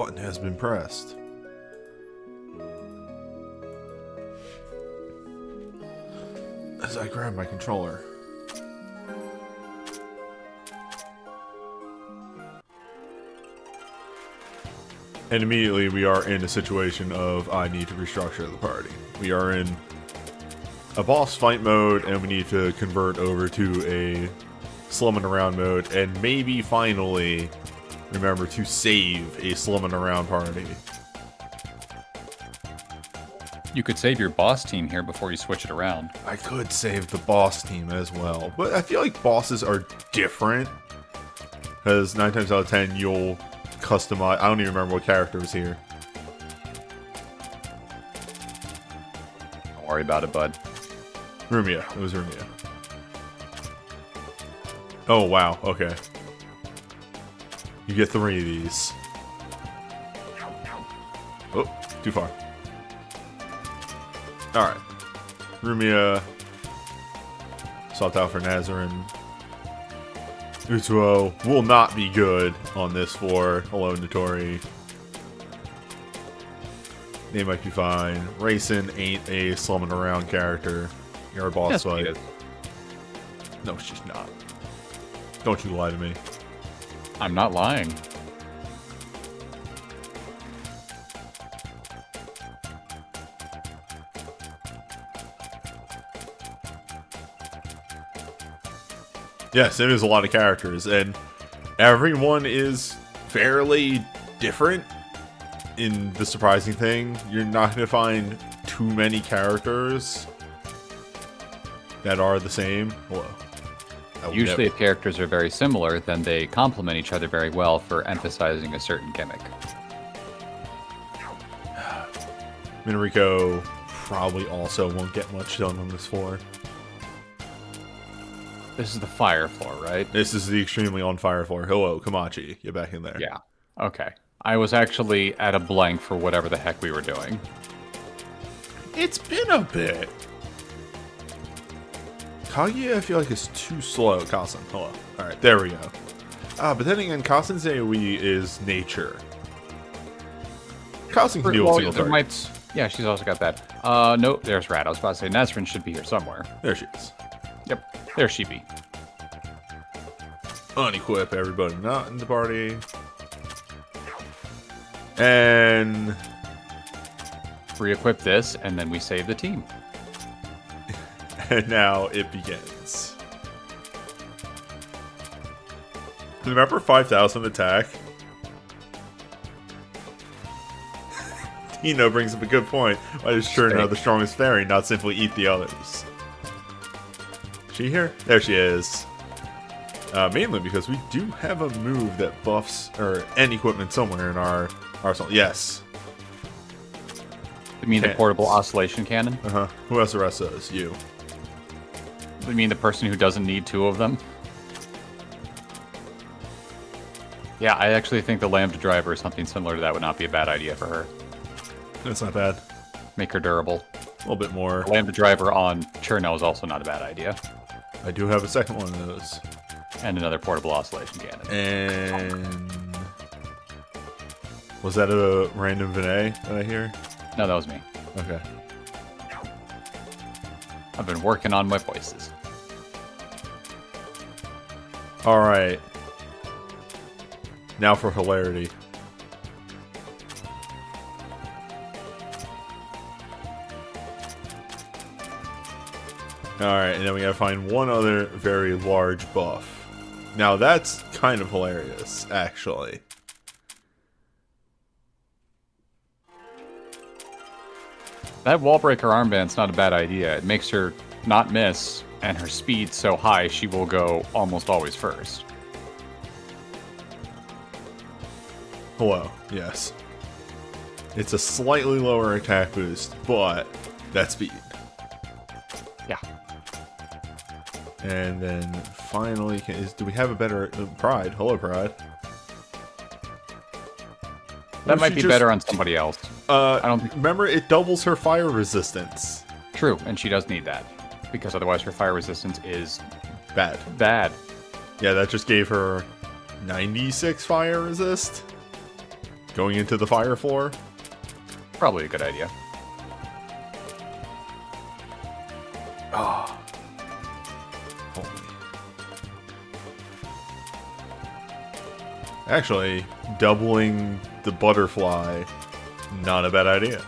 button has been pressed. As I grab my controller. And immediately we are in a situation of I need to restructure the party. We are in a boss fight mode and we need to convert over to a slumming around mode and maybe finally remember to save a slumming around party. You could save your boss team here before you switch it around. I could save the boss team as well, but I feel like bosses are different because 9 times out of 10 you'll customize. I don't even remember what character was here. Don't worry about it, bud. Rumia. It was Rumia. Oh, wow. Okay. You get 3 of these. Oh, too far. Alright. Rumia. Swapped out for Nazarin. Utuo will not be good on this floor. Hello, Notori. They might be fine. Racing ain't a slumming around character. You're a boss fight. No, she's not. Don't you lie to me. I'm not lying. Yes, it is a lot of characters, and everyone is fairly different. In the surprising thing, you're not going to find too many characters that are the same. Hello. Usually if characters are very similar, then they complement each other very well for emphasizing a certain gimmick. Minariko probably also won't get much done on this floor. This is the fire floor, right? This is the extremely on fire floor. Hello, Kamachi. Get back in there. Yeah. Okay. I was actually at a blank for whatever the heck we were doing. It's been a bit. Kaguya, I feel like, is too slow. Kasen, hello. Alright, there we go. But then again, Kasen's AoE is nature. Kasen can deal with single targets. Yeah, she's also got that. Nope, there's Rat. I was about to say, Nazarin should be here somewhere. There she is. Yep, there she be. Unequip everybody not in the party. And re-equip this, and then we save the team. And now it begins. Remember 5,000 attack? Tino brings up a good point. Why does churn out the strongest fairy, not simply eat the others? She here? There she is. Mainly because we do have a move that buffs or end equipment somewhere in our arsenal. Yes. You mean the portable oscillation cannon? Uh-huh. Who has the rest of those? You. You mean the person who doesn't need 2 of them? Yeah, I actually think the Lambda driver or something similar to that would not be a bad idea for her. That's not bad. Make her durable. A little bit more. The Lambda driver on Cherno is also not a bad idea. I do have a second one of those. And another portable oscillation cannon. And was that a random Vinay that I hear? No, that was me. Okay. I've been working on my voices. Alright. Now for hilarity. Alright, and then we gotta find one other very large buff. Now that's kind of hilarious, actually. That wallbreaker armband's not a bad idea. It makes her not miss, and her speed's so high she will go almost always first. Hello, yes. It's a slightly lower attack boost, but that's speed. Yeah. And then finally, do we have a better Pride? Hello, Pride. That might be better on somebody else. I don't think. Remember, it doubles her fire resistance. True, and she does need that because otherwise her fire resistance is bad. Bad. Yeah, that just gave her 96 fire resist. Going into the fire floor? Probably a good idea. Ah. Actually, doubling the butterfly, not a bad idea.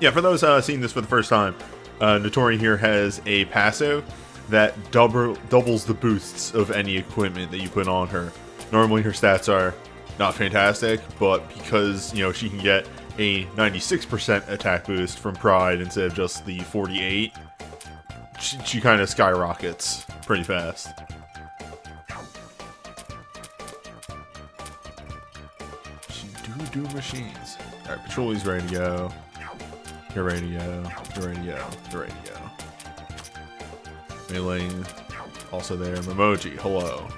Yeah, for those seeing this for the first time, Notori here has a passive that doubles the boosts of any equipment that you put on her. Normally her stats are not fantastic, but because, you know, she can get a 96% attack boost from Pride instead of just the 48, she kind of skyrockets pretty fast. She do machines. Alright, Patchoulie's ready to go. You're ready to go. You're ready to go. You're ready to go. Mei-Ling, also there. Memoji, hello.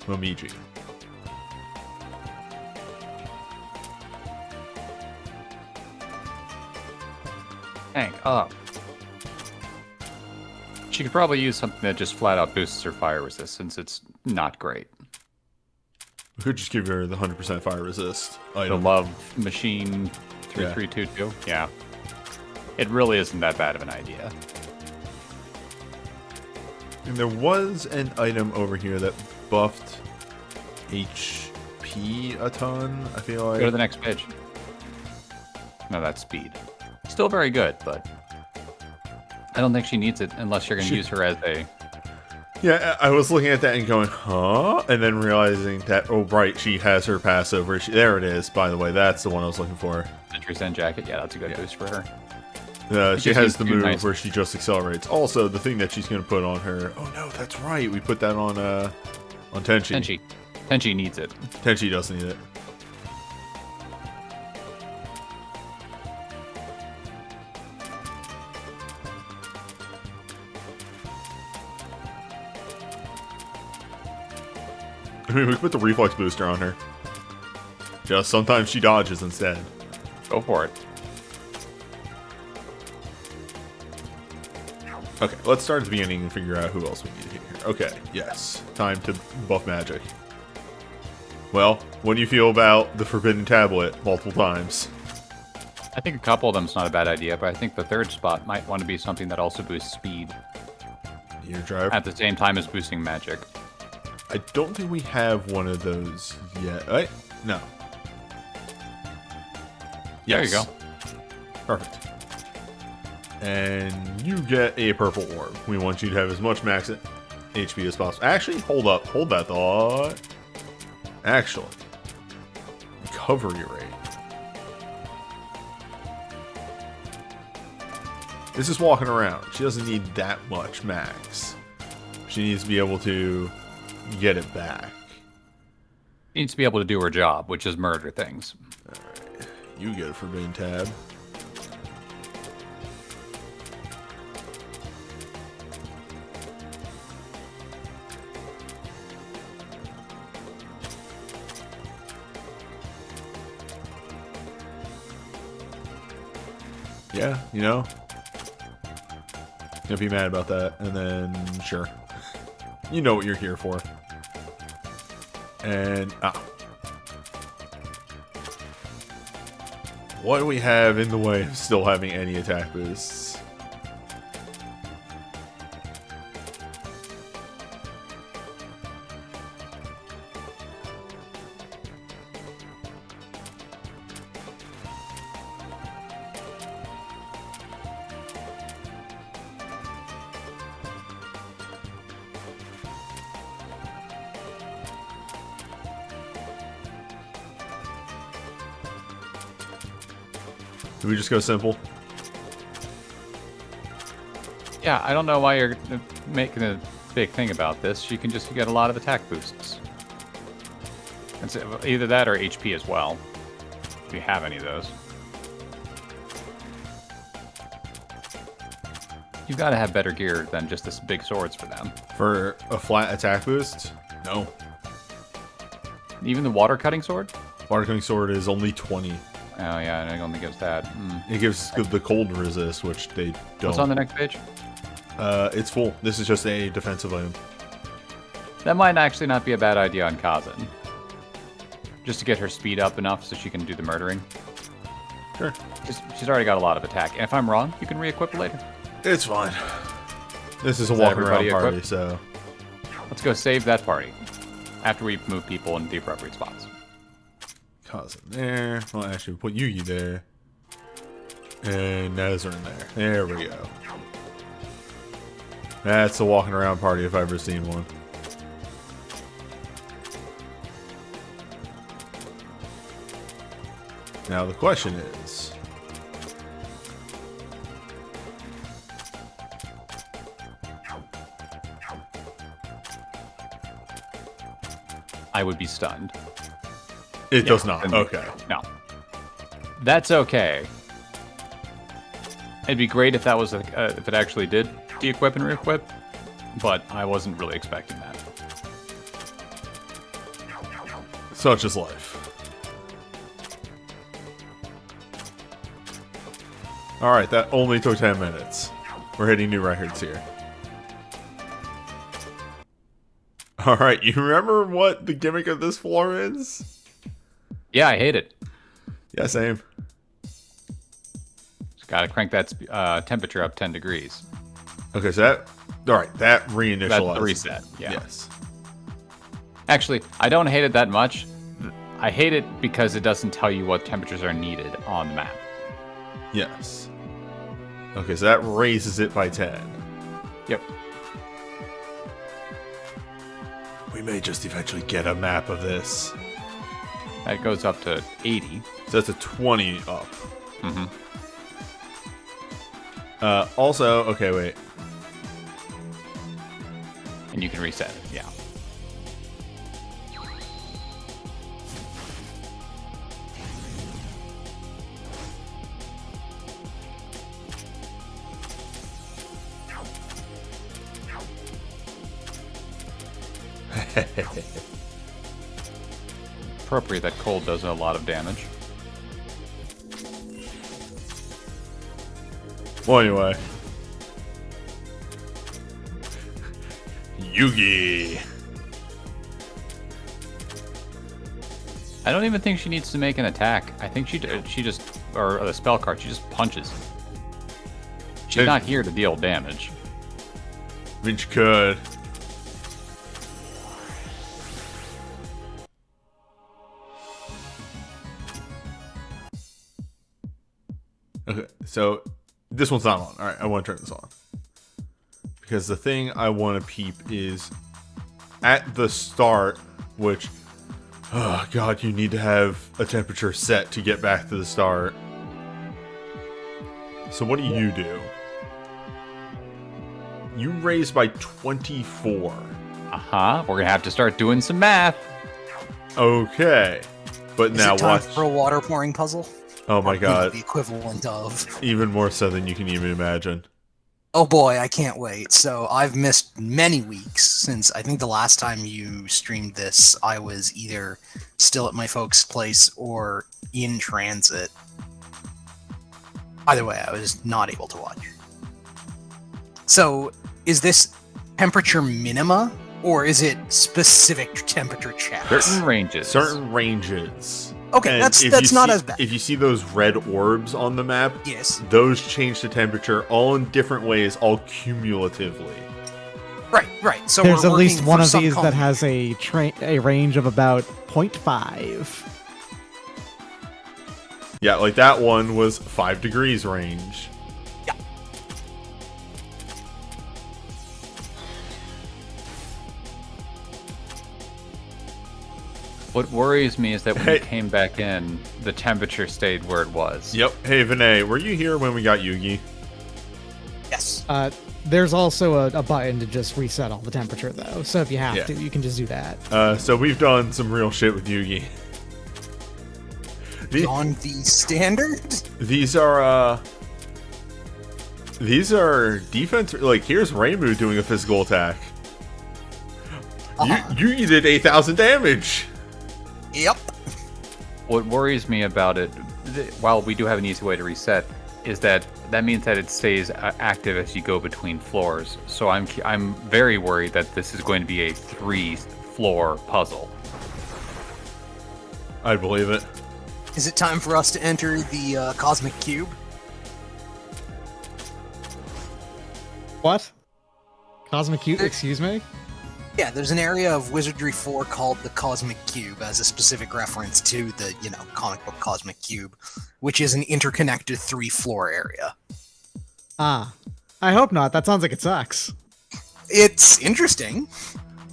Momiji. Tank up. She could probably use something that just flat out boosts her fire resistance. It's not great. We could just give her the 100% fire resist The item. love machine 3322. Yeah. It really isn't that bad of an idea. And there was an item over here that buffed HP a ton, I feel like. Go to the next page. No, that's speed. Still very good, but I don't think she needs it unless you're going to use her as a... Yeah, I was looking at that and going, huh? And then realizing that, oh, right, she has her passive. There it is, by the way. That's the one I was looking for. Sentry Send Jacket. Yeah, that's a good boost for her. She has the move where she just accelerates. Also, the thing that she's going to put on her... Oh, no, that's right. We put that on Tenchi. Tenchi needs it. Tenchi does need it. I mean, we could put the reflex booster on her. Just sometimes she dodges instead. Go for it. Okay, let's start at the beginning and figure out who else we need to hit here. Okay, yes. Time to buff magic. Well, what do you feel about the Forbidden Tablet multiple times? I think a couple of them's not a bad idea, but I think the third spot might want to be something that also boosts speed. Your drive? At the same time as boosting magic. I don't think we have one of those yet. Right? No. Yes. There you go. Perfect. And you get a purple orb. We want you to have as much max HP as possible. Actually, hold up. Hold that thought. Actually, recovery rate. This is walking around. She doesn't need that much max. She needs to be able to get it back. She needs to be able to do her job, which is murder things. Alright. You get a Forbidden Tab. Yeah, you know, gonna be mad about that, and then sure, you know what you're here for. And what do we have in the way of still having any attack boosts? Do we just go simple? Yeah, I don't know why you're making a big thing about this. You can just get a lot of attack boosts. It's either that or HP as well, if you have any of those. You've got to have better gear than just this big swords for them. For a flat attack boost? No. Even the water cutting sword? Water cutting sword is only 20. Oh yeah, and it only gives that. It gives the cold resist, which they don't. What's on the next page? It's full. This is just a defensive item. That might actually not be a bad idea on Kazan. Just to get her speed up enough so she can do the murdering. Sure. She's already got a lot of attack. And if I'm wrong, you can re-equip later. It's fine. This is a Is walk around everybody party, equipped? so... Let's go save that party. After we move people into the appropriate spots. Kazan there. Well, actually, we'll put Yugi there. And Nezrin there. There we go. That's a walking around party if I've ever seen one. Now the question is... I would be stunned. It does not. Okay. No. That's okay. It'd be great if that was if it actually did de-equip and re-equip, but I wasn't really expecting that. Such is life. Alright, that only took 10 minutes. We're hitting new records here. Alright, you remember what the gimmick of this floor is? Yeah, I hate it. Yeah, same. Just gotta crank that temperature up 10 degrees. Okay, so that... Alright, that reinitializes. That's the reset, yeah. Yes. Actually, I don't hate it that much. I hate it because it doesn't tell you what temperatures are needed on the map. Yes. Okay, so that raises it by 10. Yep. We may just eventually get a map of this. That goes up to 80. So that's a 20 up. Mm-hmm. Also, okay, wait. And you can reset it, yeah. Appropriate that cold does a lot of damage. Well, anyway. Yugi. I don't even think she needs to make an attack. I think she just, or the spell card, she just punches. She's not here to deal damage. I mean, she could. Okay, so this one's not on. Alright, I want to turn this on. Because the thing I want to peep is at the start, which, oh god, you need to have a temperature set to get back to the start. So what do? You raise by 24. Uh-huh, we're gonna have to start doing some math. Okay. But Is now it time watch. for a water pouring puzzle? Oh my god. The equivalent of. Even more so than you can even imagine. Oh boy, I can't wait. So I've missed many weeks since I think the last time you streamed this, I was either still at my folks' place or in transit. Either way, I was not able to watch. So is this temperature minima or is it specific temperature checks? Certain ranges. Certain ranges. Okay, And that's if not you as see- bad. If you see those red orbs on the map, Yes. those change the temperature all in different ways, all cumulatively. Right. So There's we're at least working one for of some these that company. has a range of about 0.5. Yeah, like that one was 5 degrees range. What worries me is that when Hey. you came back in, the temperature stayed where it was. Yep. Hey, Vinay, were you here when we got Yugi? Yes. There's also a button to just reset all the temperature, though. So if you have Yeah. to, you can just do that. So we've done some real shit with Yugi. On the standard? These are defense. Like, here's Reimu doing a physical attack. Yugi did 8,000 damage. Yep. What worries me about it, while we do have an easy way to reset, is that that means that it stays active as you go between floors. So I'm very worried that this is going to be a 3-floor puzzle. I believe it. Is it time for us to enter the Cosmic Cube? What? Cosmic Cube? Excuse me? Yeah, there's an area of Wizardry 4 called the Cosmic Cube as a specific reference to the, comic book Cosmic Cube, which is an interconnected 3-floor area. Ah. I hope not. That sounds like it sucks. It's interesting.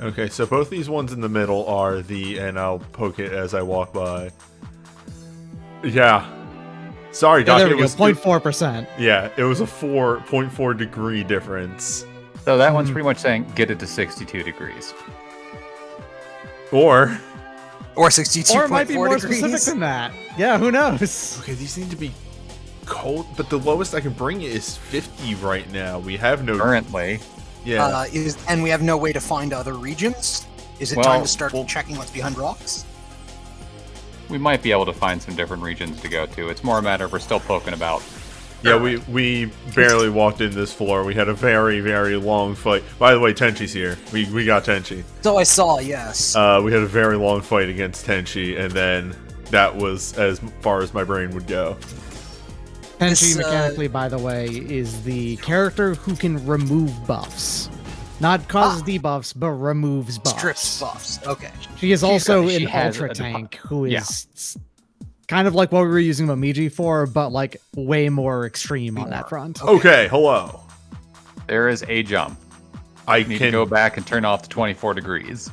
Okay, so both these ones in the middle are and I'll poke it as I walk by. Yeah. Sorry, Yeah, Doc. there we It go. was 0.4%. Yeah, it was a 4.4 degree difference. So that one's pretty much saying get it to 62 degrees. Or 62.4 Or it might be more degrees. specific than that. Yeah, who knows? okay, these need to be cold, but the lowest I can bring it is 50 right now. We have no Currently. Yeah. And we have no way to find other regions? Is it Well, time to start checking what's behind rocks? We might be able to find some different regions to go to. It's more a matter of we're still poking about. Yeah, we barely walked in this floor. We had a very, very long fight. By the way, Tenchi's here. We got Tenchi. So I saw, yes. We had a very long fight against Tenchi, and then that was as far as my brain would go. Tenchi, mechanically, by the way, is the character who can remove buffs. Not causes debuffs, but removes buffs. Strips buffs. Okay. She is also she an has Ultra a Tank who is kind of like what we were using Momiji for, but like way more extreme on that front. Okay, hello. There is a jump. I You need to go back and turn off the 24 degrees.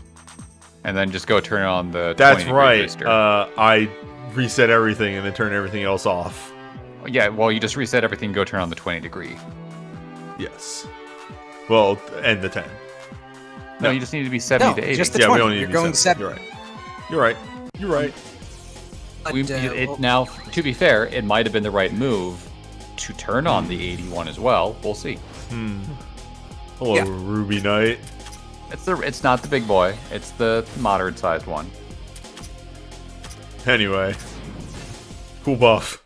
And then just go turn on the That's 20 right. booster. I reset everything and then turn everything else off. Yeah, well, you just reset everything, go turn on the 20 degree. Yes. Well, and the 10. No, you just need to be 70 to 80. just the Yeah, 20. we only need You're to going be 70. 70. You're right. You're right. But, Now, to be fair, it might have been the right move to turn on the 81 as well. We'll see. Hello, Yeah. Ruby Knight. It's not the big boy. It's the moderate-sized one. Anyway. Cool buff.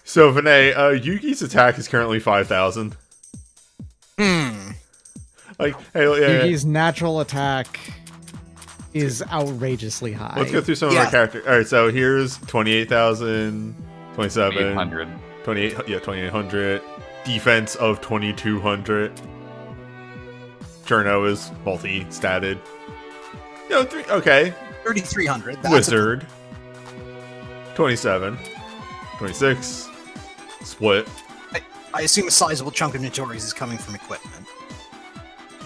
So, Vinay, Yugi's attack is currently 5,000. Like, hey, Yugi's natural attack is outrageously high. let's go through some of our characters. Alright, so here's 28,000, 27, 800. 2800, defense of 2200. Cherno is multi-statted. Okay. 3,300. That's Wizard. 27. 26. Split. I assume a sizable chunk of Notorious is coming from equipment.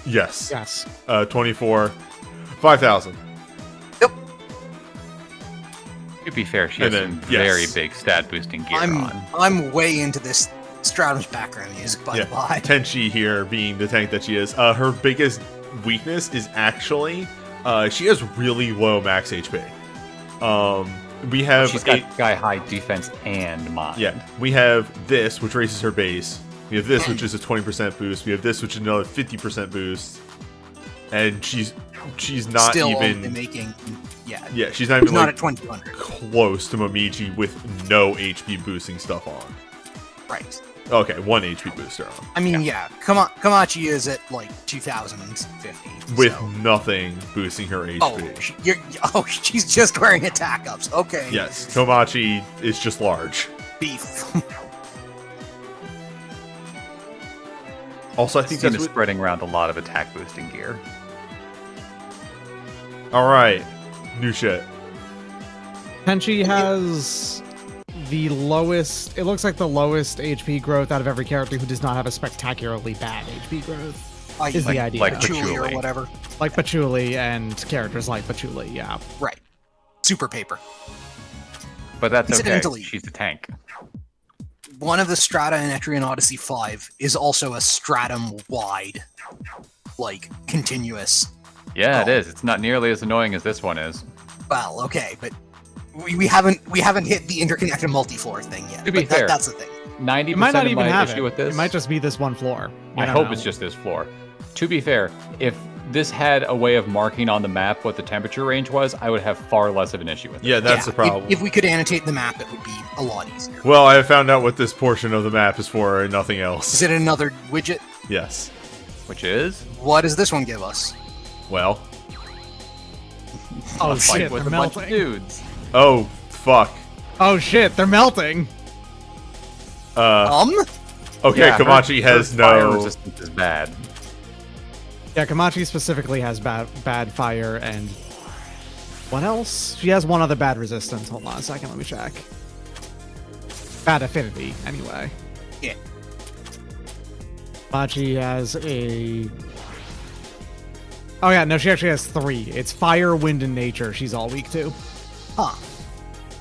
Yes. Yes. 24. 5,000. Yep. To be fair, she has And some then, yes. very big stat boosting gear on. I'm way into this Stratum's background music, by the by. Tenchi here being the tank that she is. Her biggest weakness is actually she has really low max HP. We have She's got guy high defense and mind. Yeah, we have this, which raises her base. We have this, which is a 20% boost. We have this, which is another 50% boost. And she's not Still even only making, yeah, she's not even not like at 2,200. close to Momiji with no HP boosting stuff on. Right. Okay, 1 HP booster on. I mean, Kamachi is at like 2,050. With so. nothing boosting her HP. She's just wearing attack ups. Okay. Yes, Komachi is just large. Beef. Also, I think Team that's is what... spreading around a lot of attack boosting gear. Alright, new shit. Tenchi has the lowest, it looks like the lowest HP growth out of every character who does not have a spectacularly bad HP growth. Is the idea. like Patchouli or Patchouli. whatever. Like Patchouli and characters like Patchouli, yeah. Right. Super paper. But that's okay. Incidentally- She's a tank. One of the strata in Etrian Odyssey 5 is also a stratum-wide, like, continuous. Yeah, it is. It's not nearly as annoying as this one is. Well, okay, but we haven't hit the interconnected multi-floor thing yet. To be but fair. That's the thing. 90% It might not of even my have issue it. with this. It might just be this one floor. I hope it's just this floor. To be fair, if this had a way of marking on the map what the temperature range was, I would have far less of an issue with it. Yeah, that's the problem. If we could annotate the map, it would be a lot easier. Well, I have found out what this portion of the map is for and nothing else. Is it another widget? Yes. Which is? What does this one give us? Well. Oh A fight shit, with they're a bunch of melting. dudes. Oh, fuck. Oh shit, they're melting. Okay, Yeah, Kamachi has her fire no... resistance is bad. Yeah, Kamachi specifically has bad fire and what else? She has one other bad resistance. Hold on a second, let me check. Bad affinity, anyway. Yeah. Kamachi has a... Oh yeah, no, she actually has 3. It's fire, wind, and nature. She's all weak to. Huh.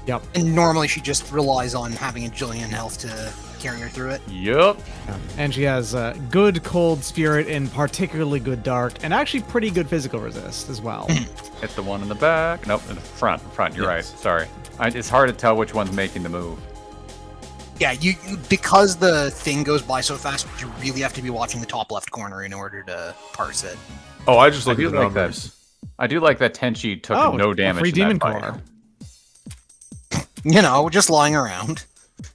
Yep. And normally she just relies on having a Jillian health to carry her through it. Yup. And she has good cold spirit and particularly good dark, and actually pretty good physical resist as well. Hit the one in the back. Nope, in the front. You're right. Sorry. It's hard to tell which one's making the move. Yeah, you because the thing goes by so fast, you really have to be watching the top left corner in order to parse it. Oh, I just looked do at the like numbers. I do like that Tenchi took no damage. Free in demon that fight. core. You know, just lying around.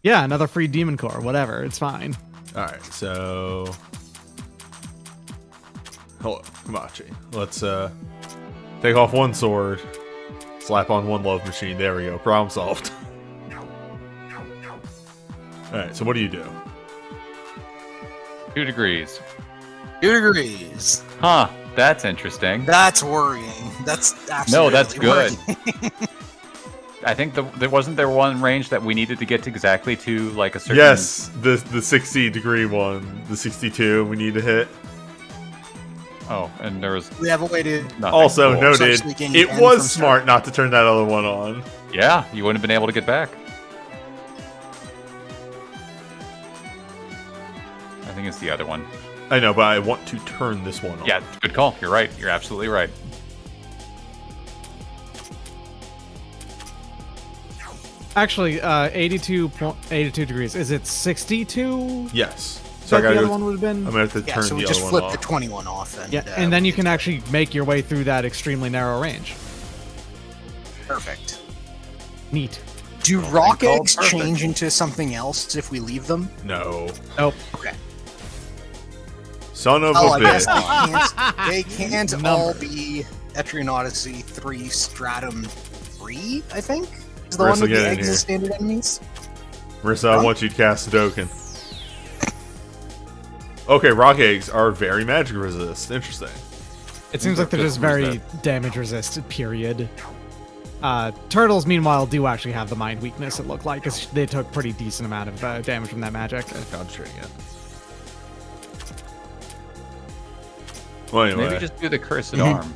Yeah, another free demon core. Whatever, it's fine. Alright, so... Hello, Kamachi. Let's, take off one sword, slap on one love machine. There we go. Problem solved. Alright, so what do you do? 2 degrees. 2 degrees. Huh. That's interesting. That's worrying. That's actually No, that's really good. worrying. I think there wasn't there one range that we needed to get to exactly to like a certain. Yes, the 60 degree one, the 62 we need to hit. Oh, and there was We have a way to... nothing. Also Cool. noted, Start sneaking it in was from smart not to turn that other one on. Yeah, you wouldn't have been able to get back. I think it's the other one. I know, but I want to turn this one on. Yeah, good call. You're right. You're absolutely right. Actually, 82 degrees. Is it 62? Yes. So So I the gotta other go. one would have been. I'm gonna have to Yeah, turn so we the just other flip one the off. 21 off. And, Yeah, and then you can actually make your way through that extremely narrow range. Perfect. Neat. Do rock called eggs perfect. change into something else if we leave them? No. Nope. Okay. Son of Oh, a I guess bitch. they can't all be Etrian Odyssey 3 Stratum 3, I think? Is the Marissa, one with get the in eggs here. as standard enemies? Marissa, I want you to cast Sudoku. Okay, rock eggs are very magic resist. Interesting. It seems like they're just very damage resistant, period. Turtles, meanwhile, do actually have the mind weakness, it looked like, because they took pretty decent amount of damage from that magic. Concentrating it. Well, anyway. Maybe just do the cursed arm.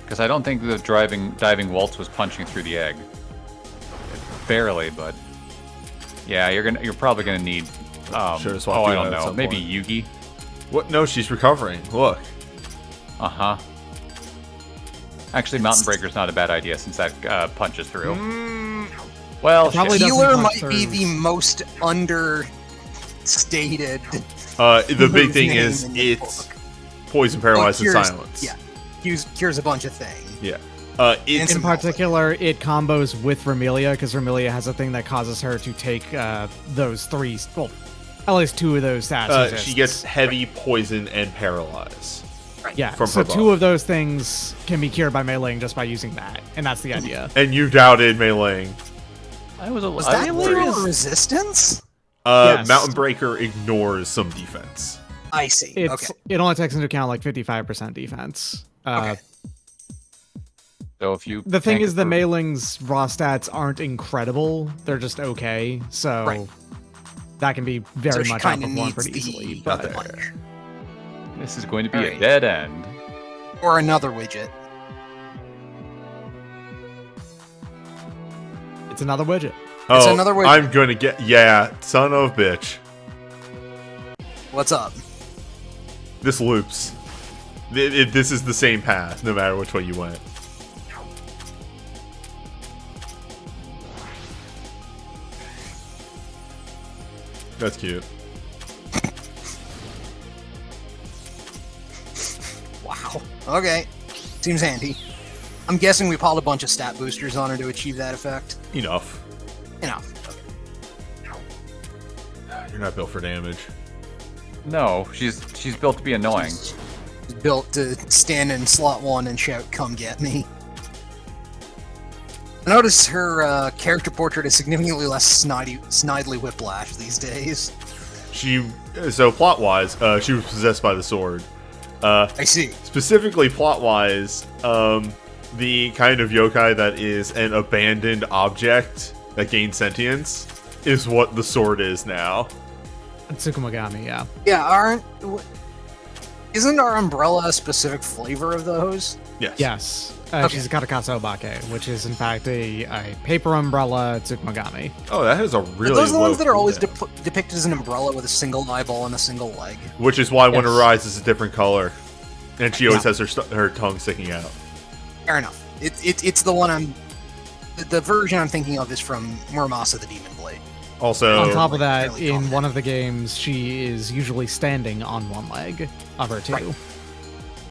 Because I don't think the diving waltz was punching through the egg. Barely, but yeah, you're probably gonna need. Should've swapped Oh, I you don't out at know. some Maybe point. Yugi. What? No, she's recovering. Look. Uh huh. Actually, Mountain Breaker's not a bad idea since that punches through. Well, Probably shit. doesn't Healer punch might be through. the most understated. The big thing name is in the it's book. poison, paralyzed, and Cures- silence. Yeah. Cures a bunch of things. Yeah. It's And In particular, it combos with Vermilia, because Vermilia has a thing that causes her to take those 3, well, at least 2 of those stats. she gets heavy poison and paralyze. Yeah, from so her 2 buff. of those things can be cured by meleeing just by using that, and that's the idea. And you doubted meleeing. Was that real resistance? Yes. Mountain Breaker ignores some defense. I see. It's Okay. It only takes into account like 55% defense. Okay. So if you The thing tank is, it the for- mailings raw stats aren't incredible. They're just okay. So Right. that can be So very she much kinda outperformed needs pretty the- easily. Not But there. This is going to be a Alright. dead end. Or another widget. it's another widget. It's Oh, another way- I'm gonna get... Yeah, son of a bitch. What's up? This loops. This is the same path, no matter which way you went. That's cute. Wow. Cool. Okay. Seems handy. I'm guessing we piled a bunch of stat boosters on her to achieve that effect. Enough. Enough. You're not built for damage. No, she's built to be annoying. She's built to stand in slot 1 and shout, "Come get me." I notice her character portrait is significantly less snidely whiplash these days. So plot-wise, she was possessed by the sword. I see. Specifically plot-wise, the kind of yokai that is an abandoned object that gains sentience is what the sword is now. Tsukumogami, yeah. Yeah, isn't our umbrella a specific flavor of those? Yes. Yes. Okay. She's a Katakatsu Obake, which is in fact a paper umbrella Tsukumogami. Oh, that is a really Are those the low ones that are always cooldown. depicted as an umbrella with a single eyeball and a single leg? Which is why when Yes. her eyes is a different color, and she always Yeah. has her tongue sticking out. Fair enough. It's the one the version I'm thinking of is from Muramasa the Demon Blade. Also, On top of that, fairly in common. one of the games, she is usually standing on one leg of her two. Right.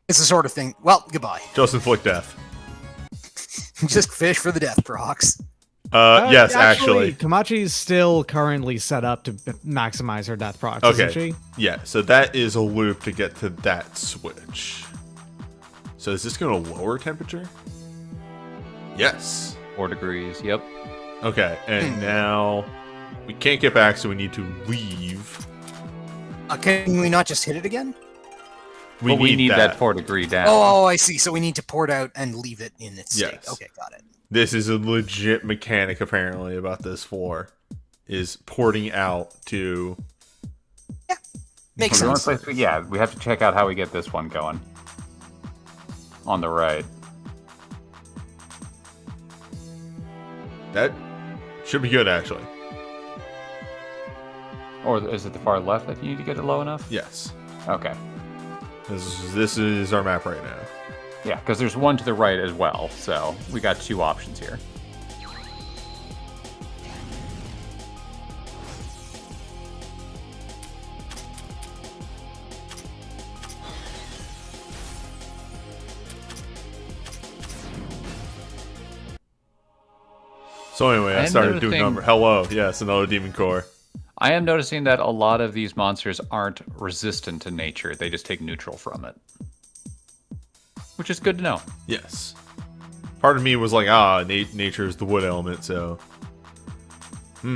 It's the sort of thing. Well, goodbye. just inflict death. Just fish for the death procs. Yes, actually. Komachi's still currently set up to maximize her death procs, isn't Okay. she? Yeah, so that is a loop to get to that switch. So is this going to lower temperature? Yes. 4 degrees. Yep. Okay, and now we can't get back, so we need to leave. Can we not just hit it again? We need that 4 degree down. Oh, I see. So we need to port out and leave it in its state. Yes. Okay, got it. This is a legit mechanic, apparently, about this floor. Is porting out to... Makes The only sense. place yeah, we have to check out how we get this one going. On the right. That should be good, actually. Or is it the far left that you need to get it low enough? Yes. Okay. This is our map right now. Yeah, because there's one to the right as well, so we got 2 options here. So anyway, I I'm started doing noticing- number. Hello, yes, another demon core. I am noticing that a lot of these monsters aren't resistant to nature. They just take neutral from it. Which is good to know. Yes. Part of me was like, nature is the wood element, so... Wait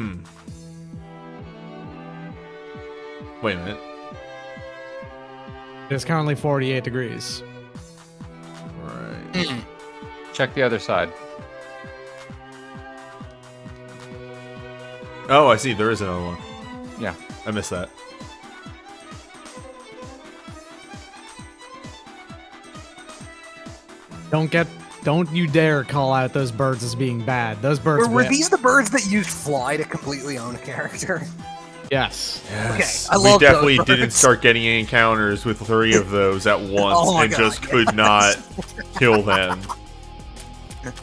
a minute. It's currently 48 degrees. Right. Check the other side. Oh, I see, there is another one. Yeah. I missed that. Don't you dare call out those birds as being bad. Those birds Were win. these the birds that used fly to completely own a character? Yes. Yes. I we love definitely those didn't birds. start getting encounters with 3 of those at once Oh my and God, just yes. could not kill them.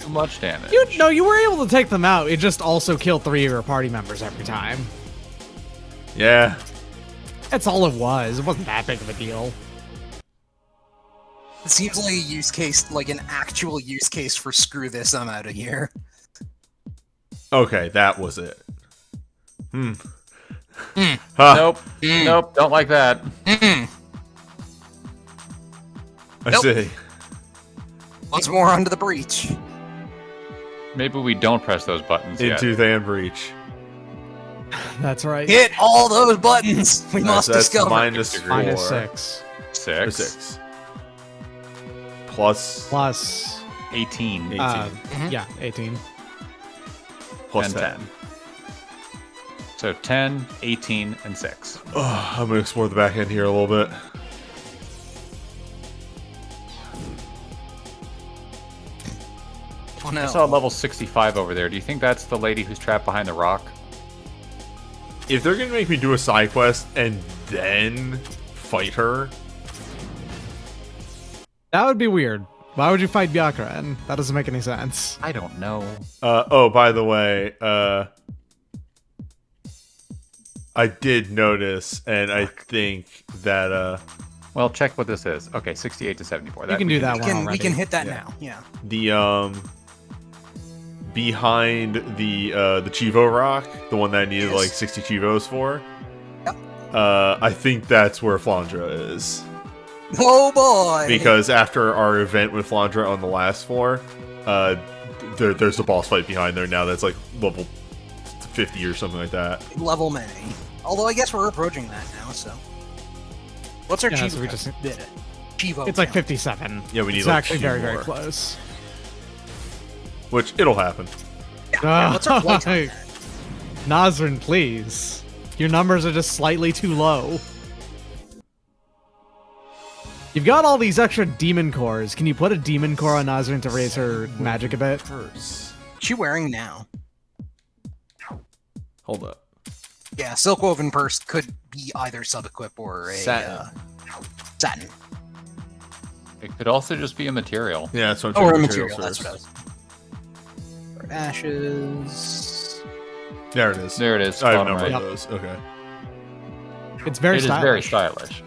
Too much damage. You were able to take them out. It just also killed 3 of your party members every time. Yeah. That's all it was. It wasn't that big of a deal. It seems like a use case, like an actual use case for screw this, I'm out of here. Okay, that was it. Huh. Nope. Nope. Don't like that. I Nope. see. Once more onto the breach. Maybe we don't press those buttons yet. Into Than Breach. That's right. Hit all those buttons! We must That's discover. minus 4. Minus 6. Or 6. 6. Plus Plus, 18. 18. yeah, 18. Plus and 10. 10. So 10, 18, and 6. Oh, I'm going to explore the back end here a little bit. Oh no. I saw level 65 over there. Do you think that's the lady who's trapped behind the rock? If they're going to make me do a side quest and then fight her, That would be weird. Why would you fight Byakuran? That doesn't make any sense. I don't know. oh, by the way, I did notice, and I think that Well, check what this is. Okay, 68 to 74. You can do that one We already. can hit that Yeah. now. Yeah. The behind the Chivo rock, the one that I needed Yes. like 60 Chivos for. Yep. I think that's where Flandra is. Oh boy. Because after our event with Flandra on the last floor, there's a boss fight behind there now that's like level 50 or something like that. level many. Although I guess we're approaching that now. So. What's our Yeah, Chivo? so we just- Chivo. It's like count? 57. Yeah, we need It's like actually two very, very more. close. Which it'll happen. Yeah, what's our flight time? Nazrin, please. Your numbers are just slightly too low. You've got all these extra demon cores. Can you put a demon core on Nazrin to raise her magic a bit? Purse. What's she wearing now? Hold up. Yeah, silk woven purse could be either sub-equip or a Satin. Satin. It could also just be a material. Yeah, that's what I'm Or a checking material. materials That's first. what I was. Ashes. There it is. There it is. I have bottom number right. of those. Okay. It's very It is stylish. very stylish.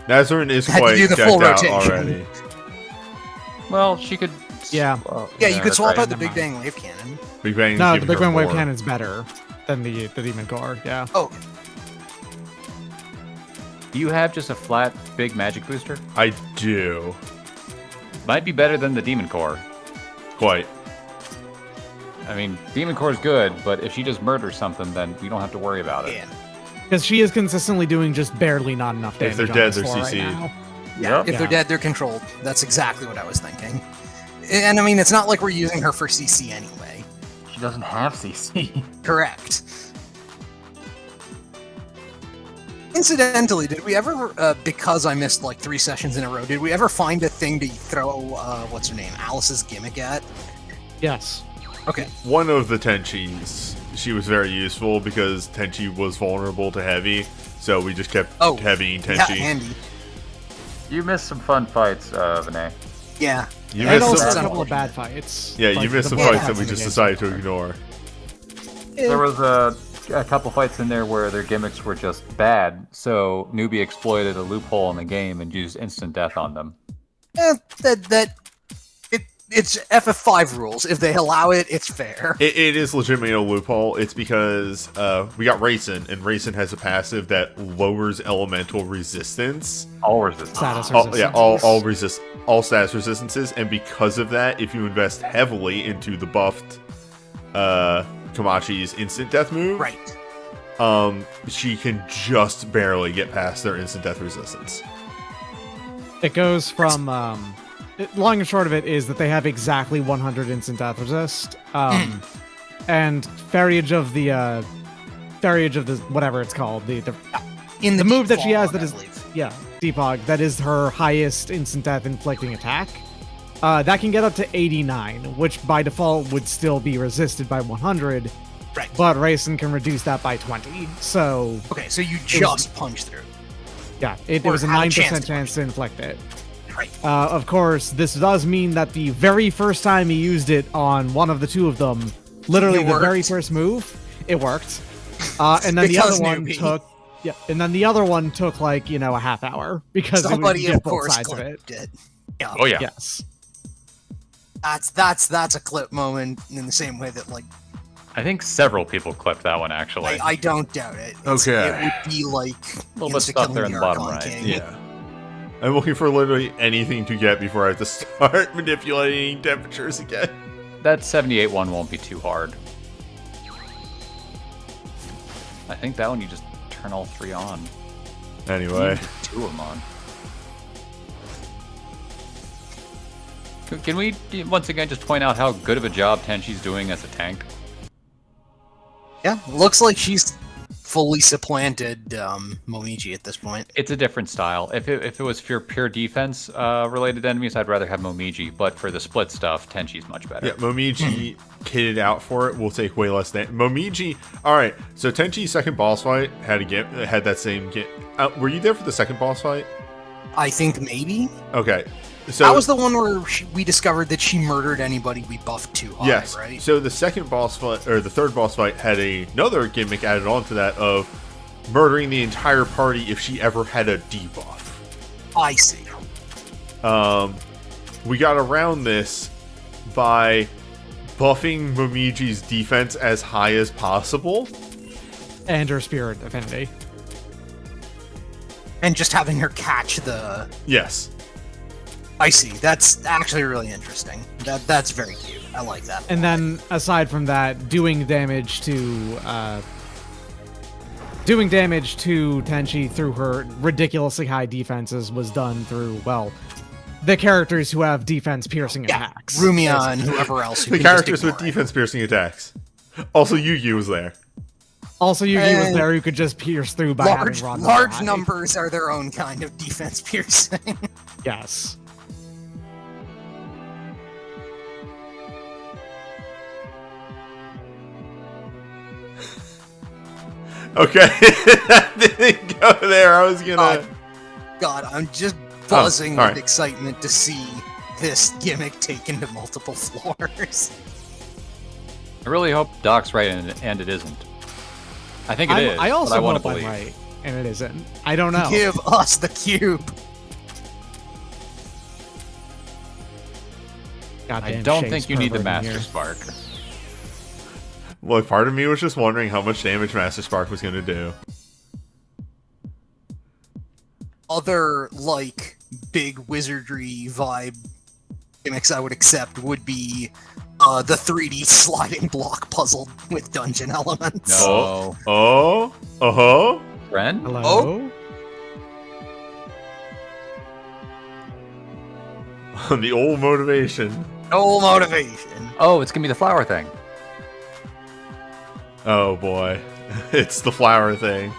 Nazarene is Had to quite do the decked full out rotation. already. Well, she could. Yeah. Yeah, you could that's swap right. out the never Big Bang Wave Cannon. Big Bang's No, the giving Big her Bang Wave more. Cannon's better than the demon core. Yeah. Oh, okay. Do you have just a flat big magic booster? I do. Might be better than the demon core. Quite. I mean, demon core is good, but if she just murders something, then we don't have to worry about it. Yeah. Because she is consistently doing just barely not enough damage. If they're on dead, this they're floor right CC'd. now. Yeah, if Yeah. they're dead, they're controlled. That's exactly what I was thinking. And I mean, it's not like we're using her for CC anyway. She doesn't have CC. Correct. Incidentally, did we ever, because I missed like 3 sessions in a row, did we ever find a thing to throw, what's her name, Alice's gimmick at? Yes. Okay. One of the Tenchis, she was very useful because Tenchi was vulnerable to heavy, so we just kept heavying Yeah, Tenchi. handy. You missed some fun fights, Vinay. Yeah. You And missed also some, a couple of bad fights. yeah, Like you missed the some boss fights that we in the just game. decided to ignore. There was a couple fights in there where their gimmicks were just bad, so Newbie exploited a loophole in the game and used instant death on them. It's FF5 rules. If they allow it, it's fair. It is legitimately a loophole. It's because we got Raisin, and Raisin has a passive that lowers elemental resistance. All resistance. Status All status resistances, and because of that, if you invest heavily into the buffed Kamachi's instant death move, Right. she can just barely get past their instant death resistance. It goes from long and short of it is that they have exactly 100 instant death resist, and Feriage of the whatever it's called, the In the move that she has default, that I is believe. Deepog, that is her highest instant death inflicting attack. That can get up to 89, which by default would still be resisted by 100. Right. But Raisin can reduce that by 20. So Okay, so you just punch through. yeah, it Or was a have a 9% chance chance, to to inflict it. Right. Of course, this does mean that the very first time he used it on one of the two of them, literally It the very worked. first move, it worked. And then the Because other one Newbie. took and then the other one took like, a half hour because Somebody, it would of get both course, sides of it. clipped it. Yeah. Oh yeah. Yes. That's a clip moment in the same way that, like, I think several people clipped that one actually. I don't doubt it. Okay. It would be like Little bit stuck there in the bottom right. Yeah. I'm looking for literally anything to get before I have to start manipulating temperatures again. That 78 one won't be too hard. I think that one you just turn all 3 on. Anyway. 2 of them on. Can we once again just point out how good of a job Tenchi's doing as a tank? Yeah, looks like she's fully supplanted Momiji at this point. It's a different style. If it was for pure defense related enemies, I'd rather have Momiji. But for the split stuff, Tenchi's much better. Yeah, Momiji kitted out for it will take way less than Momiji. All right, so Tenchi's second boss fight had that same. Were you there for the second boss fight? I think maybe. Okay, so That was the one where we discovered that she murdered anybody we buffed too high, yes. right? So the second boss fight or the third boss fight had another gimmick added on to that of murdering the entire party if she ever had a debuff. I see. We got around this by buffing Momiji's defense as high as possible. And her spirit affinity. And just having her catch the... Yes. I see. That's actually really interesting. That's very cute. I like that. And then, aside from that, doing damage to Tenchi through her ridiculously high defenses was done through, well, the characters who have defense piercing attacks. Rumia and whoever else. The characters with defense piercing attacks. Also, Yu-Gi was there. Also, Yu-Gi was there who could just pierce through by having large numbers are their own kind of defense piercing. Yes. Okay, that didn't go there. I was gonna. God, I'm just buzzing all with right. excitement to see this gimmick taken to multiple floors. I really hope Doc's right and it isn't. I think it is. I also but I want hope to I'm believe. right, and it isn't. I don't know. Give us the cube. Goddamn I don't Shake's think you need the pervert in Master here. Spark. Look, part of me was just wondering how much damage Master Spark was gonna do. Other, like, big wizardry vibe gimmicks I would accept would be the 3D sliding block puzzle with dungeon elements. No. Oh. Ren? Hello? The old motivation. No motivation. Oh, it's gonna be the flower thing. Oh boy, it's the flower thing.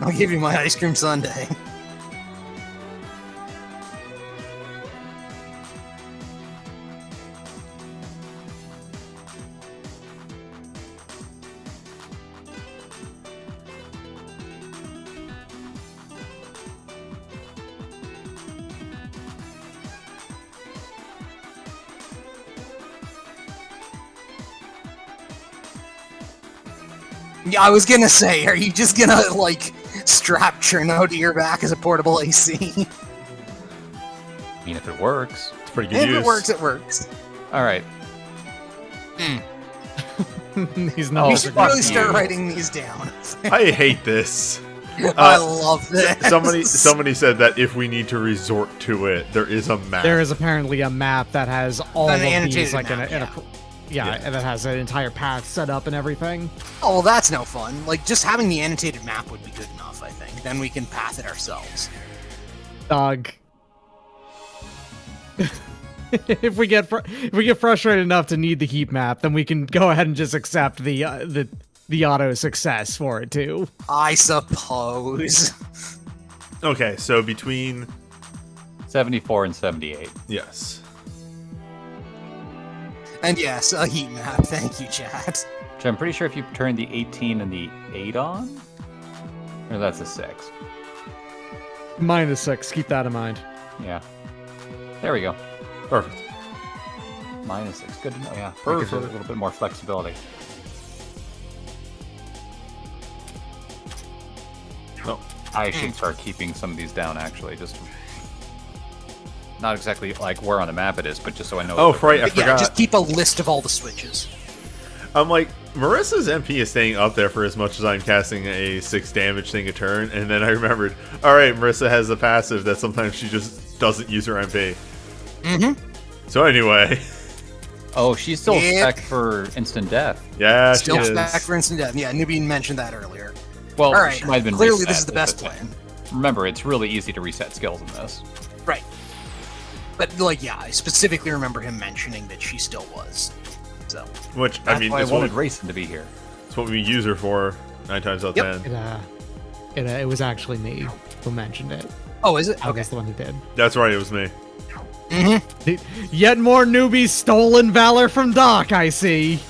I'll give you my ice cream sundae. Yeah, I was gonna say, are you just gonna, like, strap Cherno to your back as a portable AC? I mean, if it works. It's pretty good If use. it works, it works. All right. He's not. We Oh, should fuck really you. start writing these down. I hate this. I love this. Somebody said that if we need to resort to it, there is a map. There is apparently a map that has all An of these, annotated like map, yeah, and it has an entire path set up and everything. Oh, well, that's no fun. Like, just having the annotated map would be good enough, I think. Then we can path it ourselves. Dog. if we get frustrated enough to need the heat map, then we can go ahead and just accept the auto success for it too. I suppose. Okay, so between 74 and 78. yes. And yes, a heat map. Thank you, chat. Which I'm pretty sure if you turn the 18 and the 8 on, or that's a 6. -6. Keep that in mind. Yeah. There we go. Perfect. -6. Good to know. Yeah. Gives it a little bit more flexibility. No. I should start keeping some of these down, actually. Just not exactly like where on the map it is, but just so I know. Oh, right, I But yeah, forgot. just keep a list of all the switches. I'm like, Marissa's MP is staying up there for as much as I'm casting a 6 damage thing a turn, and then I remembered, alright, Marissa has a passive that sometimes she just doesn't use her MP. Mm-hmm. So anyway, Oh, she's still Yep. spec for instant death. yeah, Still she back is. for instant death. Yeah, Newbie mentioned that earlier. Well, All right, she might have been clearly reset, this is the that's best the thing. plan. Remember, it's really easy to reset skills in this. Right. But, like, yeah, I specifically remember him mentioning that she still was. So, Which, That's I mean, why I it's wanted what, Racing to be here. it's what we use her for 9 times out of Yep. 10. It was actually me who mentioned it. oh, is it? I Okay. was the one who did. That's right, it was me. Yet more newbies stolen valor from Doc, I see.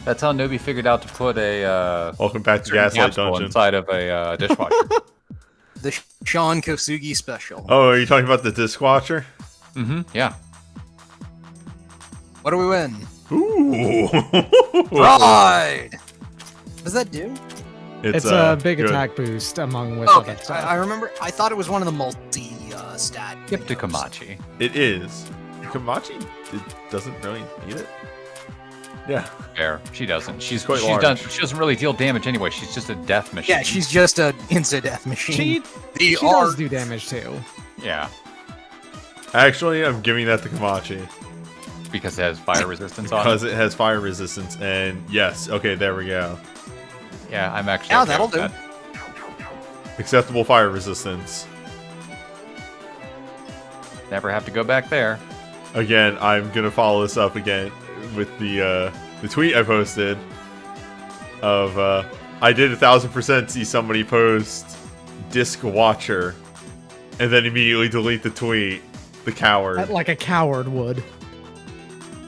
That's how Newbie figured out to put a Welcome back to certain Gaslight capsule Dungeon. inside of a dishwasher. The Sean Kosugi special. Oh, are you talking about the Disc Watcher? Yeah. What do we win? Ooh. Pride! What does that do? It's a big good. attack boost among with Okay, other stuff. I remember. I thought it was one of the multi stat. Skip to things. Kamachi. It is. Kamachi it doesn't really need it. Yeah. Fair. She doesn't. She's quite large. She doesn't really deal damage anyway. She's just a death machine. Yeah, she's just a insta-death machine. She does do damage too. Yeah. Actually, I'm giving that to Kamachi. Because it has fire resistance on it. Because it has fire resistance, and yes, okay, there we go. Yeah, I'm actually. Yeah, okay that'll with do. that. Acceptable fire resistance. Never have to go back there. Again, I'm gonna follow this up again with the tweet I posted of I did 1000% see somebody post Disc Watcher and then immediately delete the tweet. The coward. Like a coward would.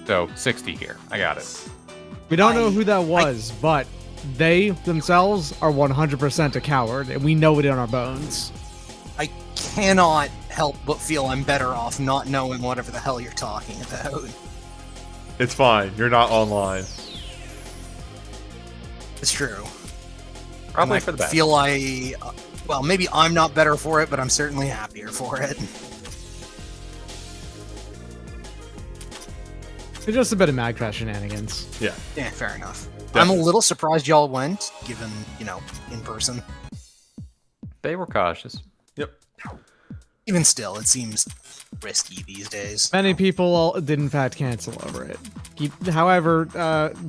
So 60 here. I got it. We don't know who that was, but they themselves are 100% a coward, and we know it in our bones. I cannot help but feel I'm better off not knowing whatever the hell you're talking about. It's fine. You're not online. It's true. Probably And for the best. I feel well, maybe I'm not better for it, but I'm certainly happier for it. It's just a bit of Magfest shenanigans. Yeah. Yeah, fair enough. Definitely. I'm a little surprised y'all went, given, in person. They were cautious. Yep. Even still, it seems risky these days. Many people did in fact cancel over it. However,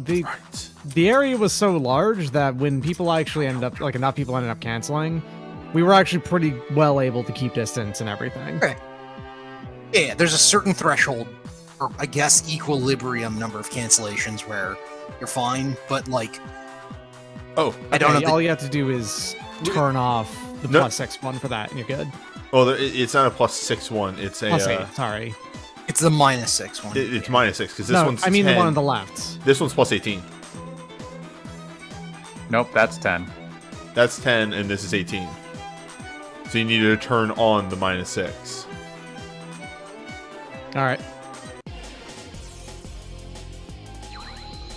the area was so large that when people actually ended up, enough people ended up canceling, we were actually pretty well able to keep distance and everything. Okay. Yeah, there's a certain threshold, or I guess equilibrium number of cancellations where you're fine, but Oh. I don't know. All you have to do is turn off the No. +6 one for that, and you're good. Well, it's not a +6 one. It's a. +8, sorry. It's the -6 one. It's -6 because this No, one's. I mean 10. the one on the left. This one's +18. Nope, that's 10. That's 10, and this is 18. So you need to turn on the -6. All right.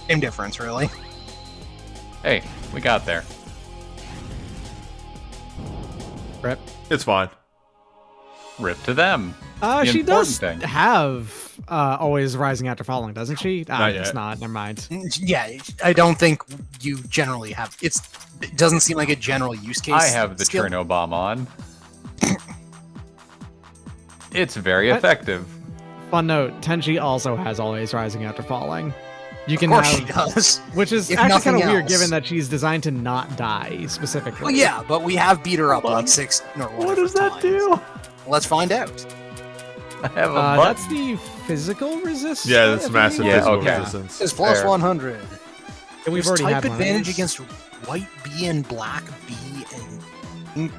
Same difference, really. Hey, we got there. Rip. It's fine. Rip to them. The She important does thing. have always rising after falling, doesn't she? Not It's yet. not. Never mind. Yeah, I don't think you generally have. It doesn't seem like a general use case. I have the skill. Trino bomb on. It's very What? effective. Fun note: Tenchi also has always rising after falling. You Of can course have, she does. which is If actually nothing kind of weird, else. given that she's designed to not die specifically. Well, yeah, but we have beat her up Hold on. like 6 or What whatever does that times. do? Let's find out. I have a That's the physical resistance. Yeah, that's I massive believe? Yeah, physical okay. resistance. It's plus Fair. 100. And we've There's already type had one of advantage these. against white B and black B and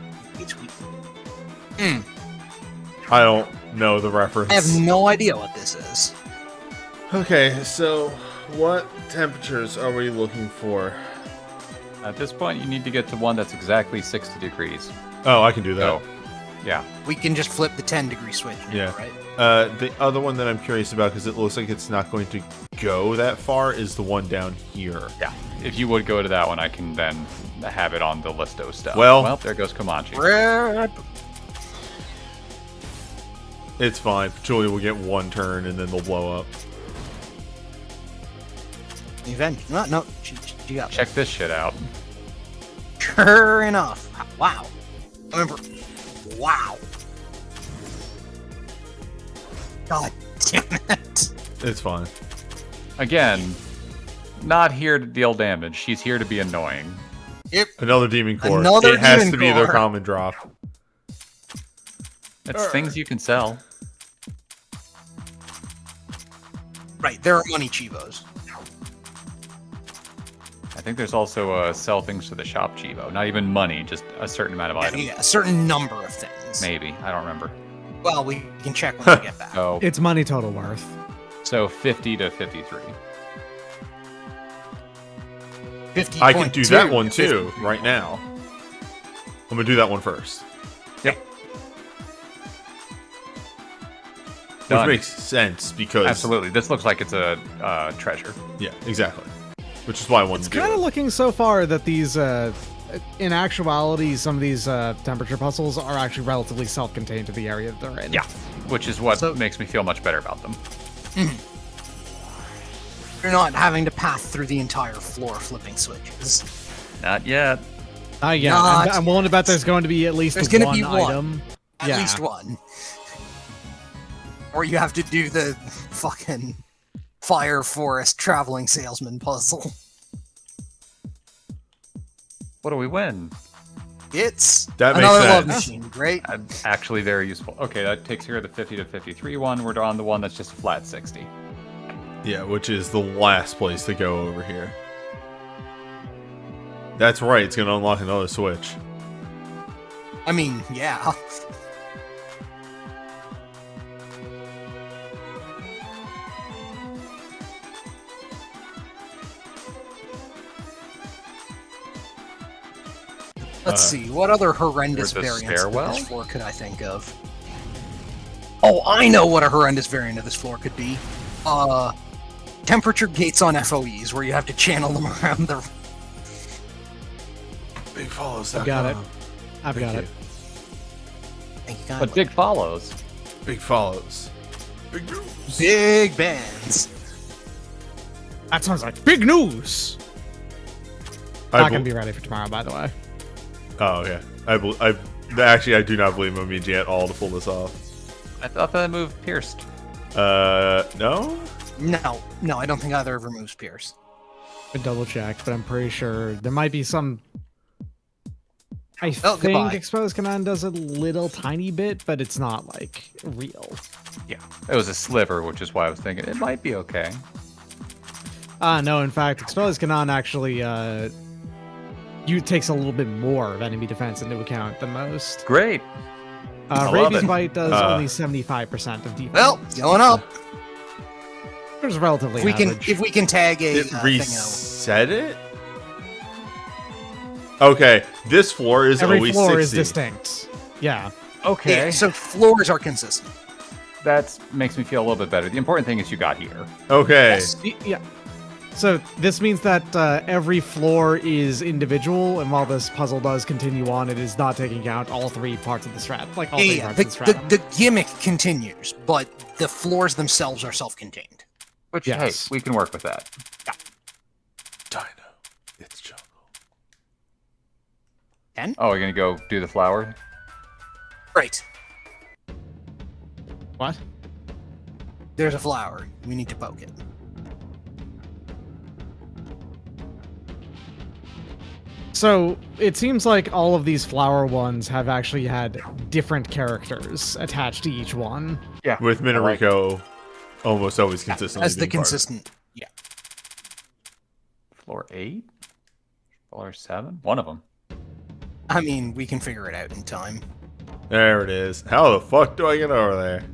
I don't know the reference. I have no idea what this is. Okay, so what temperatures are we looking for? At this point, you need to get to one that's exactly 60 degrees. Oh, I can do that. So, yeah. We can just flip the 10-degree switch now, Yeah. right? The other one that I'm curious about, because it looks like it's not going to go that far, is the one down here. Yeah. If you would go to that one, I can then have it on the listo stuff. Well- there goes Comanche. Rip. It's fine. Julia will get one turn, and then they'll blow up. Event. No, she got it. Check this shit out. Sure enough. Wow. I remember. Wow. God damn it. It's fine. Again, not here to deal damage. She's here to be annoying. Yep. Another Demon Core. Another it has Demon to be their Core. common drop. It's things you can sell. Right, there are money chivos. I think there's also sell things to the shop, Chivo. Not even money, just a certain amount of items. Yeah, a certain number of things. Maybe. I don't remember. Well, we can check when we get back. So, It's money total worth. so 50 to 53. 50. I can do that one too, right now. I'm gonna do that one first. Yep. Which Done. makes sense because... Absolutely. This looks like it's a treasure. Yeah, exactly. Which is why I wanted It's to do kind of it. looking so far that these, in actuality, some of these temperature puzzles are actually relatively self-contained to the area that they're in. Yeah. Which is what So- makes me feel much better about them. You're not having to pass through the entire floor flipping switches. Not yet. Yeah, Not I'm willing to bet there's going to be at least There's gonna one be one. item. At least one. Or you have to do the fucking Fire Forest traveling salesman puzzle. What do we win? It's That makes another love sense. machine, great? Actually very useful. Okay, that takes care of the 50 to 53 one. We're on the one that's just flat 60. Yeah, which is the last place to go over here. That's right, it's gonna unlock another switch. I mean, yeah. Let's see, what other horrendous There's a variants of stairwell? this floor could I think of? Oh, I know what a horrendous variant of this floor could be. Temperature gates on FOEs, where you have to channel them around the... Big follows. I've got it. I've got it. Thank you, God. But Big follows. Big follows. Big news. Big bands. That sounds like big news. I Not bel- gonna be ready for tomorrow, by the way. Oh yeah, actually I do not believe I'm mean at all to pull this off. I thought that move pierced. No. No, I don't think either ever moves Pierce. I double check, but I'm pretty sure there might be some. I Oh, think goodbye. Expose Command does a little tiny bit, but it's not like real. Yeah. It was a sliver, which is why I was thinking it might be okay. No, in fact, Expose Command actually takes a little bit more of enemy defense into account than most. Great. I love Rabies it. Bite does only 75% of defense. Well, going up. Which is relatively average. If we can tag a It thing out. reset it. Okay, this floor is Every always floor 60. is distinct. Yeah. Okay. Yeah, so floors are consistent. That makes me feel a little bit better. The important thing is you got here. Okay. Yeah. So this means that every floor is individual, and while this puzzle does continue on, it is not taking account all three parts of the strat, like all three Yeah, parts of the stratum. the gimmick continues, but the floors themselves are self-contained. Which, Yes. hey, we can work with that. Dino, it's jungle. Oh, we're going to go do the flower? Right. What? There's a flower. We need to poke it. So it seems like all of these flower ones have actually had different characters attached to each one. Yeah. With Minariko almost always consistently As the being part of it. consistent. Yeah. Floor 8? Floor 7? One of them. I mean, we can figure it out in time. There it is. How the fuck do I get over there?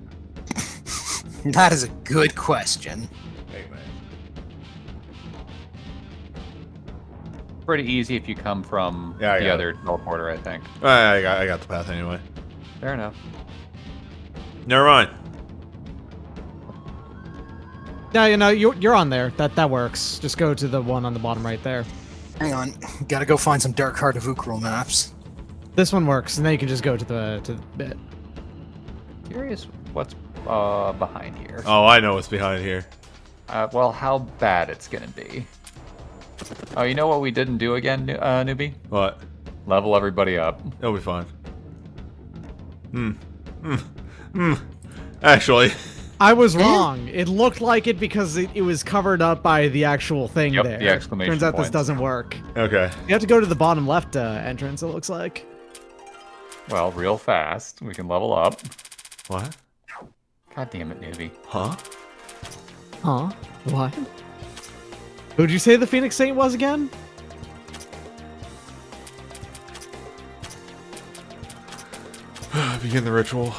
That is a good question. Hey, man. Pretty easy if you come from Yeah, I the got other teleporter, I think. I got the path anyway. Fair enough. Never mind. Yeah, you know, you're on there. That works. Just go to the one on the bottom right there. Hang on. Gotta go find some Dark Heart of Ukral maps. This one works, and then you can just go to the bit. Curious what's behind here. Oh, I know what's behind here. Well, how bad it's gonna be. Oh, you know what we didn't do again, newbie? What? Level everybody up. It'll be fine. Actually, I was wrong. It looked like it because it was covered up by the actual thing Yep, there. the exclamation Turns out this points. doesn't work. okay. You have to go to the bottom left entrance, it looks like. Well, real fast. We can level up. What? God damn it, newbie. Huh? Huh? What? Who'd you say the Phoenix Saint was again? Begin the ritual.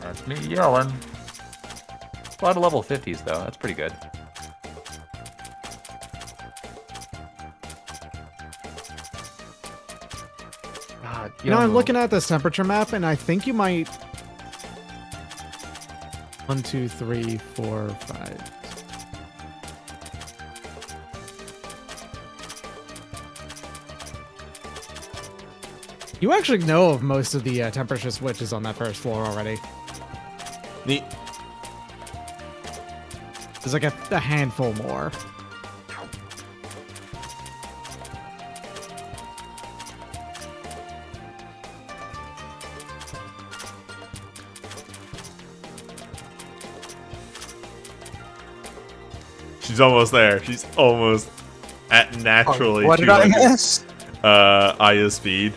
That's me yelling. A lot of level 50s, though. That's pretty good. God, You know, I'm looking at this temperature map, and I think you might. 1, 2, 3, 4, 5. You actually know of most of the temperature switches on that first floor already. Neat. There's like a handful more. She's almost there. She's almost at naturally. Oh, what did I 200. miss? Aya speed.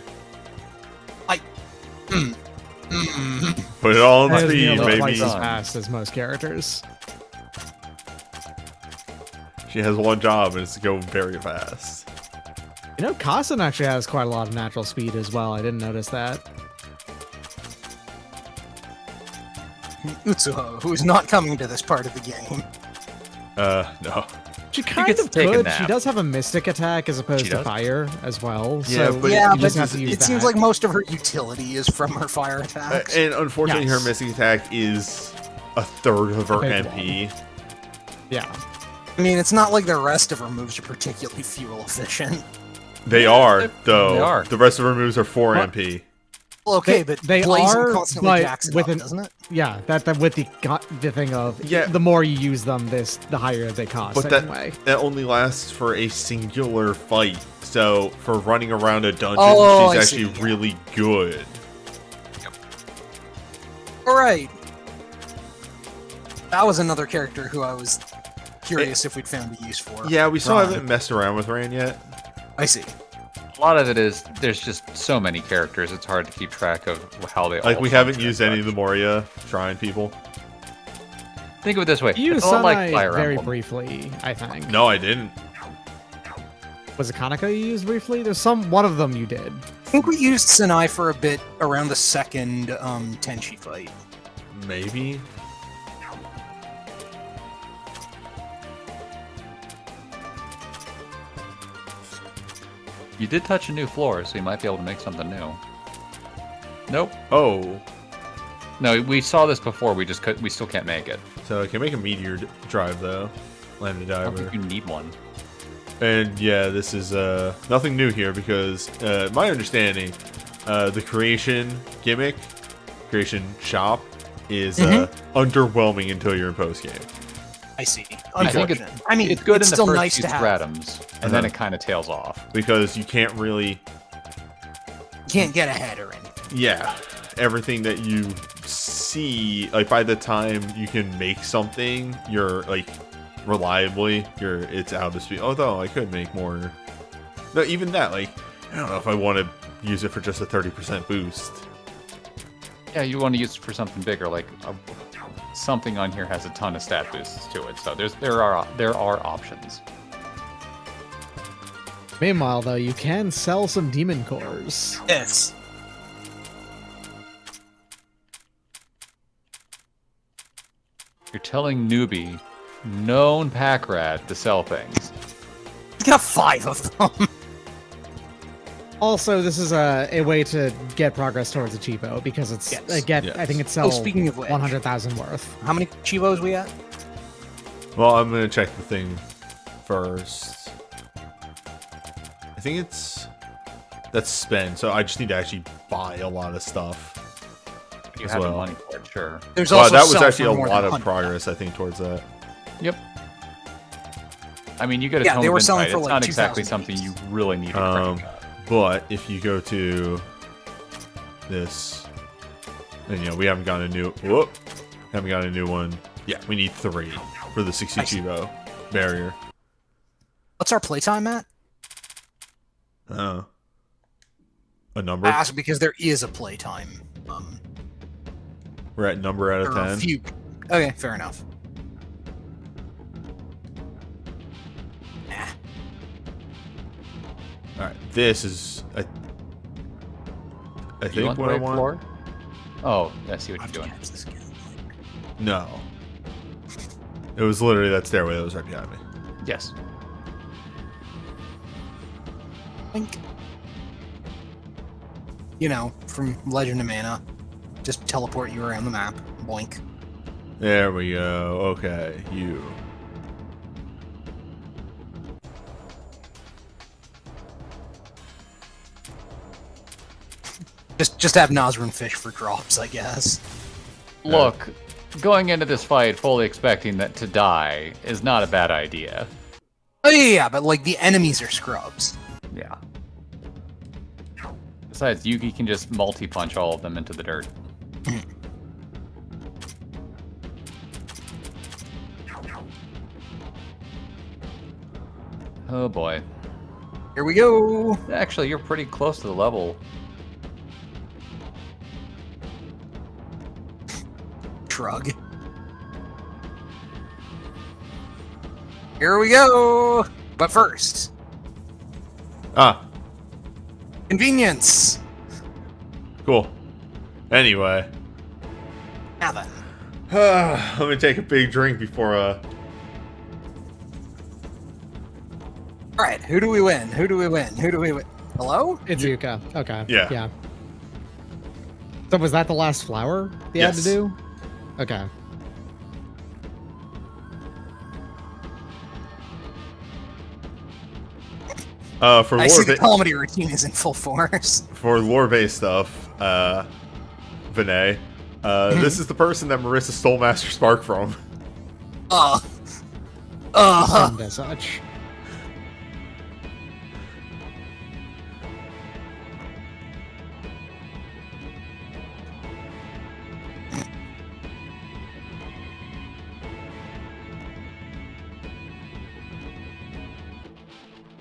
Put it all in That is, speed, you know, baby. twice as fast as most characters. She has one job, and it's to go very fast. You know, Kassen actually has quite a lot of natural speed as well. I didn't notice that. Utsuho, who is not coming to this part of the game. No. She kind gets of to take a could. nap. She does have a mystic attack as opposed She to does? fire as well. Yeah, So but Yeah, you but just have to use it that. seems like most of her utility is from her fire attacks. And unfortunately, Yes. her missing attack is a third of her Big MP. Yeah. I mean, it's not like the rest of her moves are particularly fuel efficient. They are, though. they are. The rest of her moves are 4 What? MP. Well, okay, They- but they Blazing are, constantly but jacks it with up, an- doesn't it? Yeah, that with the thing of Yeah. the more you use them, the higher they cost. But that anyway. that only lasts for a singular fight. So for running around a dungeon, Oh, she's I actually see, yeah. really good. All right. That was another character who I was curious if we'd found a use for. Yeah, we still Ron. haven't messed around with Ran yet. I see. A lot of it is there's just so many characters. It's hard to keep track of how they all. Like we haven't function used and any of the such. Moria shrine people. Think of it this way. You it's used a lot like Sunai Fire very Emblem. briefly, I think. No, I didn't. Was it Kaneko you used briefly? There's one of them you did. I think we used Sinai for a bit around the second Tenchi fight. Maybe. You did touch a new floor, so you might be able to make something new. Nope. Oh, No, we saw this before. We just could. We still can't make it. so I can make a meteor drive though. Landed I don't diver. think you need one. And yeah, this is nothing new here because my understanding, the creation gimmick, creation shop, is underwhelming until you're in post game. I see. I think Unfortunate. I mean, it's good in the still first nice few to have. stratums, and then it kind of tails off. Because you can't really, You can't get ahead or anything. yeah, everything that you see, like by the time you can make something, you're like reliably, it's out of speed. Although I could make more. No, even that, like I don't know if I want to use it for just a 30% boost. Yeah, you want to use it for something bigger, like something on here has a ton of stat boosts to it. So there are options. Meanwhile, though, you can sell some demon cores. Yes. You're telling newbie, known pack rat, to sell things. He's got 5 of them. Also, this is a way to get progress towards a cheapo because it's Yes. Yes. I think it sells speaking of which. 100,000 worth. How many Chivos we at? Well, I'm gonna check the thing first. I think that's spend, so I just need to actually buy a lot of stuff. You As have the well. money for it, sure. There's Wow, also that was some actually for a more lot than of 100. progress, I think, towards that. Yep. I mean, you get a Yeah, tone they of were selling insight. for It's like not exactly 2,000 something each. you really need to crank. But if you go to this, and we haven't gotten a new haven't gotten a new one. Yeah, we need 3 for the 60 I see. Chivo barrier. What's our playtime at? A number? I ask because there is a playtime. We're at number out of There are a 10. few. Okay, fair enough. Nah. All right, this is I Do you think want the what I right want. floor? Oh, I see what you're doing. No. It was literally that stairway that was right behind me. Yes. Blink. You know, from Legend of Mana. Just teleport you around the map. Boink. There we go. Okay, you. Just have Nazrun fish for drops, I guess. Look, going into this fight fully expecting that to die is not a bad idea. Oh yeah, but like the enemies are scrubs. Yeah. Besides, Yugi can just multi-punch all of them into the dirt. Oh boy. Here we go. Actually, you're pretty close to the level. Shrug. Here we go. But first, Ah, convenience. cool. Anyway. Now then. Let me take a big drink before, Alright, who do we win? Who do we win? Who do we win? Hello? It's Yuka. Okay. Yeah. Yeah. So was that the last flower you had to Yes. do? Okay. for I see lore, the comedy routine is in full force. for lore-based stuff, Vinay, this is the person that Marissa stole Master Spark from. And as such.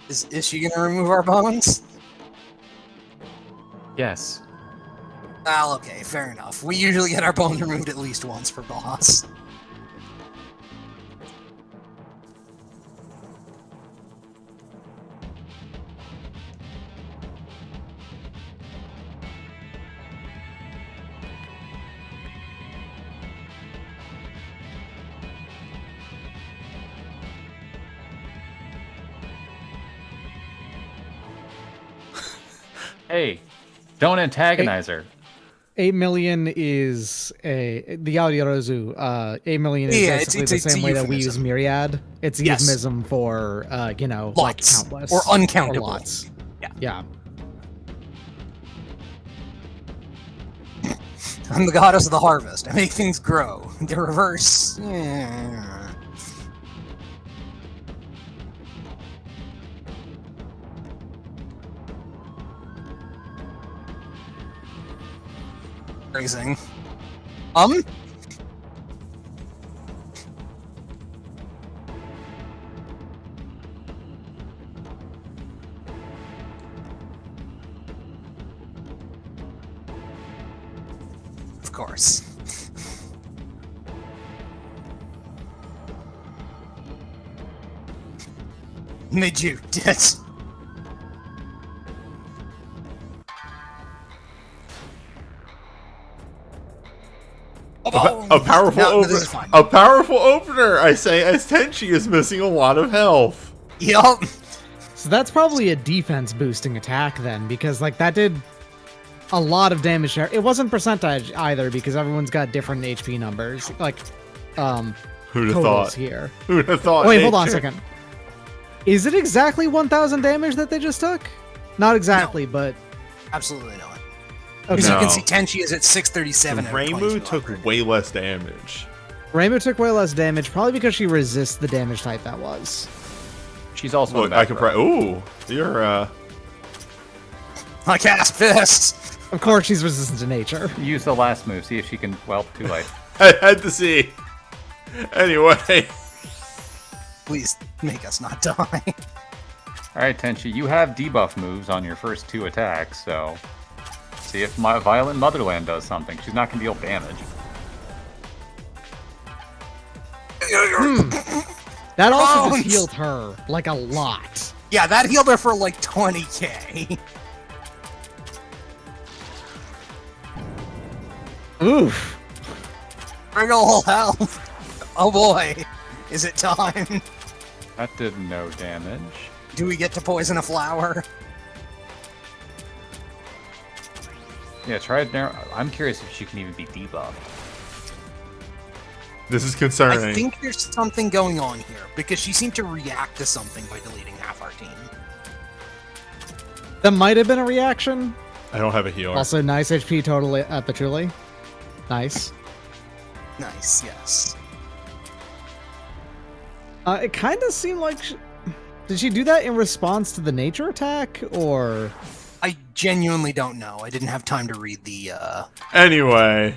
Is she gonna remove our bones? Yes. Well, okay, fair enough. We usually get our bones removed at least once per boss. Hey, don't antagonize her. 8 million is the Yaoyorozu. 8 million is Yeah, basically it's the a same way that we use euphemism. myriad. It's a Yes. euphemism for like Lots. countless Or uncountable. Or lots. Yeah. Yeah. I'm the goddess of the harvest. I make things grow. The reverse. Yeah. Phrasing. Of course. Made you dead. A powerful No, this is opener. fine. A powerful opener, I say, as Tenchi is missing a lot of health. Yup. So that's probably a defense boosting attack then, because like that did a lot of damage there. It wasn't percentage either, because everyone's got different HP numbers. Like Who'd have totals thought? here. Who'd have thought? Oh, wait, hold on a nature- second. Is it exactly 1,000 damage that they just took? Not exactly, but Absolutely not. okay. As you No. can see, Tenchi is at 637. out of Reimu 2200. took way less damage. Rainbow took way less damage, probably because she resists the damage type that was. She's also Look, a I can macro. Ooh, you're I cast Fist. Of course, she's resistant to nature. Use the last move. See if she can. Well, too late. I had to see. Anyway, Please make us not die. All right, Tenchi, you have debuff moves on your first 2 attacks, so see if my Violent Motherland does something. She's not gonna deal damage. That also Bones! just healed her, like, a lot. Yeah, that healed her for like 20k. Oof. Wriggle, help! Oh boy, is it time? That did no damage. Do we get to poison a flower? Yeah, try it now. I'm curious if she can even be debuffed. This is concerning. I think there's something going on here, because she seemed to react to something by deleting half our team. That might have been a reaction. I don't have a healer. Also, nice HP total at Patchouli. Nice. Nice, yes. It kind of seemed like... Did she do that in response to the nature attack, or... I genuinely don't know. I didn't have time to read the, Anyway.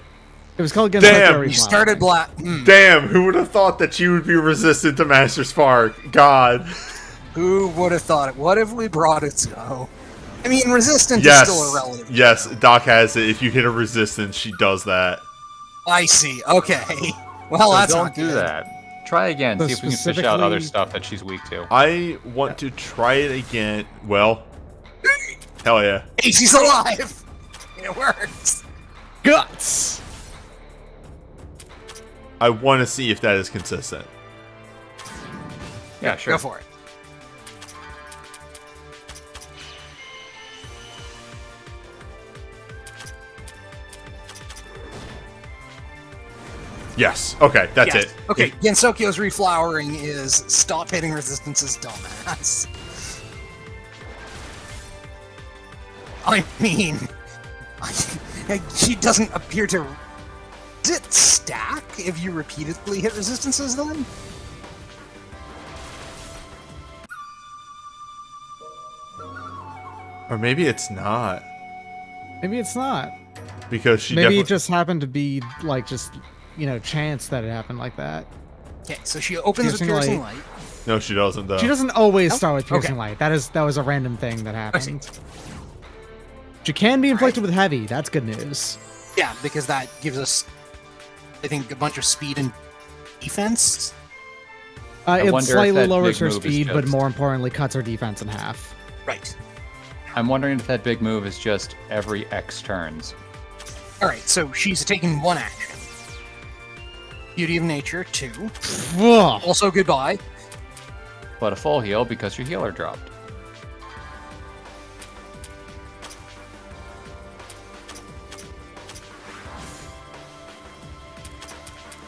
It was called Gensoukyo Damn! You started black... Damn, who would have thought that you would be resistant to Master Spark? God. Who would have thought it? What if we brought it so? I mean, resistance Yes. is still irrelevant. Yes, Doc has it. If you hit a resistance, she does that. I see. Okay. Well, So that's don't not do good. that. Try again. So See if we can fish out other specifically- stuff that she's weak to. I want to try it again. Well, hell yeah. Hey, she's alive! It works! Guts! I want to see if that is consistent. Yeah, sure. Go for it. Yes. Okay, that's Yes. it. Okay, Gensokyo's reflowering is stop hitting resistances, dumbass. I mean, she doesn't appear to... Does it stack if you repeatedly hit resistances then? Or maybe it's not. Maybe it's not. Because she Maybe definitely... it just happened to be, like, just, you know, chance that it happened like that. Okay, so she opens with Piercing Piercing Light. Light. No, she doesn't, though. She doesn't always Oh, start with Piercing okay. Light. That was a random thing that I see. happened. She can be inflicted with Heavy. That's good news. Yeah, because that gives us, I think, a bunch of speed and defense. It wonder if slightly that lowers big her move is speed, but just- more importantly, cuts her defense in half. Right. I'm wondering if that big move is just every X turns. Alright, so she's taking one action. Beauty of Nature, 2. Ugh. Also, goodbye. But a full heal because your healer dropped.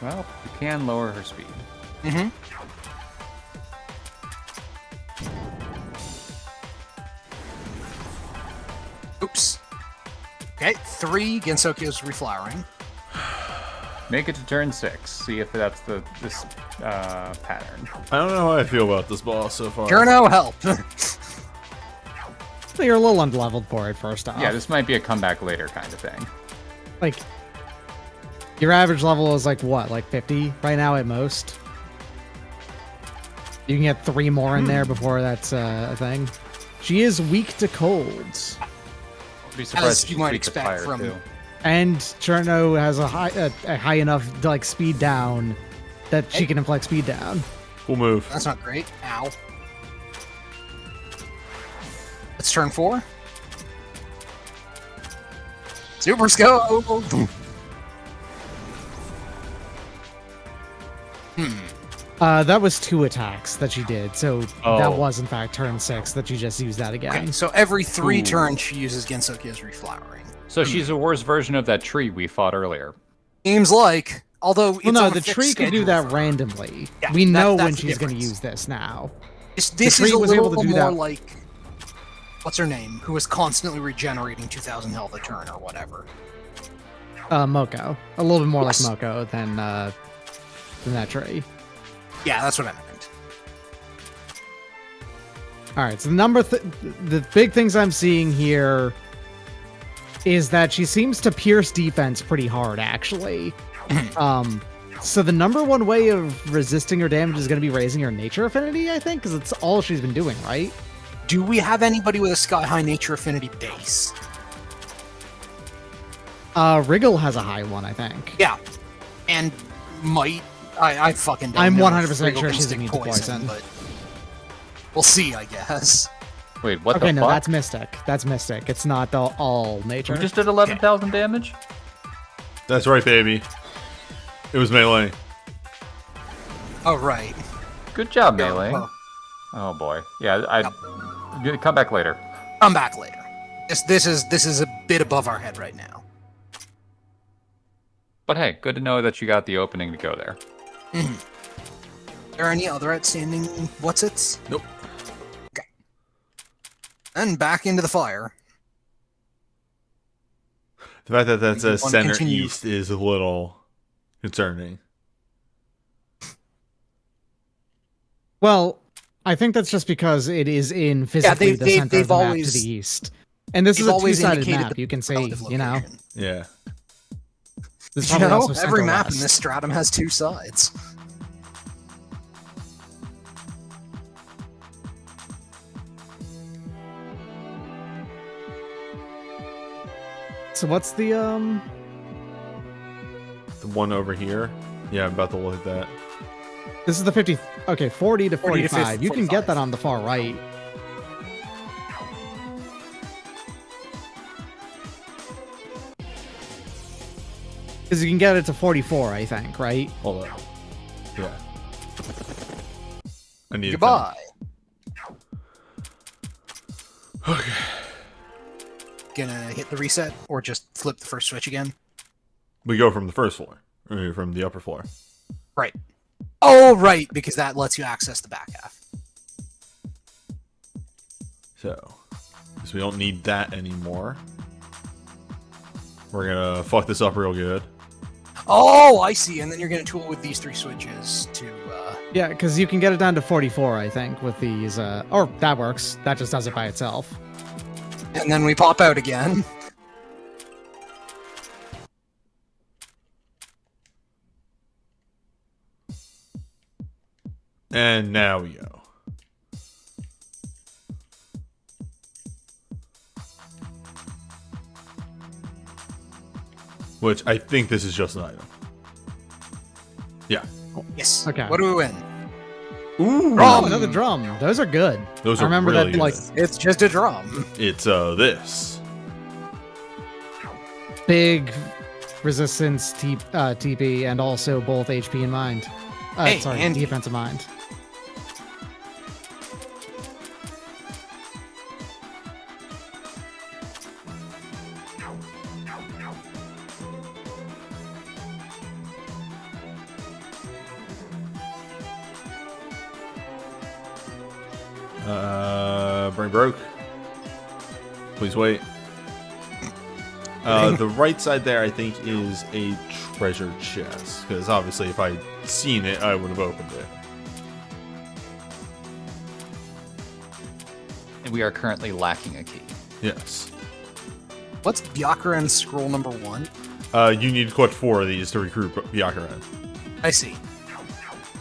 Well, you can lower her speed. Mm-hmm. Oops. Okay, 3, Gensokyo's reflowering. Make it to turn 6. See if that's this pattern. I don't know how I feel about this boss so far. Journo, help! So you're a little unleveled for it, first off. Yeah, this might be a comeback later kind of thing. Like, your average level is like what, like 50 right now at most? You can get 3 more in there before that's a thing. She is weak to colds. I'd be surprised As if you she's might weak to expect fire, from- too. And Cherno has a high enough like speed down that she can inflict speed down. Cool move. That's not great. Ow. It's turn 4. Super Scope! That was 2 attacks that she did, so that Oh. was in fact turn 6 that she just used that again. Okay, so every 3 Ooh. turns she uses Gensokyo's reflowering. So she's a worse version of that tree we fought earlier. Seems like, although it's Well, no, on a the fixed tree can do schedule that for- randomly. Yeah, We know when that's the she's going to difference. use this now. This tree is a was able little to do more that. like, what's her name? Who was constantly regenerating 2,000 health a turn or whatever. Moko. A little bit more Yes. like Moko than that tree. Yeah, that's what I meant. All right, so the big things I'm seeing here is that she seems to pierce defense pretty hard, actually. So the number one way of resisting her damage is going to be raising her nature affinity, I think, because it's all she's been doing, right? Do we have anybody with a sky-high nature affinity base? Wriggle has a high one, I think. Yeah. And might... I fucking don't I'm know 100% if Wriggle sure can she's stick immune to poison. but we'll see, I guess. Wait, what Okay, the no, fuck? that's Mystic. That's Mystic. It's not all nature. We just did 11,000 damage? That's right, baby. It was melee. Oh, right. Good job, Yeah, Melee. well, Oh boy. Yeah, I come back later. come back later. This is a bit above our head right now. But hey, good to know that you got the opening to go there. Are there any other outstanding what's-its? Nope. Okay. And back into the fire. The fact that that's You a wanna center continue? east is a little concerning. Well, I think that's just because it is in physically the center of the map to the east. And this is a two-sided map, you can see, you know? Yeah. This You probably know, also every map in center-west. this stratum has two sides. So what's the, The one over here. Yeah, I'm about to look at that. This is the 50... Okay, 40 to 40 to 45. You can get 45. that on the far right. Because you can get it to 44, I think, right? Hold on. Yeah. I need Goodbye. Okay. Gonna hit the reset or just flip the first switch again? We go from the first floor. Or from the upper floor. Right. Oh, right, because that lets you access the back half. So, because we don't need that anymore. We're gonna fuck this up real good. Oh, I see. And then you're gonna tool with these three switches to. Yeah, because you can get it down to 44, I think, with these... Or, that works. That just does it by itself. And then we pop out again. And now we go. Which I think this is just an item. Yeah. Yes. Okay. What do we win? Ooh. Oh, another drum. Those are good. Those I are remember really that, like, good. It's just a drum. It's this. big resistance TP and also both HP and mind. Hey, sorry, Andy. defense and mind. Brain broke. Please wait. The right side there, I think, is a treasure chest. Because obviously, if I'd seen it, I would have opened it. And we are currently lacking a key. Yes. What's Byakuren's scroll number 1? You need to collect 4 of these to recruit Byakuren. I see.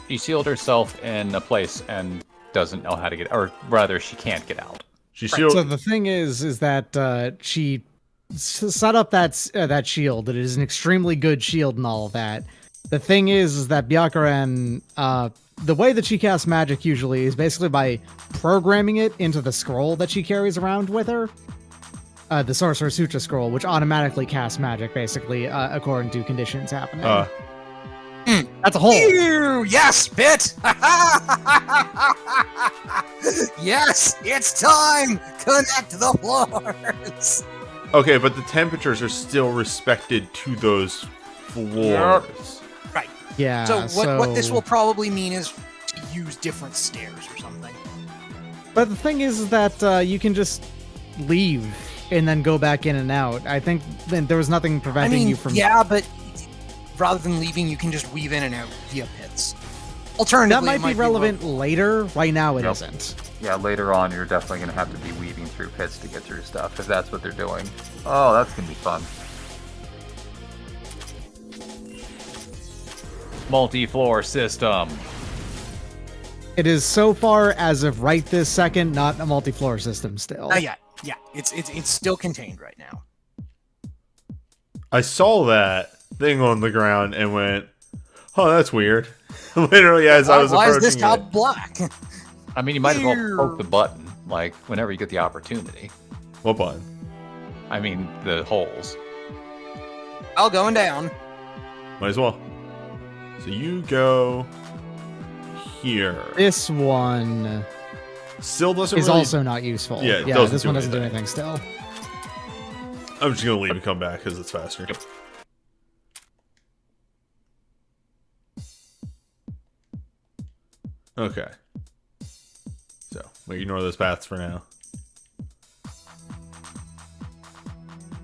She sealed herself in a place and doesn't know how to get, or rather, she can't get out. She Right, sealed. So the thing is that she set up that shield. It is an extremely good shield and all of that. The thing is that Byakuren, the way that she casts magic usually is basically by programming it into the scroll that she carries around with her. The Sorcerer's Sutra scroll, which automatically casts magic, basically, according to conditions happening. That's a hole. Ew, yes, Pit! Yes, it's time! Connect the floors! Okay, but the temperatures are still respected to those floors. Right. Yeah. So what this will probably mean is to use different stairs or something. But the thing is that you can just leave and then go back in and out. I think then there was nothing I preventing mean, you from. yeah, but rather than leaving, you can just weave in and out via pits. That Alternatively, might it be relevant later. Right now, it Yep. not Yeah, later on, you're definitely going to have to be weaving through pits to get through stuff, if that's what they're doing. Oh, that's going to be fun. Multi-floor system. It is so far as of right this second, not a multi-floor system still. Not yet. Yeah, it's still contained right now. I saw that thing on the ground and went, "Oh, that's weird." Literally, as I was Why is approaching this top it. black? I mean, you might as well poke the button, like, whenever you get the opportunity. What button? I mean, the holes. All going down. Might as well. So you go here. This one Still doesn't is really... also not useful. Yeah, it yeah, doesn't this do one doesn't do anything. anything still. I'm just gonna leave and come back because it's faster. Yep. Okay. So we ignore those paths for now.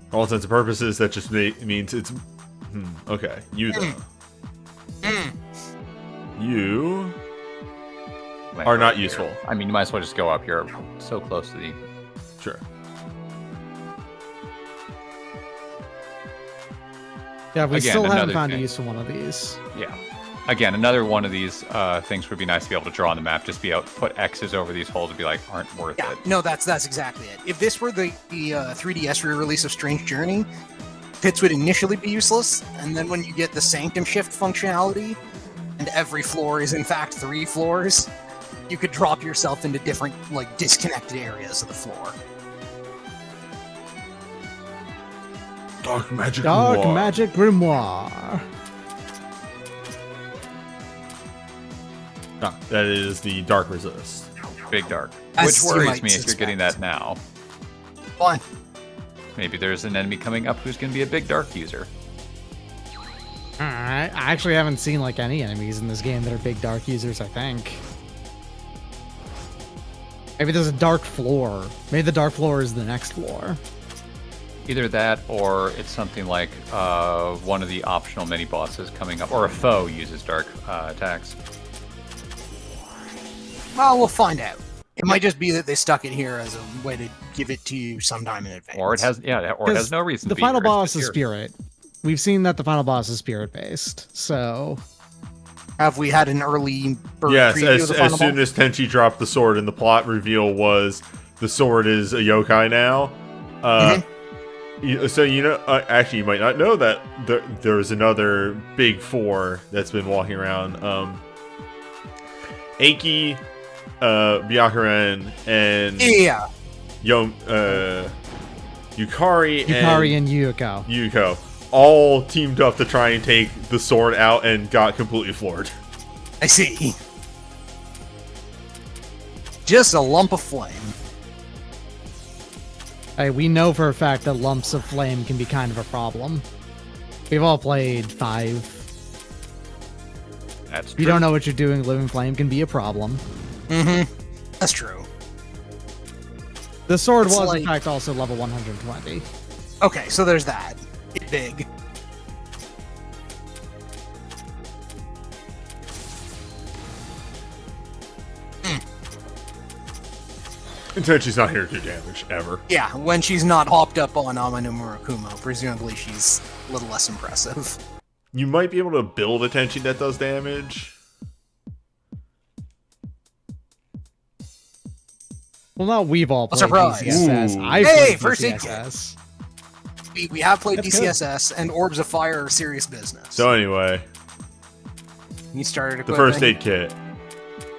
For all intents and purposes, that just means it's... okay, you though. You Like, are not right useful. here. I mean, you might as well just go up. You're so close to the... Sure. Yeah, we Again, still haven't another found a thing. use for one of these. Yeah. Again, another one of these things would be nice to be able to draw on the map. Just be able to put X's over these holes and be like, aren't worth Yeah, it. no, that's exactly it. If this were the 3DS re-release of Strange Journey, pits would initially be useless, and then when you get the Sanctum Shift functionality, and every floor is in fact 3 floors, you could drop yourself into different, like, disconnected areas of the floor. Dark magic. Dark Grimoire. Magic Grimoire. Ah, that is the dark resist. Big Dark. As Which you worries might me if you're getting suspect. that now. Fine. Maybe there's an enemy coming up who's going to be a Big Dark user. I actually haven't seen like any enemies in this game that are big dark users, I think. Maybe there's a dark floor. Maybe the dark floor is the next floor. Either that, or it's something like one of the optional mini bosses coming up, or a foe uses dark attacks. Well, we'll find out. It might just be that they stuck it here as a way to give it to you sometime in advance. Or it has, yeah, or it has no reason The to be final here, it's boss just is here. spirit. We've seen that the final boss is spirit based, so Have we had an early bird Yes, preview of as the final soon boss? as Tenchi dropped the sword and the plot reveal was the sword is a yokai now. So you know, actually, you might not know that there's another big 4 that's been walking around. Eiki, Byakuren, and Yeah. Yukari Yukari and Yuko. Yuko all teamed up to try and take the sword out and got completely floored. I see. Just a lump of flame. Hey, we know for a fact that lumps of flame can be kind of a problem. We've all played 5. That's If you true. don't know what you're doing, living flame can be a problem. Mm-hmm. That's true. The sword It's was, like- in fact, also level 120. Okay, so there's that. It's big. And Tenchi's not here to do damage, ever. Yeah, when she's not hopped up on Amano Murakumo, presumably she's a little less impressive. You might be able to build a Tenchi that does damage. Well, not we've all played surprise. DCSS. Ooh. I've Hey, played first aid DCSS. We have played That's good. DCSS, and Orbs of Fire are serious business. So anyway, You started the equipping. first aid kit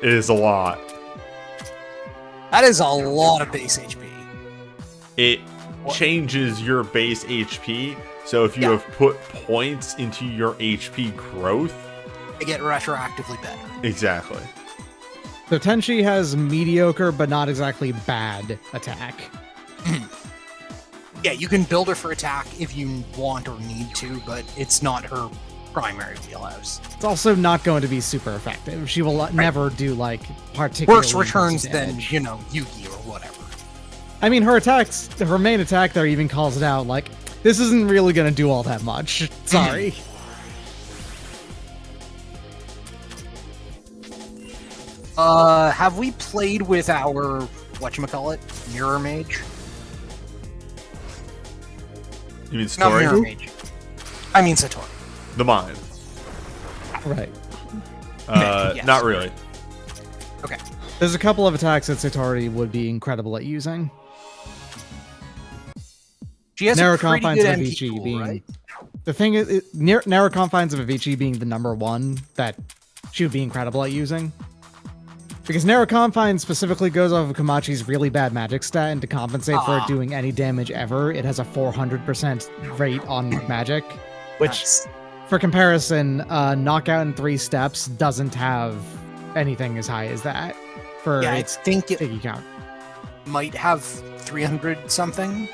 is a lot. That is a lot of base HP. It What? changes your base HP. So if you Yeah. have put points into your HP growth, They get retroactively better. exactly. So Tenchi has mediocre, but not exactly bad attack. Yeah, you can build her for attack if you want or need to, but it's not her primary wheelhouse. It's also not going to be super effective. She will never do, like, particularly Worse returns impressive than, damage. you know, Yugi or whatever. I mean, her attacks, her main attack there even calls it out, like, this isn't really going to do all that much. Sorry. Have we played with our, whatchamacallit, Mirror Mage? You mean Not story? Mirror Mage. I mean Satori. The mind. Right. Yes. Not really. Okay. There's a couple of attacks that Satori would be incredible at using. She has Narrow a pretty confines good of MP Avicii pool, being right? the thing is, narrow confines of Avicii being the number 1 that she would be incredible at using. Because narrow confines specifically goes off of Kamachi's really bad magic stat, and to compensate for it doing any damage ever, it has a 400% rate on magic, which Nice. for comparison, knockout in 3 steps doesn't have anything as high as that for Yeah, I its think it Iggy count. might have 300 something.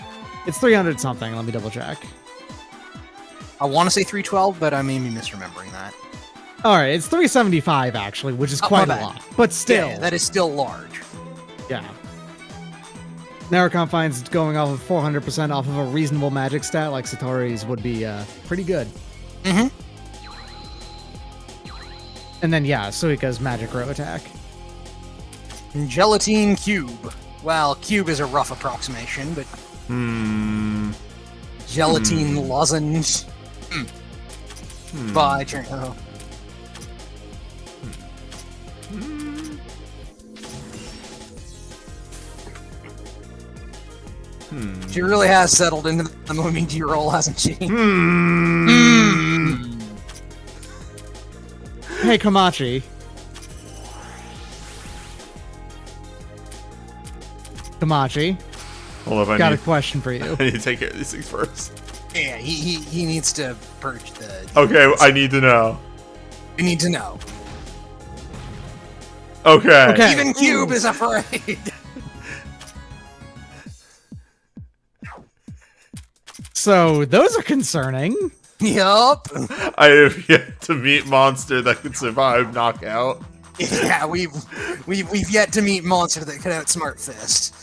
It's 300 something. Let me double check. I want to say 312, but I may be misremembering that. All right, it's 375 actually, which is Oh, quite my a bad. lot, but still, Yeah, that is still large. yeah. Narrow confines going off of 400% off of a reasonable magic stat like Satori's would be pretty good. Mm-hmm. And then yeah, Suika's magic row attack. Gelatine cube. Well, cube is a rough approximation, but gelatine lozenge. By turn. Oh. She really has settled into the Momiji role, hasn't she? Hey, Komachi. Komachi, Hold up, got a question for you. I need to take care of these things first. Yeah, he needs to purge the. Okay, I need to know. We need to know. Okay. Okay. Even Cube is afraid. So those are concerning. Yup. I have yet to meet monster that could survive knockout. Yeah, we've yet to meet monster that could outsmart Fist.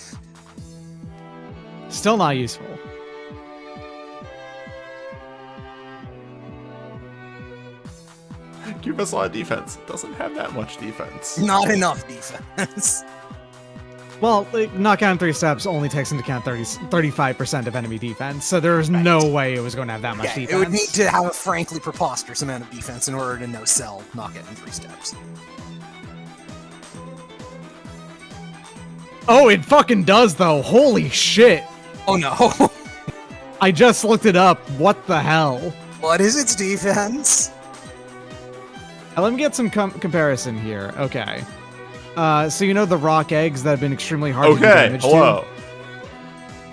Still not useful. Cube has a lot of defense. It doesn't have that much defense. Not enough defense. Well, like, knockout in 3 steps only takes into account 35% of enemy defense, so there was no way it was going to have that much Yeah, defense. it would need to have a frankly preposterous amount of defense in order to no-sell knockout in 3 steps. Oh, it fucking does, though. Holy shit. Oh no. I just looked it up. What the hell? What is its defense? Let me get some comparison here. Okay. So you know the rock eggs that have been extremely hard to do Okay, damage hello.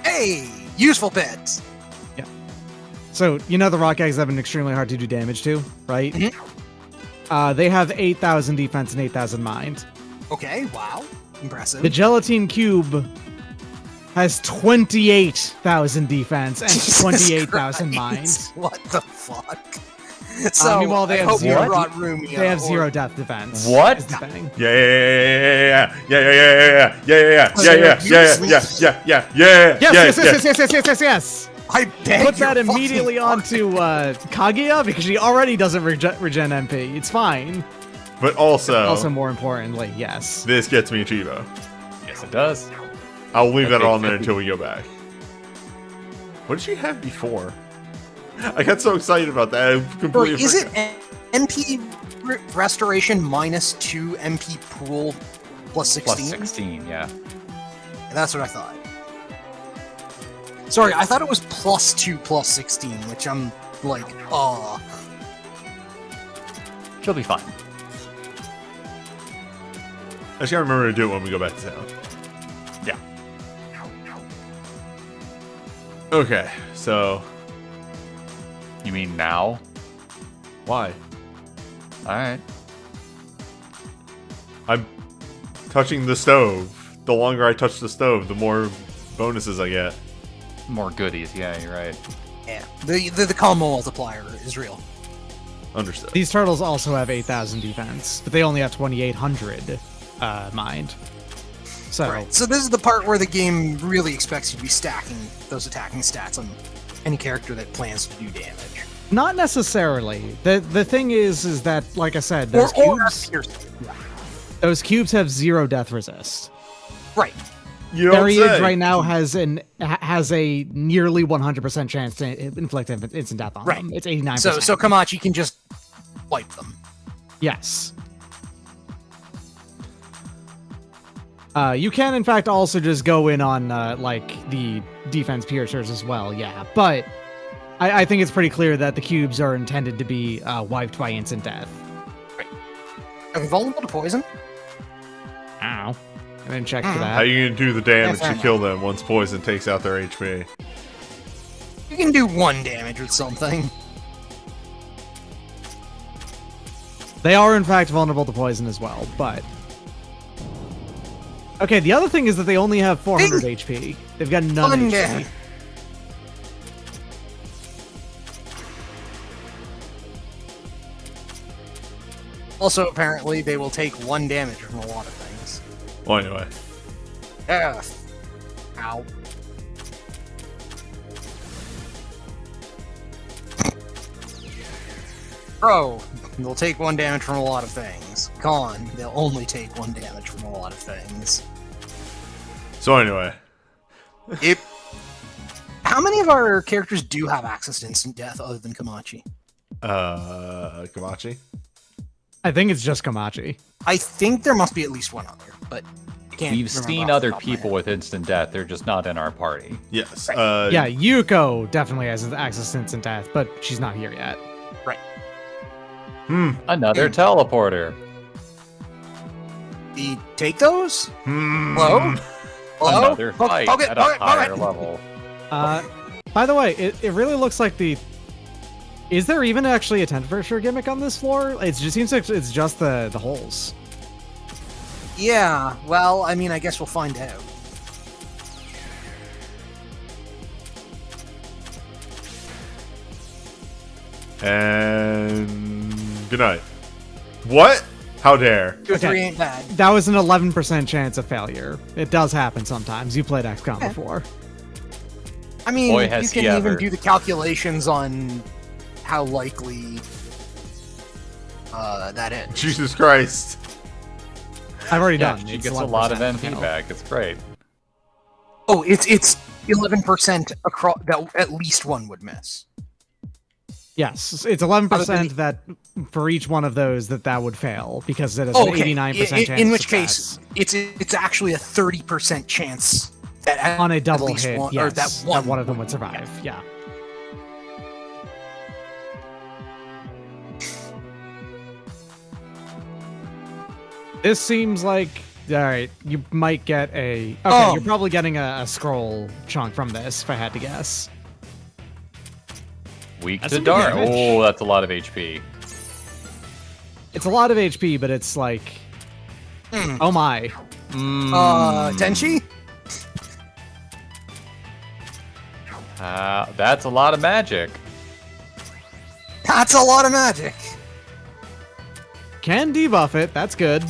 Hey, useful bits. to? So you know the rock eggs that have been extremely hard to do damage to, right? They have 8,000 defense and 8,000 mind. Okay, wow. Impressive. The gelatine cube has 28,000 defense and Jesus 28,000 mind. Christ, What the fuck? So, meanwhile, they I have hope you zero- brought Rumio. They have or- 0 death defense. What? is the thing. Yeah. Yes. I beg Put that your fucking immediately onto Kaguya because she already doesn't regen MP. It's fine. But also, Also, more importantly, yes. this gets me Chivo. Yes, it does. I'll leave that Okay, on there until we go back. What did she have before? I got so excited about that. I Or completely is it forgot. MP restoration minus 2 MP pool plus 16? Plus 16, yeah. That's what I thought. Sorry, I thought it was plus 2 plus 16, which I'm like, oh. She'll be fine. I just gotta remember to do it when we go back to town. Yeah. Okay, so You mean now? why? Alright. I'm touching the stove. The longer I touch the stove, the more bonuses I get. More goodies, yeah, you're right. Yeah, the combo multiplier is real. Understood. These turtles also have 8,000 defense, but they only have 2,800 mind. So, Right. So this is the part where the game really expects you to be stacking those attacking stats on any character that plans to do damage. not necessarily. The thing is that, like I said, those Or cubes, piercing. those cubes have 0 death resist. Right. You don't Fairy Edge say. right now has a nearly 100% chance to inflict instant death on Right. them. It's 89%. So Kamachi can just wipe them. Yes. You can, in fact, also just go in on, like, the defense piercers as well, yeah. But I think it's pretty clear that the cubes are intended to be wiped by instant death. Are they vulnerable to poison? Ow. I didn't check for How that. you gonna do the damage fair to enough. kill them once poison takes out their HP? You can do 1 damage with something. They are, in fact, vulnerable to poison as well, but... Okay, the other thing is that they only have 400 HP. They've got none HP. Also, apparently, they will take 1 damage from a lot of things. Well, anyway. Yeah. Ow. Bro, they'll take 1 damage from a lot of things. Con, they'll only take 1 damage from a lot of things. So anyway. How many of our characters do have access to instant death other than Komachi? Kamachi? I think it's just Komachi. I think there must be at least one other, but I can't We've remember seen off other the top of my people head. with instant death. They're just not in our party. Yes. Right. Yeah, Yuko definitely has access to instant death, but she's not here yet. Right. Another teleporter. Do you take those? Hmm. Hello? Hello? Another fight Poke it, at a poke it, poke higher it. level. By the way, it really looks like the... Is there even actually a temperature gimmick on this floor? It just seems like it's just the holes. Yeah, well, I mean, I guess we'll find out. And good night. What? How dare? 2 or 3 Okay. ain't bad. That was an 11% chance of failure. It does happen sometimes. You played XCOM before. I mean, Boy, you has can he even ever. do the calculations on how likely that is. Jesus Christ. I've already Yeah, done. she It's gets a lot of 11% NP fail. back. It's great. Oh, it's 11% across that at least one would miss. Yes, it's 11% that for each one of those that would fail because it is Oh, an okay. 89% chance. In of which case, it's actually a 30% chance that on a at double least hit, one, yes, or that one of them would survive. Yeah. This seems like all right. You might get a. Okay, you're probably getting a scroll chunk from this, if I had to guess. Weak That's to some good dark. damage. Oh, that's a lot of HP. It's a lot of HP, but it's like, oh my. Tenchi? That's a lot of magic. That's a lot of magic. Can debuff it. That's good.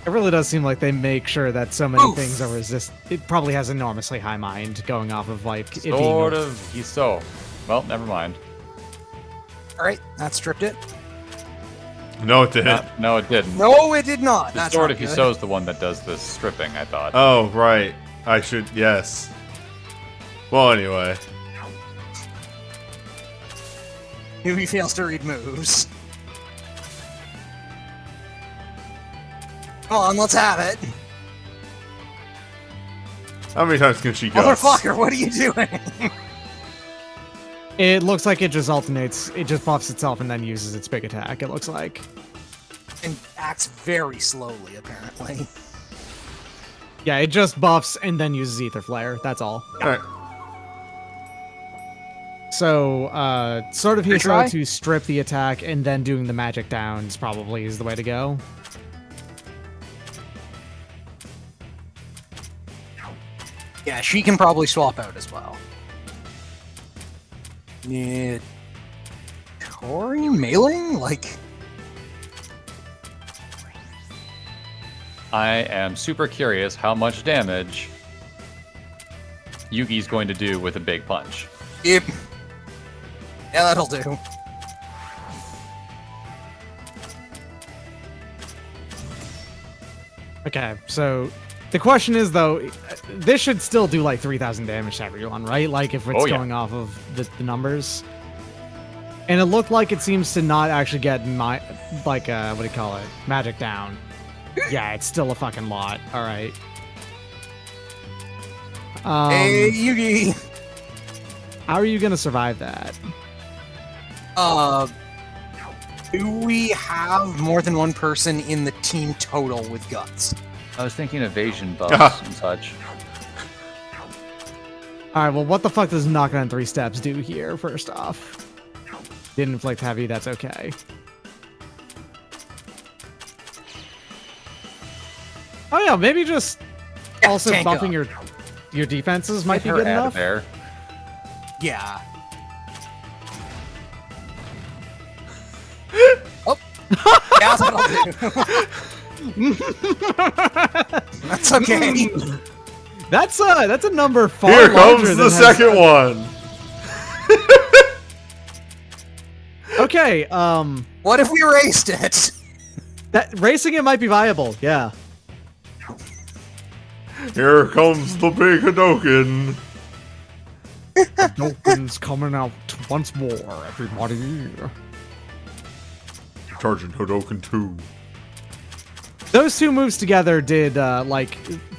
It really does seem like they make sure that so many things are resist. It probably has enormously high mind going off of like it being Sort of. He's so. Well, never mind. All right, that stripped it. No, it didn't. No, it didn't. No, it did not. The That's Sword not of good. Hiso's the one that does the stripping, I thought. Oh, right. I should, yes. Well, anyway. Newbie fails to read moves. Come on, let's have it. How many times can she go? Motherfucker, what are you doing? It looks like it just alternates. It just buffs itself and then uses its big attack. It looks like. And acts very slowly, apparently. Yeah, it just buffs and then uses Ether Flare. That's all. Alright. So, sort of Retry? Hiso to strip the attack and then doing the magic downs probably is the way to go. Yeah, she can probably swap out as well. Yeah. Tori mailing? Like, I am super curious how much damage Yugi's going to do with a big punch. yep. Yeah, that'll do. Okay, so the question is though, this should still do like 3,000 damage to everyone, right? Like if it's Oh, yeah. going off of the numbers. And it looked like it seems to not actually get what do you call it? Magic down. Yeah, it's still a fucking lot. All right. Hey, Yugi! How are you gonna survive that? Do we have more than one person in the team total with guts? I was thinking evasion buffs and such. All right. Well, what the fuck does knocking on 3 steps do here? First off, Didn't inflict heavy, that's okay. Oh yeah, maybe just also tank buffing up. your defenses might be Get her good out of enough. there. Yeah. Oh. Yeah, that'll do. That's okay. That's a number far Here larger comes than the has- second one. Okay, What if we erased it? that racing it might be viable. Yeah. Here comes the big Hadoken. Hadoken's coming out once more, everybody. Charging Hadoken 2. Those two moves together did like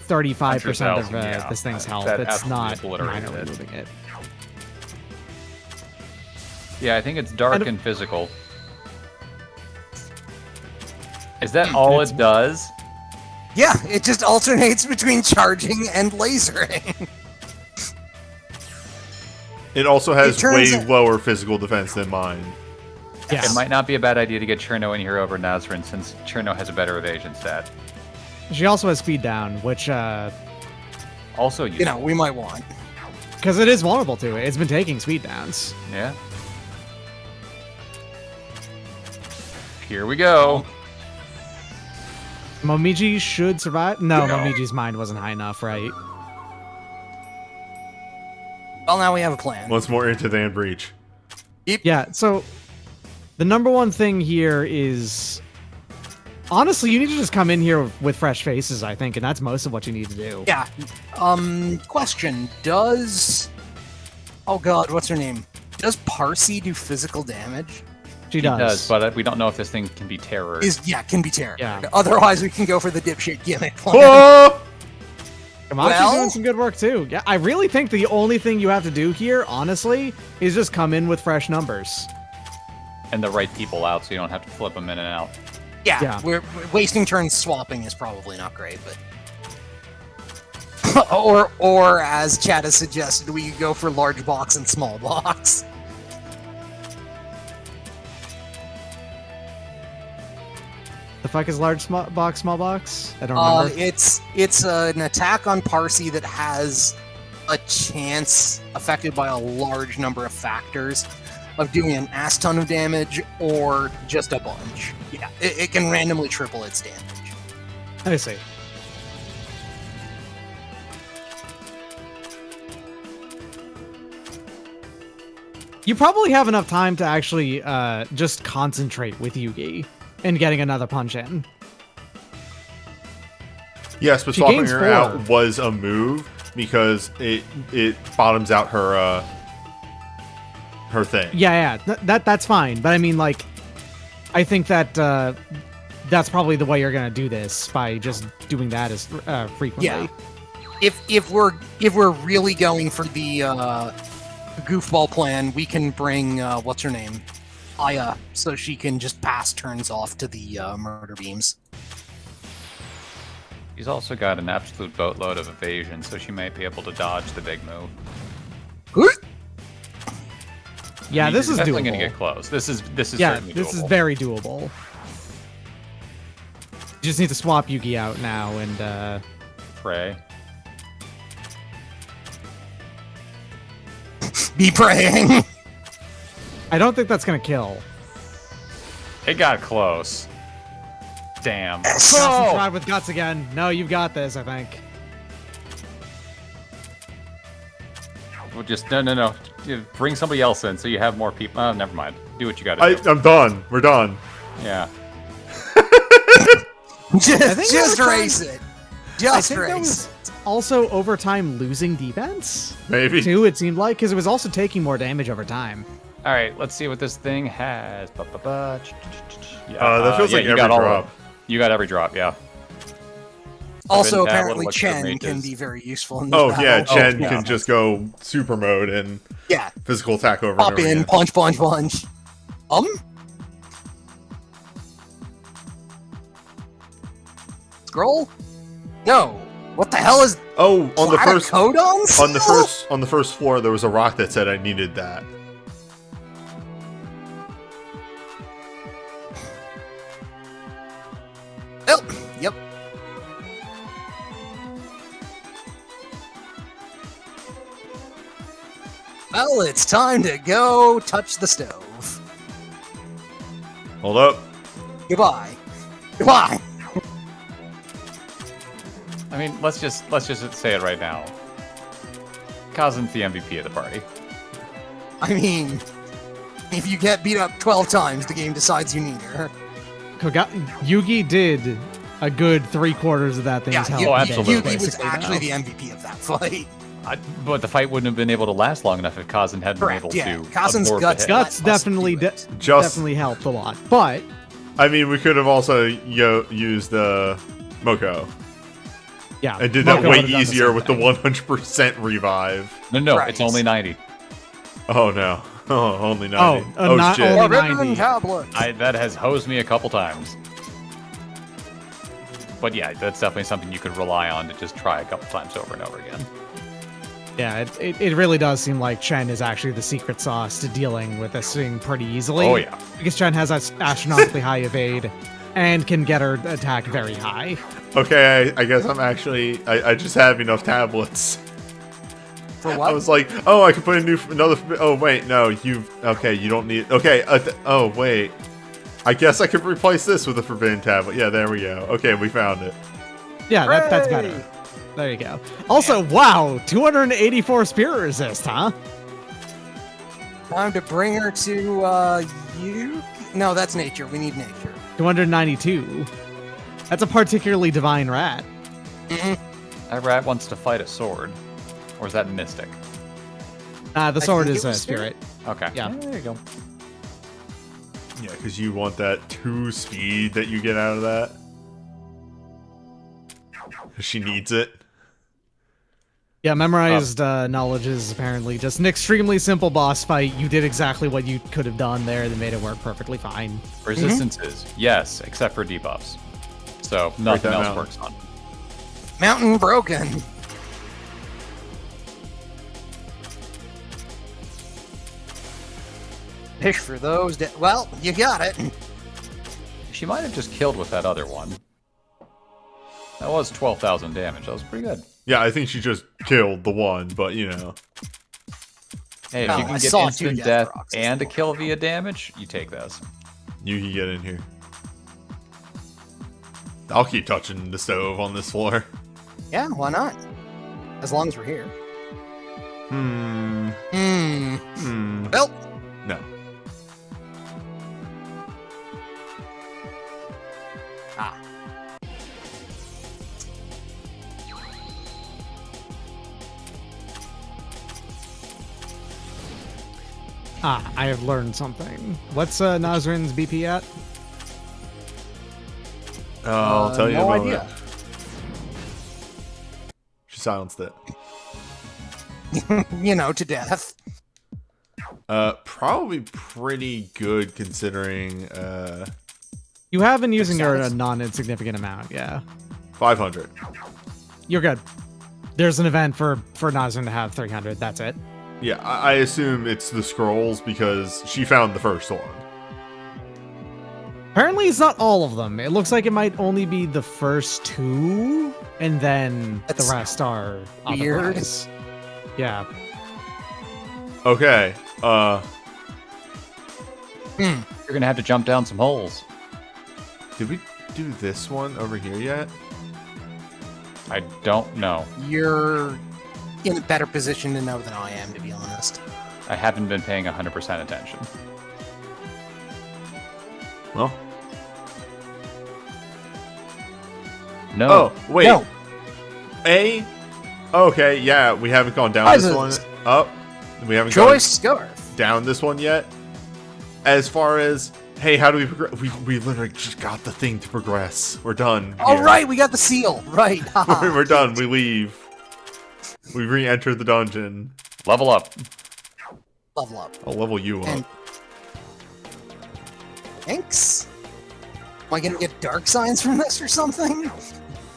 35% of 100,000, yeah. this thing's health. That It's absolutely not obliterated minor it. removing it. Yeah, I think it's dark And- and physical. Is that all it does? Yeah, it just alternates between charging and lasering. It also has It turns way out- lower physical defense than mine. Yes. It might not be a bad idea to get Cherno in here over Nazrin, since Cherno has a better evasion stat. She also has speed down, which Also You know, we might want. because it is vulnerable to it. It's been taking speed downs. Yeah. Here we go. Momiji should survive. No, Momiji's mind wasn't high enough, right? Well, now we have a plan. Once more into the breach. Yeah, so the number one thing here is honestly, you need to just come in here with fresh faces, I think, and that's most of what you need to do. Yeah. Question. Does... Oh god, what's her name? Does Parsi do physical damage? She He does. does, but we don't know if this thing can be terror. Can be terror. Yeah. Otherwise, we can go for the dipshit gimmick plan. Oh! Kamachi's Well- doing some good work too. Yeah, I really think the only thing you have to do here, honestly, is just come in with fresh numbers. And the right people out, so you don't have to flip them in and out. Yeah, we're wasting turns swapping is probably not great, but... or as Chad has suggested, we could go for large box and small box. The fuck is large box, small box? I don't remember. It's an attack on Parsi that has a chance, affected by a large number of factors, of doing an ass ton of damage or just a bunch. Yeah, it can randomly triple its damage. I see. You probably have enough time to actually just concentrate with Yugi and getting another punch in. Yes, but She swapping gains her 4. out was a move because it bottoms out her thing. Yeah, that's fine. But I mean, like, I think that that's probably the way you're gonna do this, by just doing that as frequently. Yeah. If we're really going for the goofball plan, we can bring what's her name, Aya, so she can just pass turns off to the murder beams. She's also got an absolute boatload of evasion, so she might be able to dodge the big move. Yeah, this is definitely doable. gonna get close. This is Yeah, certainly this is doable. very doable. You just need to swap Yugi out now and Pray. Be praying. I don't think that's gonna kill. It got close. Damn. Oh! Try with guts again. No, you've got this, I think. We'll just no. Bring somebody else in so you have more people. Oh, never mind. Do what you gotta do. I'm done. We're done. Yeah. just race it. I Just think that race was it. also over time losing defense Maybe. too. It seemed like, because it was also taking more damage over time. All right. Let's see what this thing has. Yeah, That feels like you every got all drop. of them. You got every drop. Yeah. Also, That apparently, would look Chen good, can mages. be very useful in this Oh battle. yeah, Chen yeah. can just go super mode and Yeah, physical attack over pop and over in, again. punch, punch, punch. Scroll? No. What the hell is Oh, on the first Codons? on the first floor there was a rock that said I needed that. Well, it's time to go touch the stove. Hold up. Goodbye. Goodbye. I mean, let's just say it right now. Kazen's the MVP of the party. I mean, if you get beat up 12 times, the game decides you need her. Yugi did a good 3/4 of that thing's Yeah, health. Oh, absolutely. Yugi was basically, actually now. the MVP of that fight. But the fight wouldn't have been able to last long enough if Kazen hadn't been Correct, able yeah. to Kazen's absorb guts the hit. Guts Let us definitely do it. definitely helped a lot, but I mean, we could have also used the Moko yeah, and did that Moko way would've done the easier same with the thing. 100% revive. No, Right. it's only 90. Oh no. Oh, only 90. Oh, not shit. only- Forbidden 90. tablet. That has hosed me a couple times. But yeah, that's definitely something you could rely on to just try a couple times over and over again. Yeah, it really does seem like Chen is actually the secret sauce to dealing with this thing pretty easily. Oh yeah. Because Chen has that astronomically high evade and can get her attack very high. Okay, I guess I'm actually... I just have enough tablets. For I what? was like, oh, I could put another... Oh, wait, no, okay, you don't need... Okay, oh, wait. I guess I could replace this with a forbidden tablet. Yeah, there we go. Okay, we found it. Yeah, that's Hooray! better. There you go. Also, wow, 284 spirit resist, huh? Time to bring her to, you? No, that's nature. We need nature. 292. That's a particularly divine rat. That rat wants to fight a sword. Or is that mystic? The sword think is it a was spirit. Okay. Yeah. There you go. Yeah, because you want that 2 speed that you get out of that. She needs it. Yeah, memorized knowledge is apparently just an extremely simple boss fight. You did exactly what you could have done there that made it work perfectly fine. Resistances, yes, except for debuffs. So nothing that else down. works on. Mountain broken. Fish for those. Well, you got it. She might have just killed with that other one. That was 12,000 damage. That was pretty good. Yeah, I think she just killed the one, but you know. Hey, if Oh, you I can get saw two instant death death rocks. and a kill via damage, you take this. You can get in here. I'll keep touching the stove on this floor. Yeah, why not? As long as we're here. Hmm. Well, No. I have learned something. What's Nazrin's BP at? I'll tell you in a no moment. idea. She silenced it. You know, to death. Probably pretty good considering, You have been using her a Sounds- non-insignificant amount, yeah. 500. You're good. There's an event for Nazrin to have 300, that's it. Yeah, I assume it's the scrolls because she found the first one. Apparently it's not all of them. It looks like it might only be the first 2, and then That's the rest are weird. otherwise. Yeah. Okay, You're gonna have to jump down some holes. did we do this one over here yet? I don't know. You're in a better position to know than I am, to be honest. I haven't been paying 100% attention. Well, No. oh, wait. No. Okay, yeah, we haven't gone down this one. Prizes. Up. We haven't Choice scarf. gone down this one yet. As far as, hey, how do we progress? We literally just got the thing to progress. We're done. All here. right, we got the seal. Right. haha. We're done. We leave. We re-enter the dungeon. Level up. Level up. I'll level you up. And- Thanks. Am I gonna get dark signs from this or something?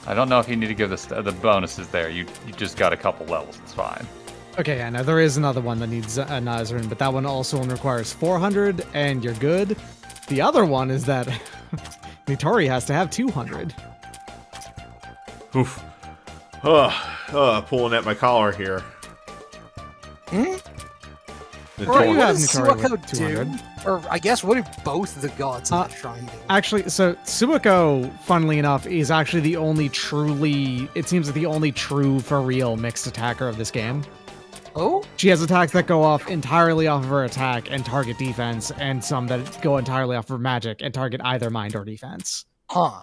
I don't know if you need to give the bonuses there. You just got a couple levels. It's fine. Okay, I know there is another one that needs a Nazrin, but that one also only requires 400, and you're good. The other one is that Nitori has to have 200. Oof. Pulling at my collar here. The Or you What have does Nichari with Suiko 200. do? Or I guess what do both the gods of the shrine do? Actually, so Suiko, funnily enough, is actually the only it seems like the only true, for real, mixed attacker of this game. Oh? She has attacks that go off entirely off of her attack and target defense, and some that go entirely off of her magic and target either mind or defense. Huh.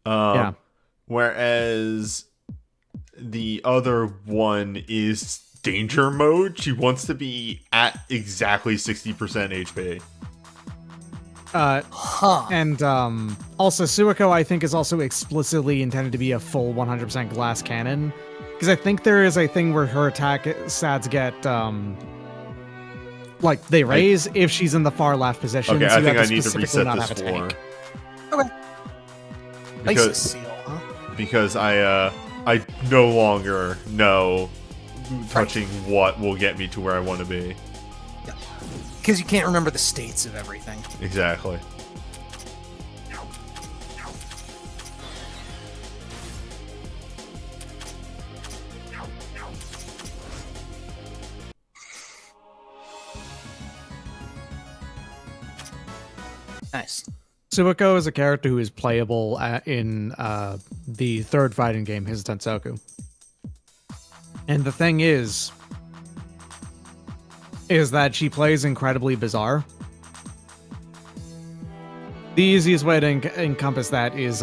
Yeah. Whereas the other one is danger mode. She wants to be at exactly 60% HP. And also Suiko, I think, is also explicitly intended to be a full 100% glass cannon. Because I think there is a thing where her attack stats get, like, they raise if she's in the far left position. Okay, so I you think have I need to specifically reset not this have a floor. tank. Okay. Nice Because, seal, huh? because I no longer know touching what will get me to where I want to be. Yeah. Because you can't remember the states of everything. Exactly. Nice. Suiko is a character who is playable in the third fighting game, his Gensoukyo. And the thing is that she plays incredibly bizarre. The easiest way to encompass that is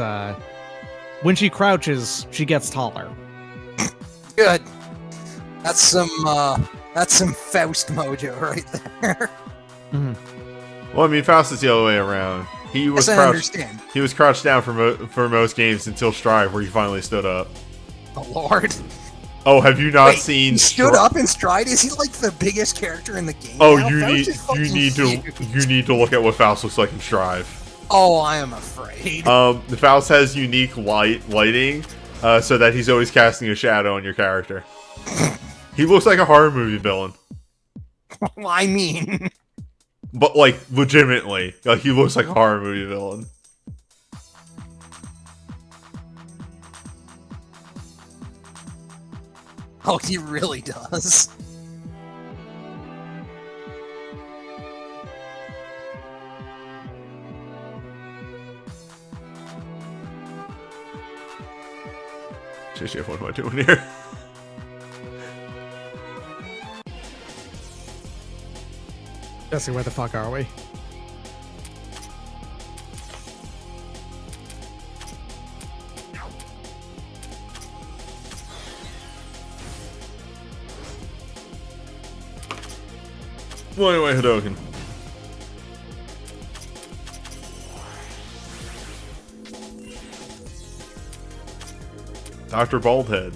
when she crouches, she gets taller. Good. That's some Faust mojo right there. Well, I mean, Faust is the other way around. He was Yes, I crouched. understand. He was crouched down for most games until Strive, where he finally stood up. Oh Lord. Oh, have you not Wait, seen? he stood up in Stride? Is he like the biggest character in the game? Oh, now? you Faust need is fucking you need to look at what Faust looks like in Strive. Oh, I am afraid. The Faust has unique lighting, so that he's always casting a shadow on your character. He looks like a horror movie villain, I mean, but like legitimately, like he looks like a horror movie villain. oh, he really does. JJ, what am I doing here? Jesse, where the fuck are we? Well, anyway, Hadoken. Dr. Baldhead,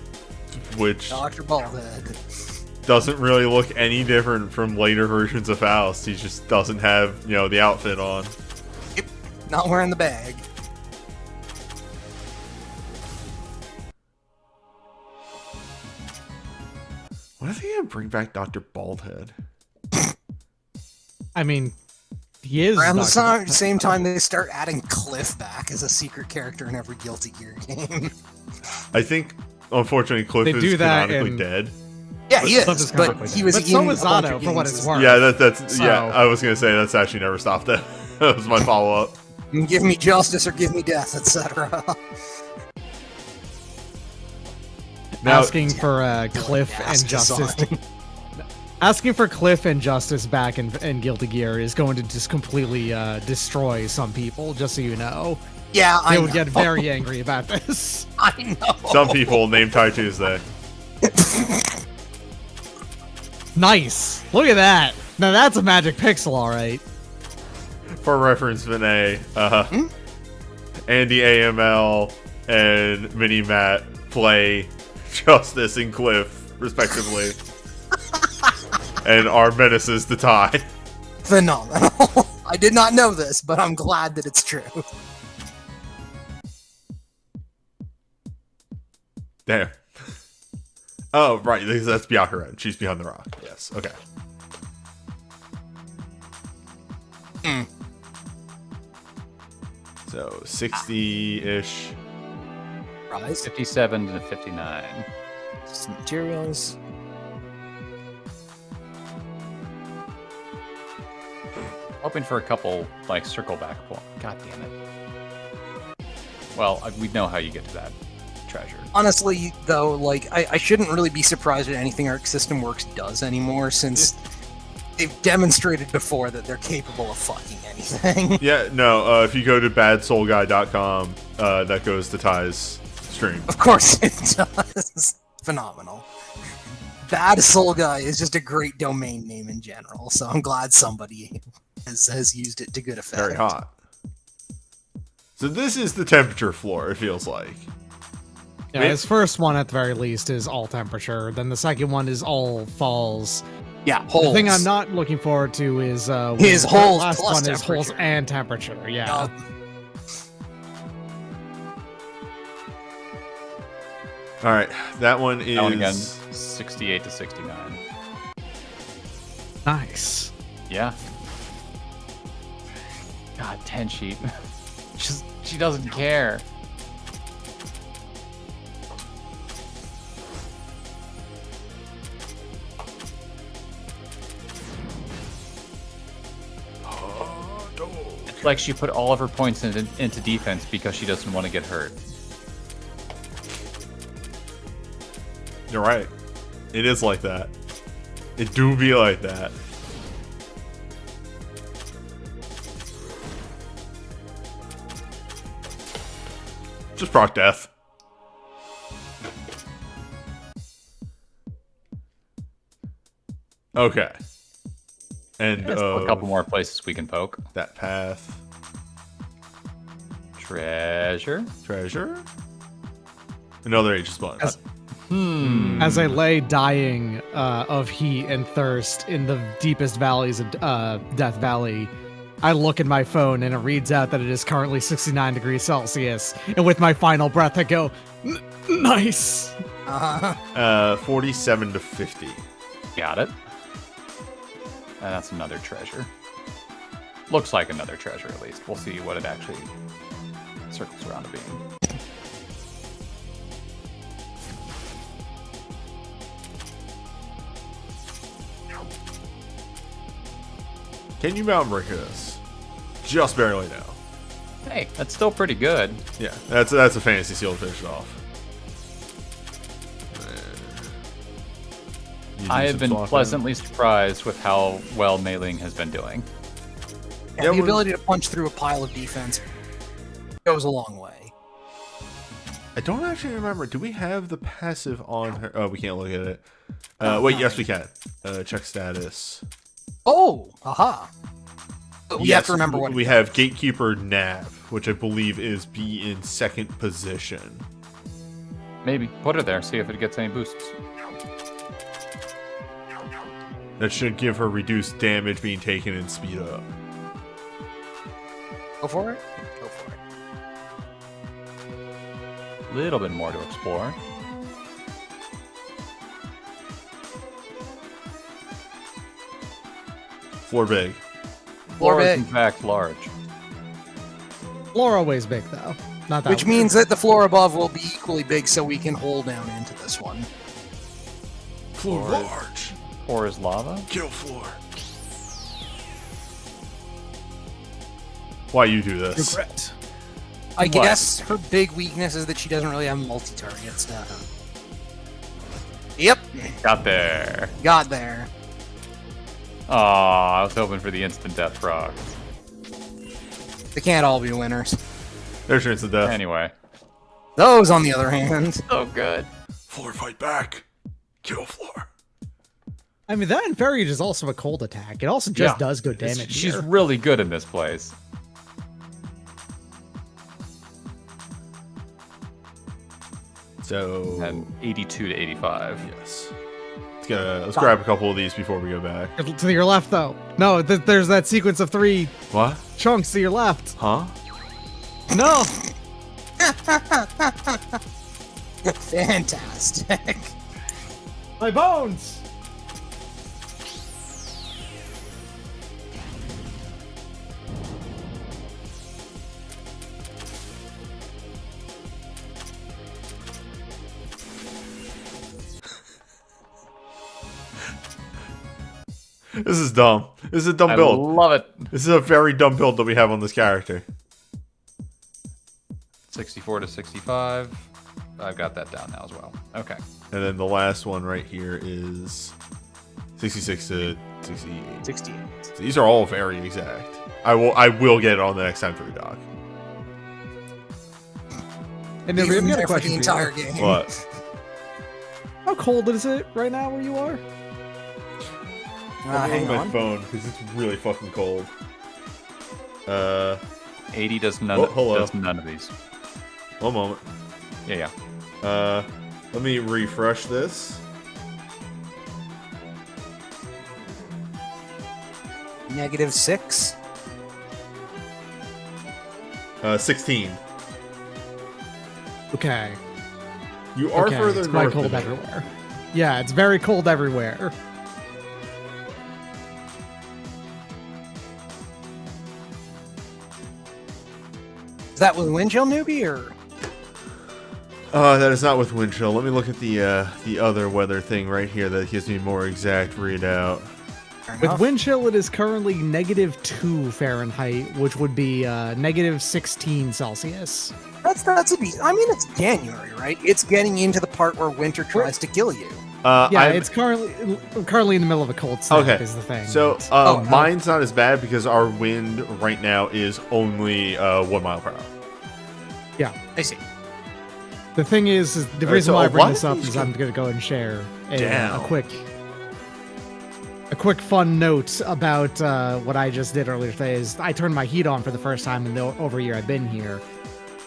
which Dr. Baldhead. doesn't really look any different from later versions of Faust. He just doesn't have, the outfit on. Yep. Not wearing the bag. What if they gonna bring back Dr. Baldhead? I mean, he is Around the Dr. same time they start adding Cliff back as a secret character in every Guilty Gear game. I think, unfortunately, Cliff They is do that canonically in- dead. Yeah, he Cliff is, is but canonically he dead. was But so in was a bunch Zano, of for what games it's as- worth. Yeah, that's So- yeah. I was gonna say that's actually never stopped. That that was my follow up. Give me justice or give me death, etc. Now, Asking for Cliff and Justice. Asking for Cliff and Justice back in Guilty Gear is going to just completely destroy some people, just so you know. Yeah, I They know. would get very angry about this. I know. some people name Ty Tuesday. Nice. Look at that. Now that's a magic pixel, all right. For reference, Vinay, Andy AML and Mini Matt play Justice and Cliff, respectively, and are menaces to Ty. Phenomenal. I did not know this, but I'm glad that it's true. Damn. Oh, right, because that's Byakuren. She's behind the rock. Yes, okay. So, 60-ish. Rise. 57 to 59. Some materials. Hoping for a couple, like, circle back point. God damn it. Well, we know how you get to that treasure. Honestly, though, like, I shouldn't really be surprised at anything Arc System Works does anymore, since they've demonstrated before that they're capable of fucking anything. Yeah, no, if you go to badsoulguy.com, that goes to Ty's stream. Of course it does. Phenomenal. Bad Soul Guy is just a great domain name in general, so I'm glad somebody has used it to good effect. Very hot. So this is the temperature floor, it feels like. Yeah, his first one at the very least is all temperature. Then the second one is all falls. Yeah, holes. The thing I'm not looking forward to is his the holes last plus one is holes temperature. and temperature. Yeah. All right, that one is That one again, 68 to 69. Nice. Yeah. God, 10 sheet. She doesn't care. It's like she put all of her points into defense because she doesn't want to get hurt. You're right. It is like that. It do be like that. Just proc death. Okay. And There's a couple more places we can poke. that path. Treasure. Treasure? Another Aegis button. As I lay dying of heat and thirst in the deepest valleys of Death Valley, I look at my phone and it reads out that it is currently 69 degrees Celsius. And with my final breath, I go, nice. 47 to 50. Got it. And that's another treasure. Looks like another treasure, at least. We'll see what it actually circles around to being. Can you mountain break this? Just barely now. Hey, that's still pretty good. Yeah, that's a fantasy seal to finish it off. I have been pleasantly surprised with how well Mei-Ling has been doing. Yeah, the ability to punch through a pile of defense goes a long way. I don't actually remember. Do we have the passive on her? Oh, we can't look at it. Wait, yes, we can. Check status. Oh, aha. But we have to remember what we have Gatekeeper Nav, which I believe is be in second position. Maybe. Put her there, see if it gets any boosts. That should give her reduced damage being taken and speed up. Go for it. Go for it. A little bit more to explore. Floor big. Floor is big. in fact large. Floor always big though. Not that Which one. means that the floor above will be equally big so we can hole down into this one. Floor Floor is- large. Floor is lava? Kill floor. Why you do this? Regret. I What? guess her big weakness is that she doesn't really have multi-target stuff. Yep, Got there. got there. Aw, I was hoping for the instant death frog. They can't all be winners. There's your instant death. Anyway. Those, on the other hand, So good. Floor fight back. Kill floor. I mean, that Inferior is also a cold attack. It also just does good damage. She's here. really good in this place. So And 82 to 85. yes. Let's grab a couple of these before we go back. To your left, though. No, there's that sequence of 3 What? chunks to your left. Huh? No. fantastic. My bones. This is dumb. This is a dumb I build. love it. This is a very dumb build that we have on this character. 64 to 65. I've got that down now as well. Okay. And then the last one right here is 66 to 68. 68. So these are all very exact. I will get it on the next time through, Doc. And then Even we've got there a for the question entire for you. game. What? How cold is it right now where you are? Hang my on. phone because it's really fucking cold. 80 does Oh, hello. does none of these. One moment. Yeah. Let me refresh this. -6. 16. Okay. You are Okay, further it's quite north cold than me. everywhere. Yeah, it's very cold everywhere. Is that with wind chill, newbie, or? That is not with wind chill. Let me look at the other weather thing right here that gives me more exact readout. Fair With enough. wind chill, it is currently -2 Fahrenheit, which would be -16 Celsius. That's a decent. I mean, it's January, right? It's getting into the part where winter tries to kill you. Yeah, I'm- it's currently in the middle of a cold snap. Okay, Is the thing. So, Oh, mine's not as bad because our wind right now is only 1 mile per hour. I see. the thing is the Alright, reason so why I a bring lot this of up these is can- I'm gonna go and share a Damn. quick fun note about what I just did earlier today. Is I turned my heat on for the first time in the over a year I've been here.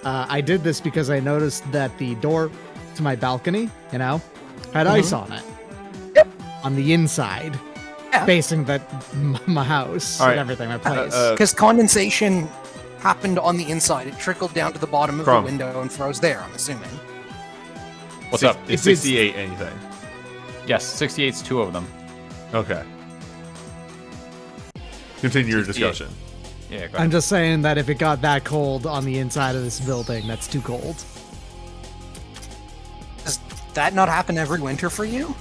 I did this because I noticed that the door to my balcony, had ice on it. Yep. On the inside, Yeah. facing my house All right. and everything, my place. Because condensation happened on the inside. It trickled down to the bottom of Crumb. the window and froze there, I'm assuming. What's up? It's It's- 68 anything. Yes, 68's 2 of them. Okay. Continue your discussion. Yeah, go I'm ahead. just saying that if it got that cold on the inside of this building, that's too cold. Does that not happen every winter for you?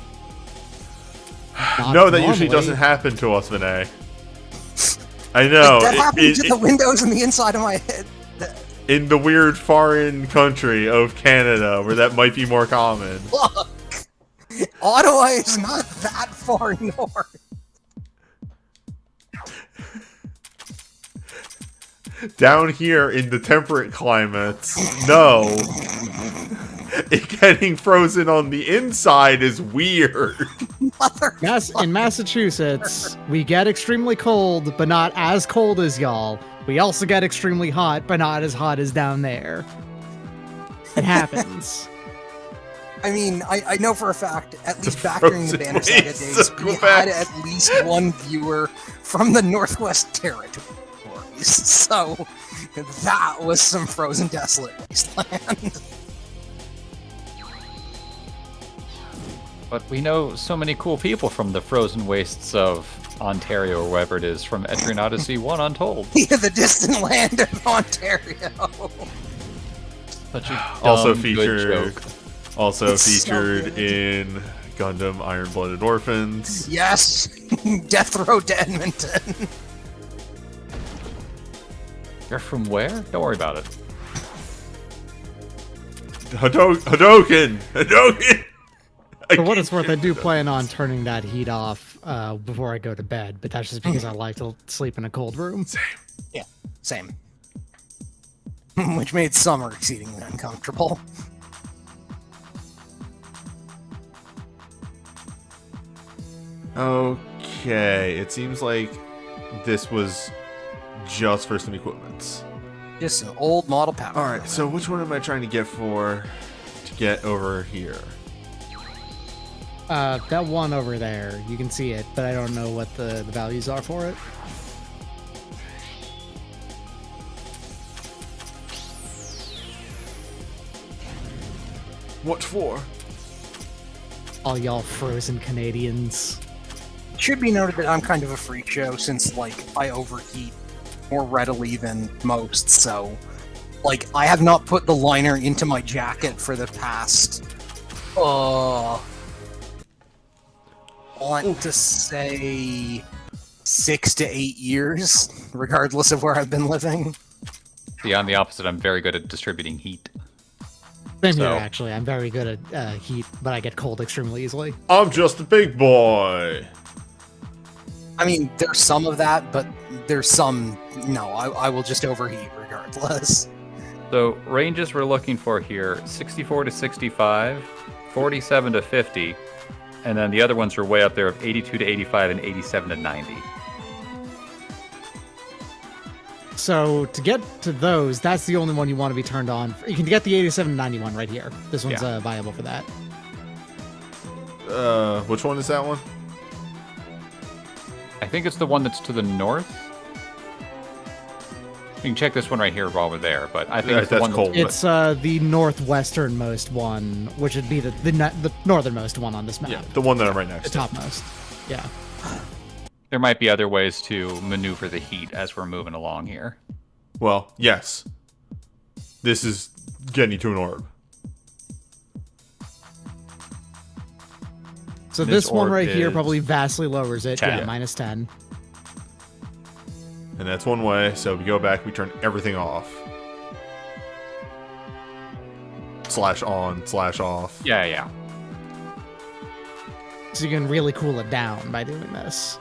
Not No, that usually normally. doesn't happen to us, Vinay. I know. Like, that it- happened it- to the windows in the inside of my head. in the weird foreign country of Canada, where that might be more common. Look, Ottawa is not that far north. Down here in the temperate climates, no. It getting frozen on the inside is weird. In Massachusetts, we get extremely cold, but not as cold as y'all. We also get extremely hot, but not as hot as down there. It happens. I mean, I know for a fact, at least back frozen during the Banner Saga waves days, of we Quebec. had at least one viewer from the Northwest Territories. So that was some frozen desolate wasteland. But we know so many cool people from the frozen wastes of Ontario or wherever it is from Etrian Odyssey 1 Untold. Yeah, the distant land of Ontario. Such a Also dumb, good featured, joke. also It's so featured good. in Gundam Iron Blooded Orphans. Yes, Death Row to Edmonton. You're from where? Don't worry about it. Hadouken! Hadouken! For what it's worth, I do plan on turning that heat off before I go to bed, but that's just because I like to sleep in a cold room. Yeah, same. Which made summer exceedingly uncomfortable. Okay, it seems like this was just for some equipments. Just an old model power. Alright, so which one am I trying to get over here? That one over there, you can see it, but I don't know what the values are for it. What for? All y'all frozen Canadians. It should be noted that I'm kind of a freak show since, like, I overheat more readily than most, so, like, I have not put the liner into my jacket for the past, I want to say 6 to 8 years, regardless of where I've been living. See, I'm the opposite. I'm very good at distributing heat. Same here, So- actually. I'm very good at heat, but I get cold extremely easily. I'm just a big boy. I mean, there's some of that, but there's some, no, I will just overheat regardless. So ranges we're looking for here, 64 to 65, 47 to 50, and then the other ones are way up there of 82 to 85 and 87 to 90. So to get to those, that's the only one you want to be turned on. You can get the 87 to 91 right here. This one's Yeah. viable for that. Which one is that one? I think it's the one that's to the north. You can check this one right here while we're there, but I think Yeah, it's the that's one cold. It's the northwesternmost one, which would be the northernmost one on this map. Yeah, the one that I'm right The next to. topmost. Yeah. There might be other ways to maneuver the heat as we're moving along here. Well, yes. This is getting you to an orb. So This this one orb right here is probably vastly lowers it. 10. Yeah, minus 10. And that's one way, so we go back, we turn everything off. Slash on, slash off. Yeah, yeah. So you can really cool it down by doing this.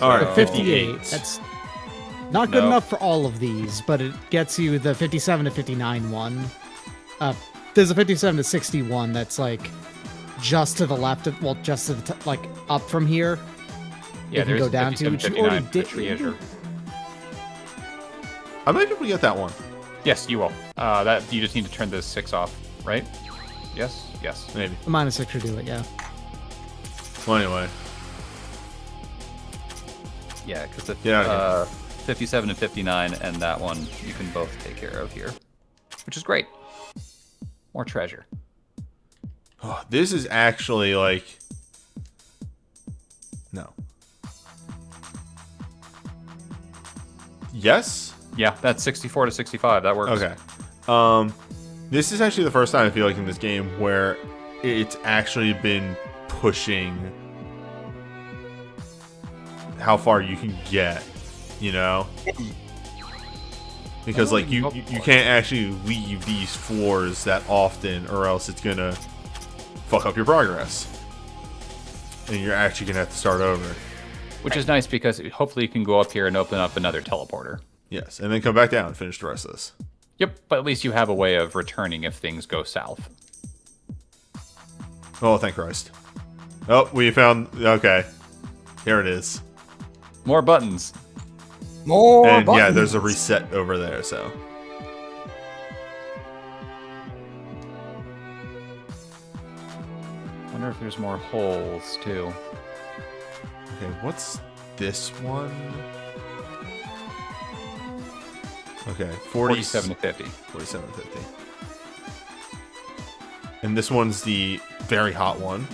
Alright, So- 58. That's not good No. enough for all of these, but it gets you the 57 to 59 one. There's a 57 to 61 that's like just to the left of, well, just to the like up from here. Yeah, You can there's go down to, 57, which you already 59 did. treasure. I might be able to get that one. Yes, you will. That you just need to turn the 6 off, right? Yes, yes. Maybe. Minus 6 should do it, yeah. Well, anyway. Yeah, because the Yeah, 57 and 59 and that one you can both take care of here, which is great. More treasure. Oh, this is actually like... No. Yes? Yeah, that's 64 to 65. That works. Okay. This is actually the first time I feel like in this game where it's actually been pushing how far you can get, you know? Because like you can't actually leave these floors that often or else it's gonna fuck up your progress. And you're actually gonna have to start over. Which is nice because hopefully you can go up here and open up another teleporter. Yes, and then come back down and finish the rest of this. Yep, but at least you have a way of returning if things go south. Oh, thank Christ. Oh, we found... Okay. Here it is. More buttons. More And yeah, buttons. there's a reset over there, so... I wonder if there's more holes too. Okay, what's this one? Okay, 47 to 50. 47 to 50. And this one's the very hot one.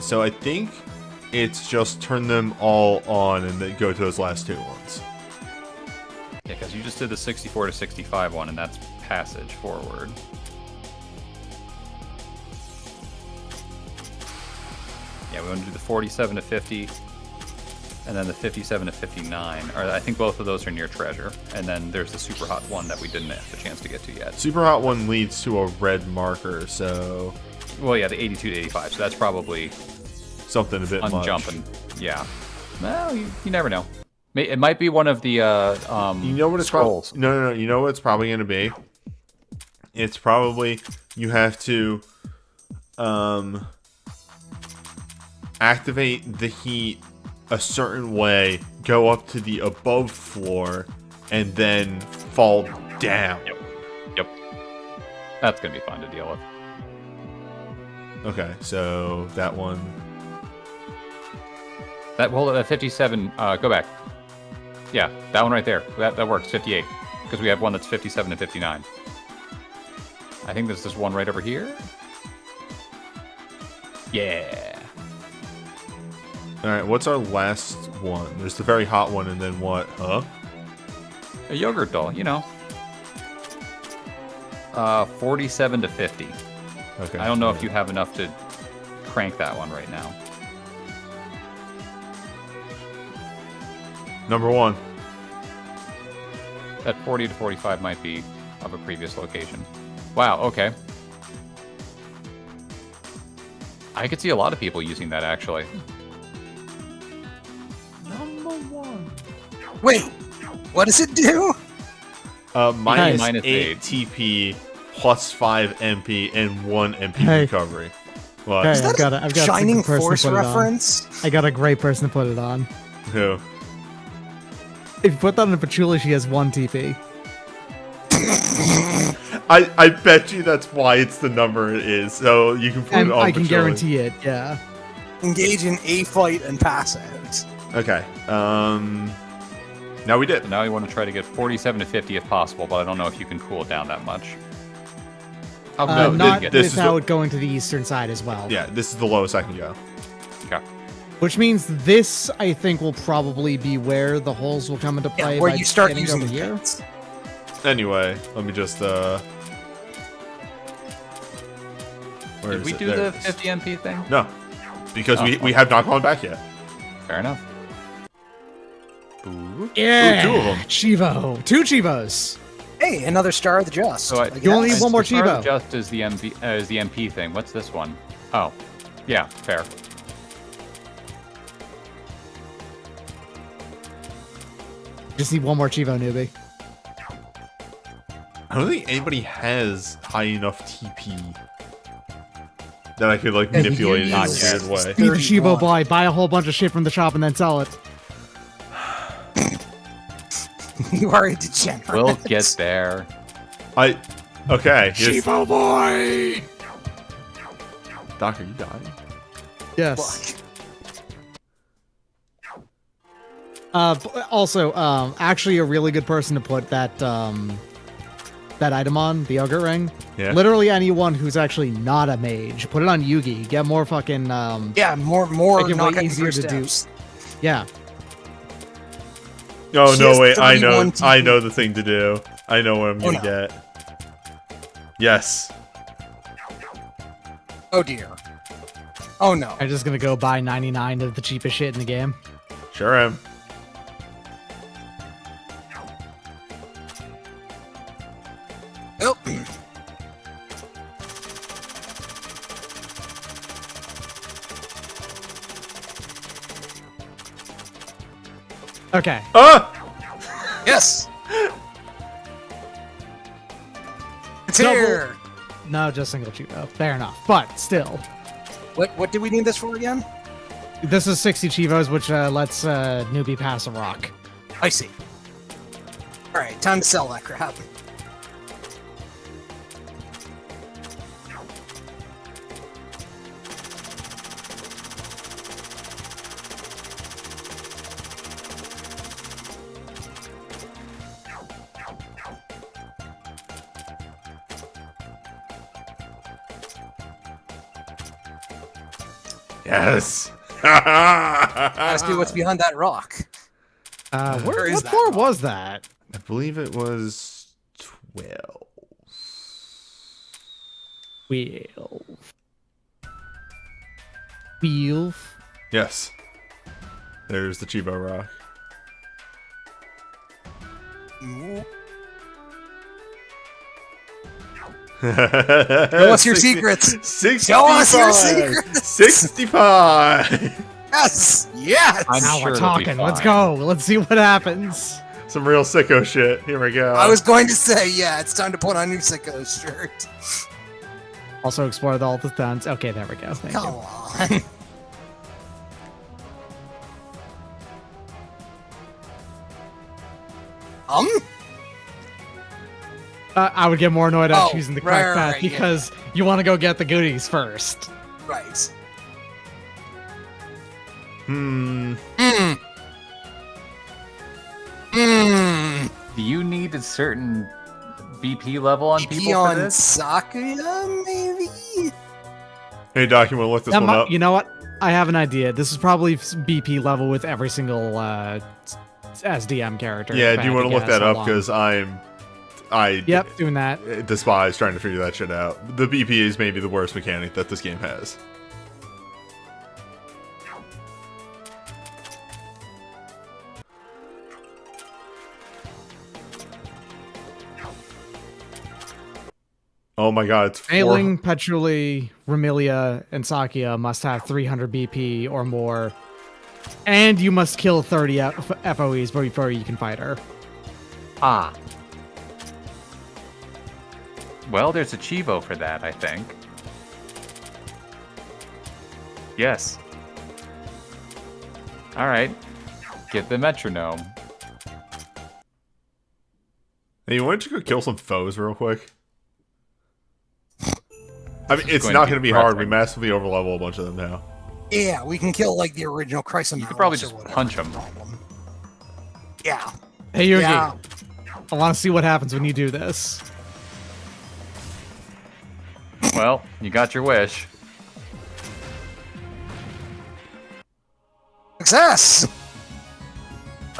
So I think it's just turn them all on and then go to those last two ones. Yeah, because you just did the 64 to 65 one, and that's passage forward. Yeah, we want to do the 47 to 50, and then the 57 to 59. Or I think both of those are near treasure. And then there's the super hot one that we didn't have a chance to get to yet. Super hot one leads to a red marker, so Well, yeah, the 82 to 85. So that's probably something a bit much. unjumping. Yeah. Well, you never know. It might be one of the You know what it's scrolls. No. You know what it's probably going to be? It's probably you have to activate the heat a certain way, go up to the above floor, and then fall down. Yep. That's gonna be fun to deal with. Okay, so that one. Hold it at 57. Go back. Yeah, that one right there. That works. 58, because we have one that's 57 to 59. I think there's this one right over here. Yeah. All right, what's our last one? There's the very hot one, and then what? Huh? A yogurt doll, you know. 47 to 50. Okay. I don't know if you have enough to crank that one right now. Number 1. That 40 to 45 might be of a previous location. Wow, okay. I could see a lot of people using that, actually. Number 1. Wait, what does it do? Minus Minus 8 8. TP, plus 5 MP, and 1 MP Hey. recovery. What? Hey, Is that I've got Shining a person to Force put it on. reference? I got a great person to put it on. Who? If you put that on a Patchouli, she has 1 TP. I bet you that's why it's the number it is. So you can put And it on I can Patchouli. guarantee it, yeah. Engage in a fight and pass out. Okay. Now we did. So now we want to try to get 47 to 50 if possible, but I don't know if you can cool it down that much. No, not this is without going to the eastern side as well. Yeah, this is the lowest I can go. Okay. Which means this, I think, will probably be where the holes will come into play. Yeah, where by you start getting using over the here. pits. Anyway, let me just where Did is we it? do There the it is. 50 MP thing? No, because Oh, we have not gone back yet. Fair enough. Ooh. Yeah, 2 of them. Chivo. 2 Chivos. Hey, another Star of the Just. So I- You only need guess. one more As far as Chivo. Just is the MP thing. What's this one? Oh, yeah, fair. Just need 1 more Chivo, newbie. I don't think anybody has high enough TP that I could like And manipulate it in a Not weird yet. way. Be the Chivo 31. boy. Buy a whole bunch of shit from the shop and then sell it. You are a degenerate. We'll get there. Okay. Here's, boy. Doc, are you dying? Yes. Fuck. Also, actually, a really good person to put that that item on, the yogurt ring. Yeah. Literally anyone who's actually not a mage, put it on Yugi. Get more fucking Yeah, more Make it way knockout easier easier to to do. do. yeah. Oh She no! has Wait, I 31 know. I TP. know the thing to do. I know what I'm gonna no. get. Yes. Oh dear. Oh no. I'm just gonna go buy 99 of the cheapest shit in the game. Sure am. Oh. Okay. Ah! Yes. It's Double. here. No, just single Chivo. Fair enough. But still, What do we need this for again? this is 60 Chivos, which lets newbie pass a rock. I see. All right, time to sell that crap. Yes. Let's do what's behind that rock. Where is What that floor rock? was that? I believe it was 12. 12. 12. Yes. There's the Chibo Rock. Ooh. Show us your secrets. 65. Show us your secrets. 65. Yes. Yes. I'm Now sure we're it'll be talking. Let's fine. go. Let's see what happens. Some real sicko shit. Here we go. I was going to say, yeah, it's time to put on your sicko shirt. Also explore all the stunts. Okay, there we go. Thank Come you. on. I would get more annoyed at Oh, choosing the right, correct right, path right, yeah. because you want to go get the goodies first. Right. Hmm. Mm. Mm. Do you need a certain BP level on people for Beyond this? Sakuya, maybe? Hey, Doc, you want to look this That one mi- up? You know what? I have an idea. This is probably BP level with every single SDM character. Yeah, if I do you had want to look guess that how up? long. Because I Yep, doing that. despise trying to figure that shit out. The BP is maybe the worst mechanic that this game has. Oh my god, it's Ailing, Petuli, Remilia, and Sakia must have 300 BP or more. And you must kill 30 FOEs before you can fight her. Ah. Well, there's a Chivo for that, I think. Yes. Alright. Get the metronome. Hey, why don't you go kill some foes real quick? I mean, it's going not to going to be be hard. We depressing. massively overlevel a bunch of them now. Yeah, we can kill like the original Chrysomelis. You could probably or just whatever. punch him. Yeah. Hey, Yugi. Yeah. I want to see what happens when you do this. Well, you got your wish. Success!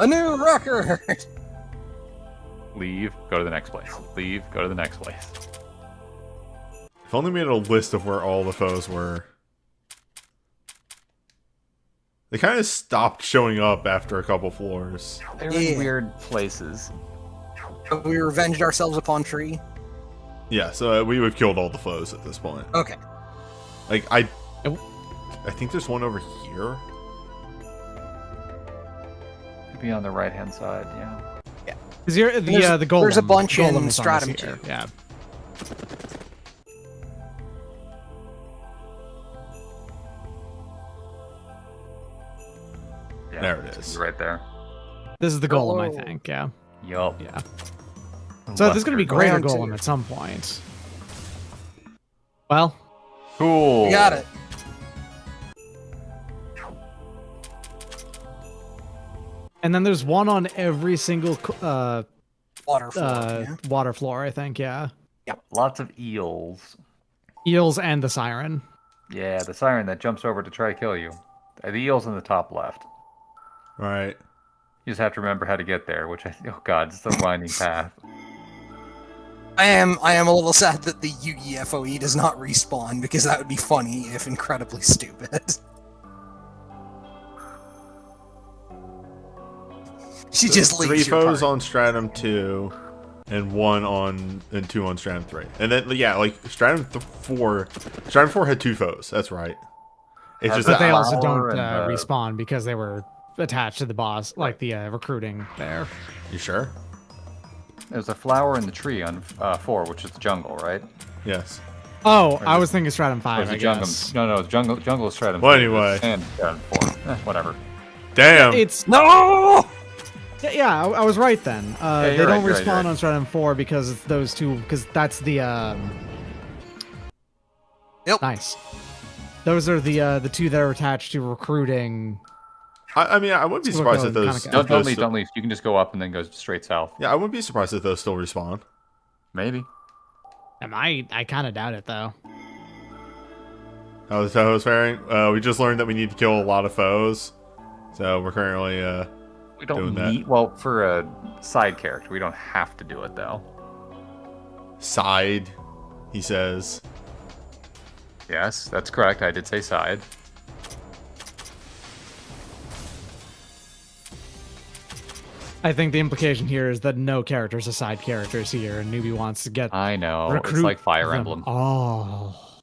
A new record! Leave, go to the next place. Leave, go to the next place. If only we had a list of where all the foes were. They kind of stopped showing up after a couple floors. They're Yeah. in weird places. We revenged ourselves upon Tree. Yeah, so we would have killed all the foes at this point. Okay. Like, I think there's one over here. Could be on the right-hand side, yeah. Is the golem? There's a bunch golem in is on Stratum this here. too. Yeah. Yeah, There it it's is. right there. This is the golem, I Hello. think. Yeah. Yup. Yeah. So there's going to be greater Round two. golem at some point. Well, Cool. We got it. and then there's one on every single Water floor. Yeah. water floor, I think. Yeah. Lots of eels. Eels and the siren. Yeah, the siren that jumps over to try to kill you. The eel's in the top left. Right. You just have to remember how to get there, which oh god, it's a winding path. I am a little sad that the Yugi FOE does not respawn because that would be funny if incredibly stupid. She just Three leaves your foes party. on Stratum 2, and two on Stratum 3. And then, yeah, like, Stratum 4 had 2 foes, that's right. It's just But that they also Flower don't and, respawn because they were attached to the boss, like the recruiting there. You sure? There's a flower in the tree on 4, which is the jungle, right? Yes. Oh, I was thinking Stratum Or 5, is I it jungle? guess. No, jungle is Stratum. Well, 3, anyway. and Stratum 4. Whatever. Damn! It's No! yeah, I was right then. They you're don't right, you're right, respawn you're right. on Stratum 4 because it's those two, because that's the Yep. nice. Those are the two that are attached to recruiting. I mean, I wouldn't be So surprised we're if going those... kinda- if Don't those leave, still- don't leave. You can just go up and then go straight south. Yeah, I wouldn't be surprised if those still respawn. Maybe. I kind of doubt it though. How's faring? We just learned that we need to kill a lot of foes. So we're currently, We don't Doing that. need. Well, for a side character, we don't have to do it though. side, he says. Yes, that's correct. I did say side. I think the implication here is that no characters are side characters here, and Newbie wants to get I know. It's recruit like Fire them Emblem. all.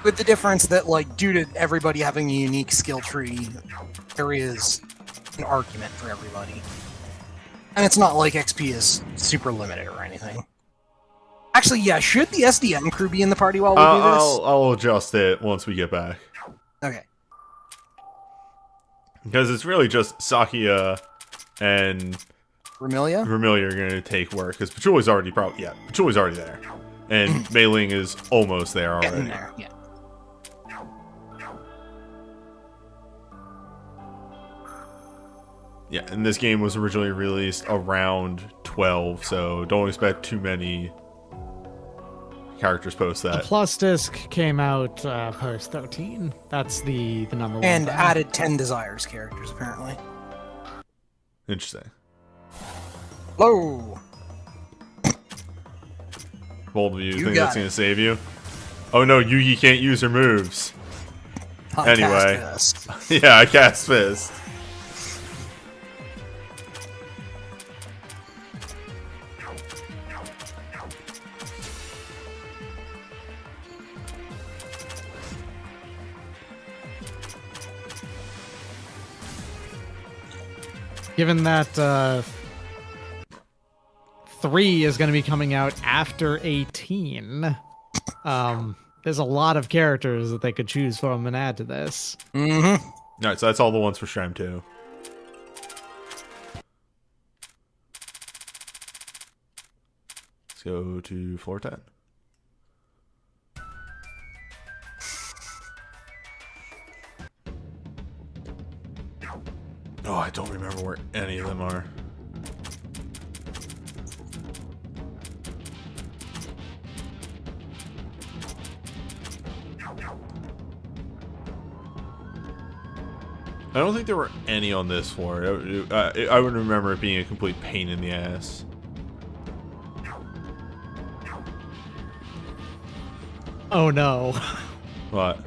With the difference that, like, due to everybody having a unique skill tree, there is an argument for everybody. And it's not like XP is super limited or anything. Actually, yeah, should the SDM crew be in the party while we do this? I'll adjust it once we get back. Okay. Because it's really just Sakia and Remilia? Remilia are going to take work. Because Pachuli's already Pachuli's already there. And Mei Ling is almost there Getting already. there, yeah. Yeah, and this game was originally released around 12, so don't expect too many characters post The that. Plus disc came out post 13. That's the number one. And thing. added 10 Desires characters, apparently. Interesting. Whoa! Bold of you, You think got that's it. going to save you? Oh no, Yugi can't use her moves. Anyway. Cast Fist. Yeah, I cast Fist. Given that 3 is going to be coming out after 18, there's a lot of characters that they could choose from and add to this. Mm-hmm. All right, so that's all the ones for Shrem 2. Let's go to floor 10. Oh, I don't remember where any of them are. I don't think there were any on this floor. I would remember it being a complete pain in the ass. Oh no. What?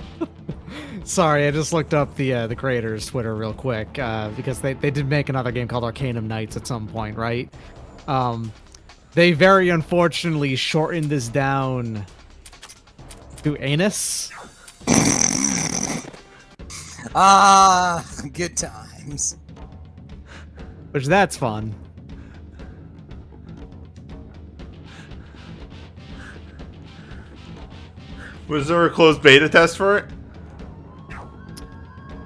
Sorry, I just looked up the creators' Twitter real quick because they did make another game called Arcanum Knights at some point, right? They very unfortunately shortened this down to anus. Ah, good times. Which that's fun. Was there a closed beta test for it?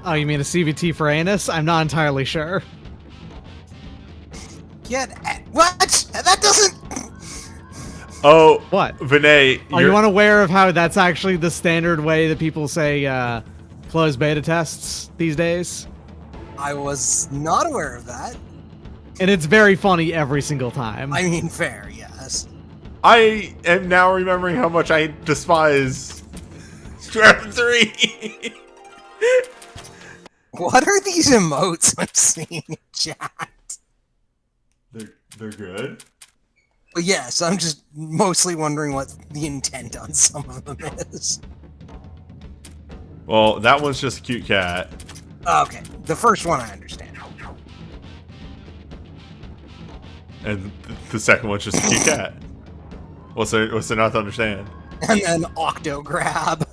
Oh, you mean a CVT for anus? I'm not entirely sure. What? That doesn't... Oh, What? Vinay, Are you unaware of how that's actually the standard way that people say closed beta tests these days? I was not aware of that. And it's very funny every single time. I mean, fair, yes. I am now remembering how much I despise Shrem 3. What are these emotes I'm seeing in chat? They're good. Well, yes, I'm just mostly wondering what the intent on some of them is. Well, that one's just a cute cat. Okay, the first one I understand. And the second one's just a cute cat. What's there not to understand? And then Octograb.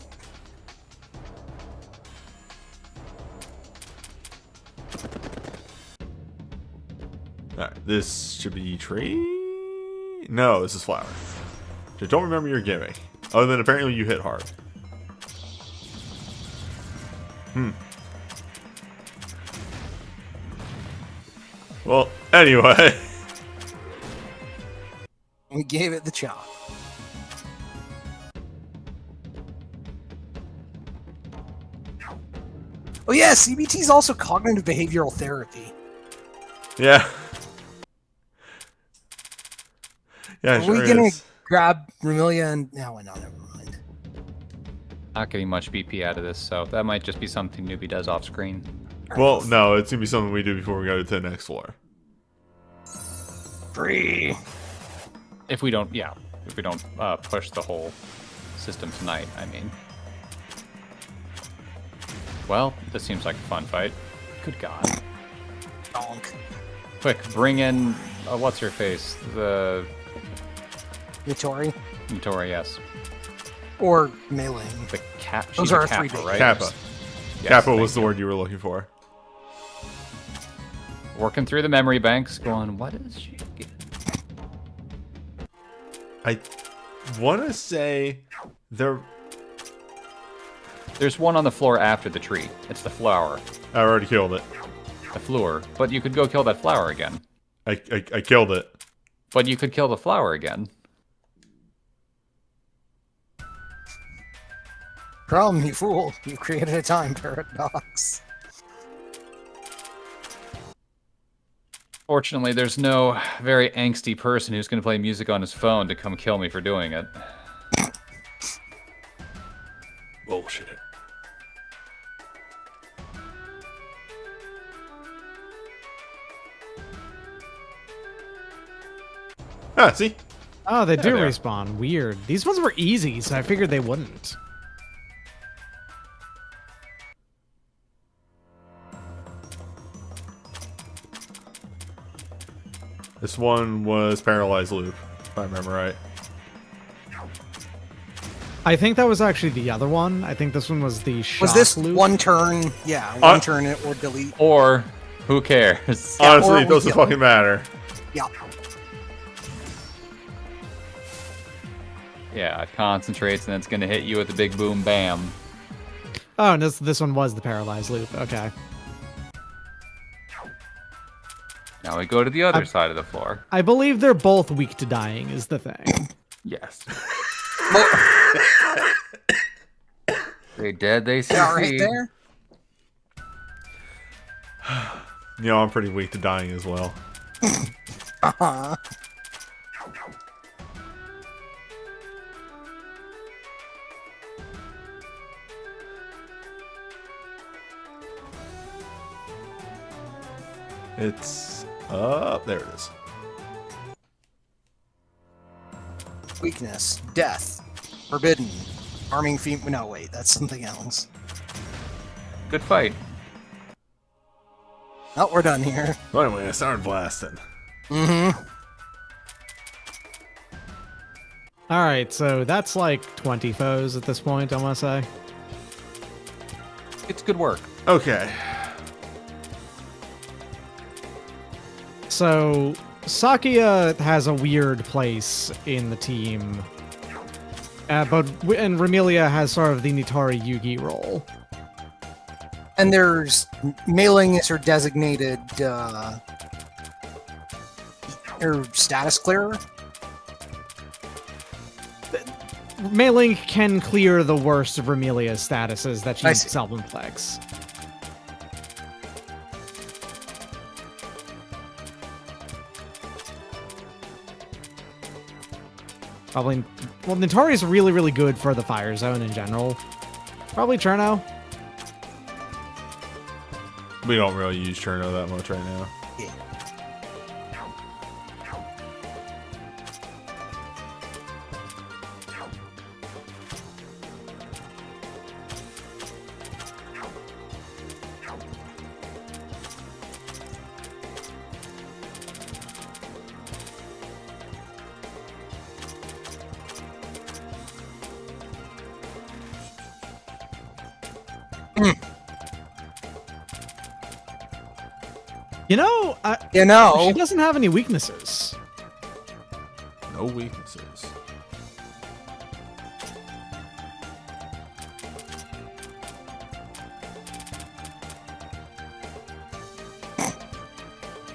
Alright, this should be tree? No, this is flower. Just don't remember your gimmick. Other than apparently you hit hard. Well, anyway. We gave it the chop. Oh yeah, CBT is also cognitive behavioral therapy. Yeah. Yeah, Are sure we gonna is. grab Remilia and... No, never mind. Not getting much BP out of this, so that might just be something Newbie does off screen. Well, no, it's gonna be something we do before we go to the next floor. Free. If we don't, yeah, if we don't push the whole system tonight, I mean. Well, this seems like a fun fight. Good God. Donk. Quick, bring in, what's her face? The Yatori. Nitori, yes. Or Melee. The cat. Those She's are a our three Kappa, big right? Kappa. Yes, Kappa thank was the you. word you were looking for. Working through the memory banks, going, what is she? I want to say there. There's one on the floor after the tree. It's the flower. I already killed it. The floor. But you could go kill that flower again. I killed it. But you could kill the flower again. Problem, you fool. You created a time paradox. Fortunately, there's no very angsty person who's going to play music on his phone to come kill me for doing it. Bullshit. Ah, see? Oh, they do they are. respawn. Weird. These ones were easy, so I figured they wouldn't. This one was Paralyzed Loop, if I remember right. I think that was actually the other one. I think this one was the shock Was this loop. one turn? Yeah, one turn it or delete. Or Who cares? Yeah, Honestly, or it we doesn't kill fucking matter. Yeah. Yeah, it concentrates and it's gonna hit you with a big boom bam. Oh, and this one was the paralyzed loop. Okay. Now we go to the other side of the floor. I believe they're both weak to dying, is the thing. Yes. Well, They dead, they succeed. yeah, right there. You know, I'm pretty weak to dying as well. Uh-huh. It's up. There it is. Weakness, death, forbidden, arming female. No, wait, that's something else. Good fight. Oh, we're done here. But anyway, I started blasting. Mm-hmm. All right, so that's like 20 foes at this point, I want to say. It's good work. Okay. So Sakia has a weird place in the team, and Remilia has sort of the Nitari Yugi role. And there's mailing is her designated her status clearer. Mailing can clear the worst of Remilia's statuses that I she see. seldom flex. Probably. Well, Nitari is really, really good for the fire zone in general. Probably Cherno. We don't really use Cherno that much right now. Yeah. You know, You know, she doesn't have any weaknesses. No weaknesses.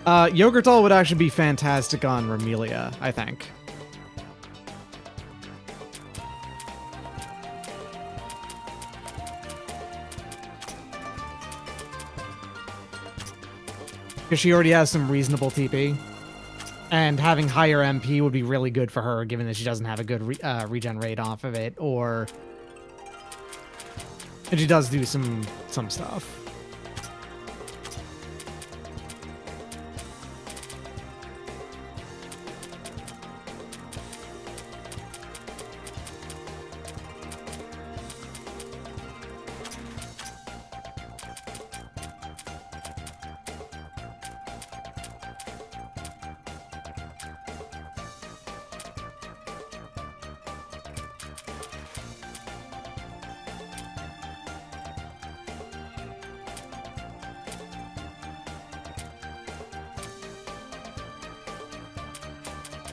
Yogurtol would actually be fantastic on Remilia, I think. Because she already has some reasonable TP. And having higher MP would be really good for her, given that she doesn't have a good regen rate off of it, or... And she does do some stuff.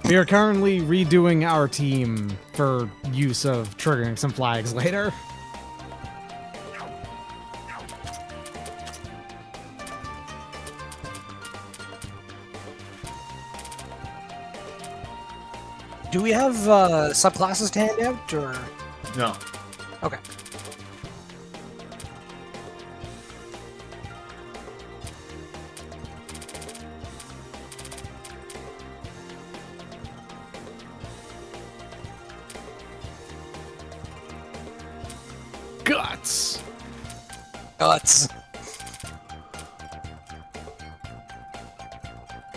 We are currently redoing our team for use of triggering some flags later. do we have subclasses to hand out, or? No. Okay. Guts! Guts.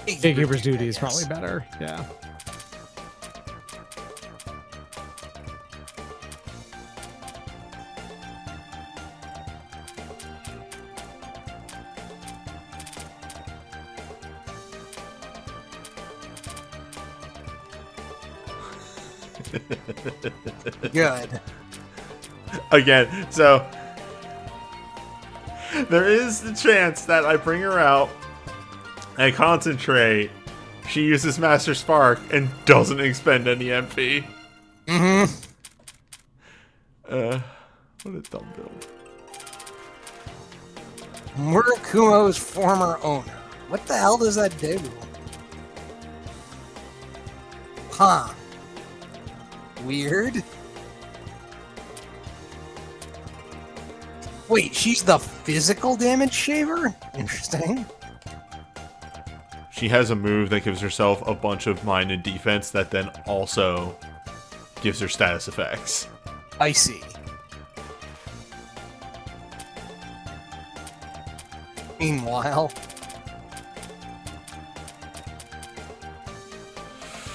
Gatekeeper's duty is probably better, yeah. Good. Again, so there is the chance that I bring her out At Concentrate, she uses Master Spark and doesn't expend any MP. Mm-hmm. What a dumb build. Murakumo's former owner. What the hell does that do? Huh. Weird. Wait, she's the physical damage shaver? Interesting. She has a move that gives herself a bunch of mind and defense that then also gives her status effects. I see. Meanwhile,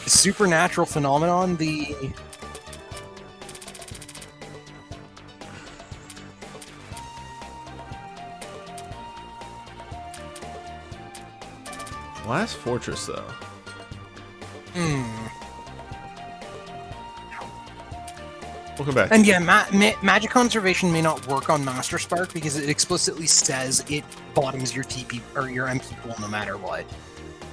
the supernatural phenomenon, the Last Fortress, though. Welcome back. And yeah, magic conservation may not work on Master Spark because it explicitly says it bottoms your TP or your MP pool no matter what.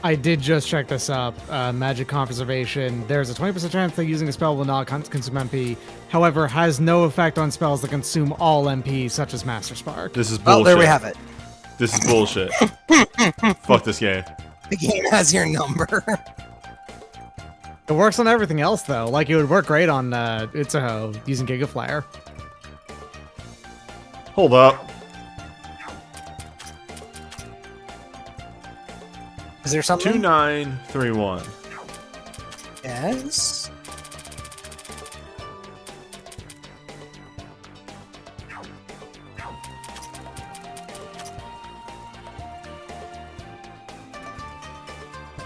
I did just check this up. Magic conservation. There's a 20% chance that using a spell will not consume MP. However, has no effect on spells that consume all MP, such as Master Spark. This is bullshit. Oh, there we have it. This is bullshit. Fuck this game. The game has your number. It works on everything else, though. Like, it would work great on Itsuho using Giga Flare. Hold up. Is there something? 2931. Yes.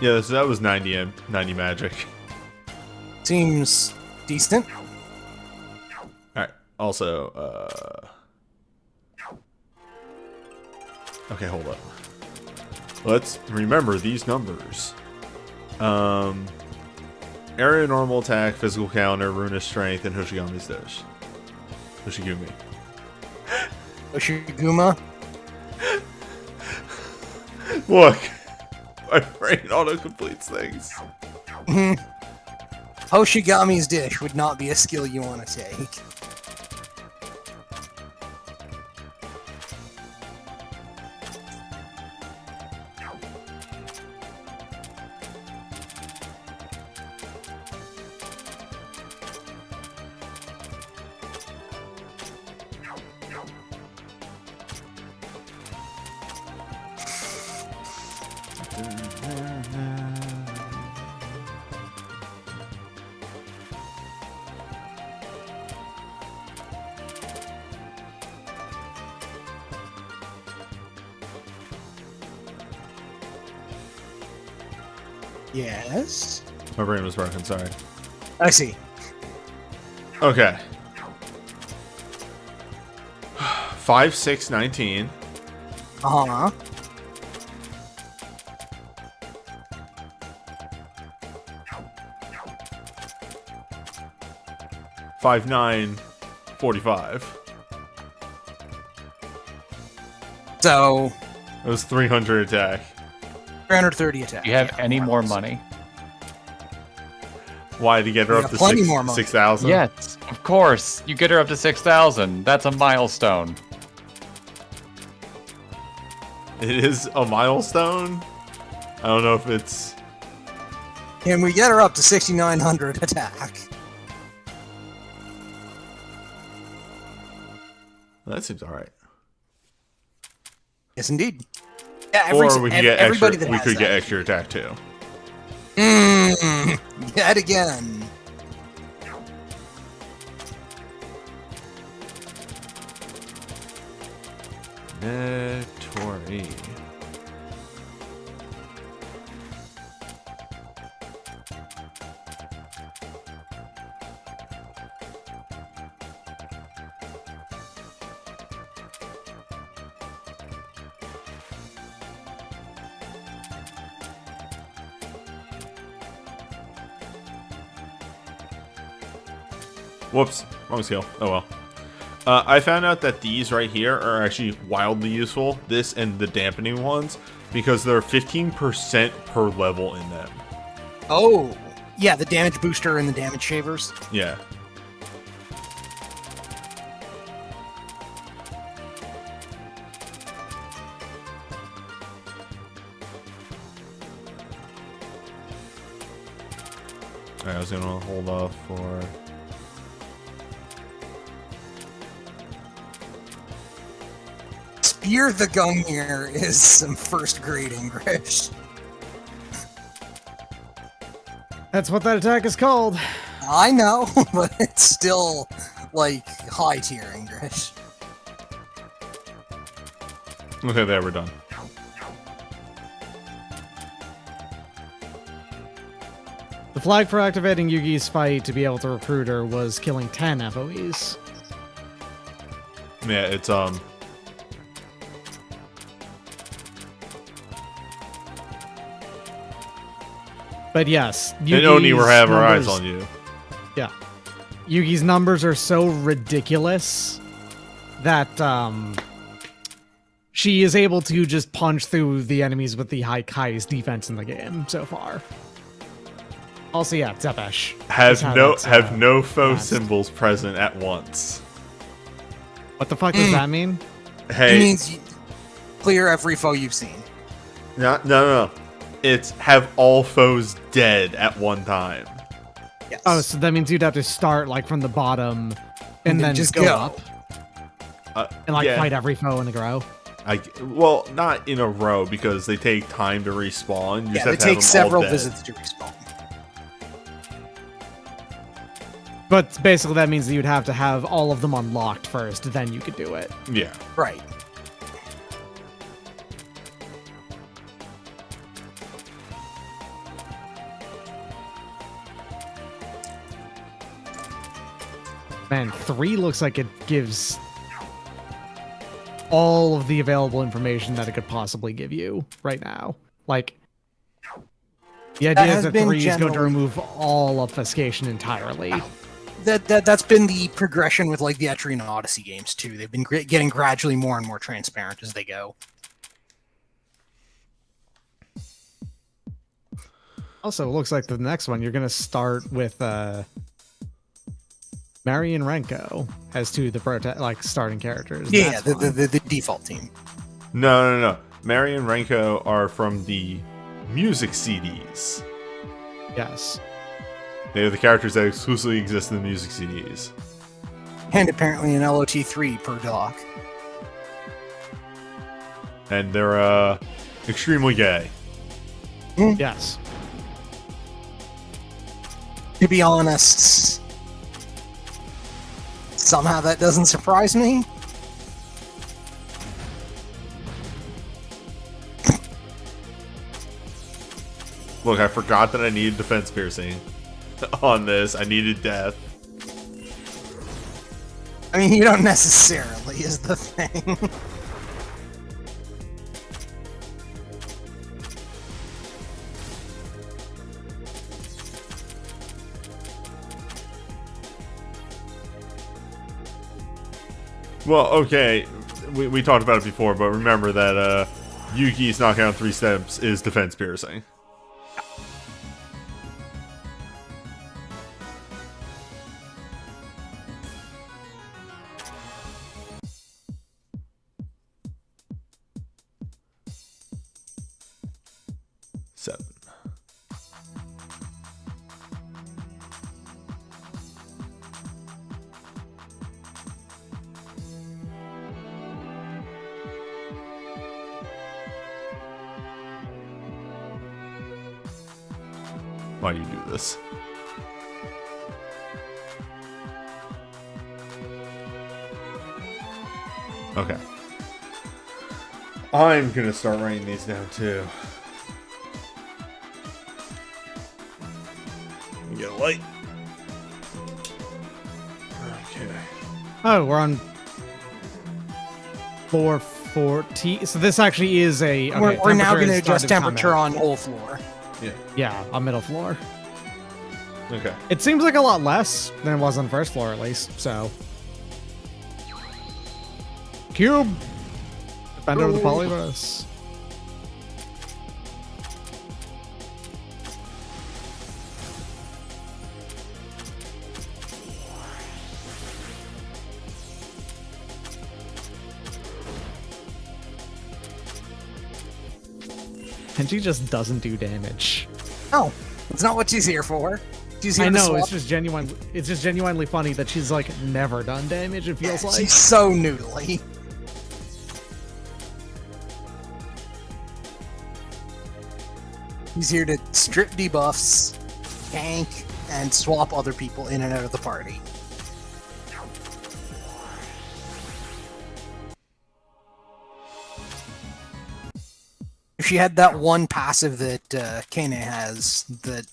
Yeah, that was 90 magic. Seems decent. Alright, also, okay, hold up. Let's remember these numbers. Area normal attack, physical counter, Runa's strength, and Hoshigami's dish. Hoshigumi. Oshiguma. Look! My brain auto-completes things. Hoshigami's dish would not be a skill you want to take. Yes. My brain was broken, sorry. I see. Okay. 5, 6, 19. Uh-huh. Five, 9, 45. So, It was 300 attack. 330 attack. Do you have yeah, any more or less. money? Why, to get her We up have to plenty more money. 6,000? Yes, of course. You get her up to 6,000. That's a milestone. It is a milestone? I don't know if it's... Can we get her up to 6,900 attack? That seems alright. Yes, indeed. Yeah, Or we could get everybody extra, that we has could get that. extra attack too. Yet again. Nettori. Whoops, wrong skill. Oh well. I found out that these right here are actually wildly useful. This and the dampening ones. because there are 15% per level in them. Oh, yeah, the damage booster and the damage shavers. Yeah. Alright, I was gonna hold off for... Spear the Gungnir is some first grade English. That's what that attack is called. I know, but it's still, like, high tier English. Okay, there, we're done. The flag for activating Yugi's fight to be able to recruit her was killing 10 FOEs. Yeah, it's, But yes, and Oni will have her eyes numbers- on you. Yeah. Yugi's numbers are so ridiculous that she is able to just punch through the enemies with the highest defense in the game so far. Also, yeah, Zepesh. Have no faux masked. symbols present at once. What the fuck does that mean? Hey, It means you clear every foe you've seen. no. It's have all foes dead at one time. Yes. Oh, so that means you'd have to start like from the bottom and then just go go. up and like yeah, fight every foe in a row. well, not in a row because they take time to respawn. You just Yeah, have it to have takes them all several dead. visits to respawn. But basically that means that you'd have to have all of them unlocked first, then you could do it. Yeah. Right. Man, 3 looks like it gives all of the available information that it could possibly give you right now. Like, the idea is has that been 3 is going to generally- remove all obfuscation entirely. That's been the progression with like the Etrian Odyssey games too. They've been getting gradually more and more transparent as they go. Also, it looks like the next one, you're going to start with Mary and Renko as two of the starting characters. Yeah, That's fine. the default team. No. Mary and Renko are from the music CDs. Yes. They're the characters that exclusively exist in the music CDs. And apparently an LOT3 per doc. And they're extremely gay. Yes. To be honest, somehow that doesn't surprise me. Look, I forgot that I needed defense piercing on this. I needed death. I mean, you don't necessarily, is the thing. Well, okay, we talked about it before, but remember that Yuki's knockout 3 steps is defense piercing. Seven. Why you do this? Okay. I'm gonna start writing these down too. Get a light. Okay. Oh, we're on floor 14. So this actually is a... Okay, we're now temperature going to is adjust started temperature combat. on whole floor. Yeah, on middle floor. Okay. It seems like a lot less than it was on first floor, at least, so... Cube! Defender of the Polyverse. and she just doesn't do damage. No, it's not what she's here for. She's here I to know, swap. it's just genuinely funny that she's like never done damage, it feels like. She's so noodly. He's here to strip debuffs, tank, and swap other people in and out of the party. If she had that one passive that Kane has that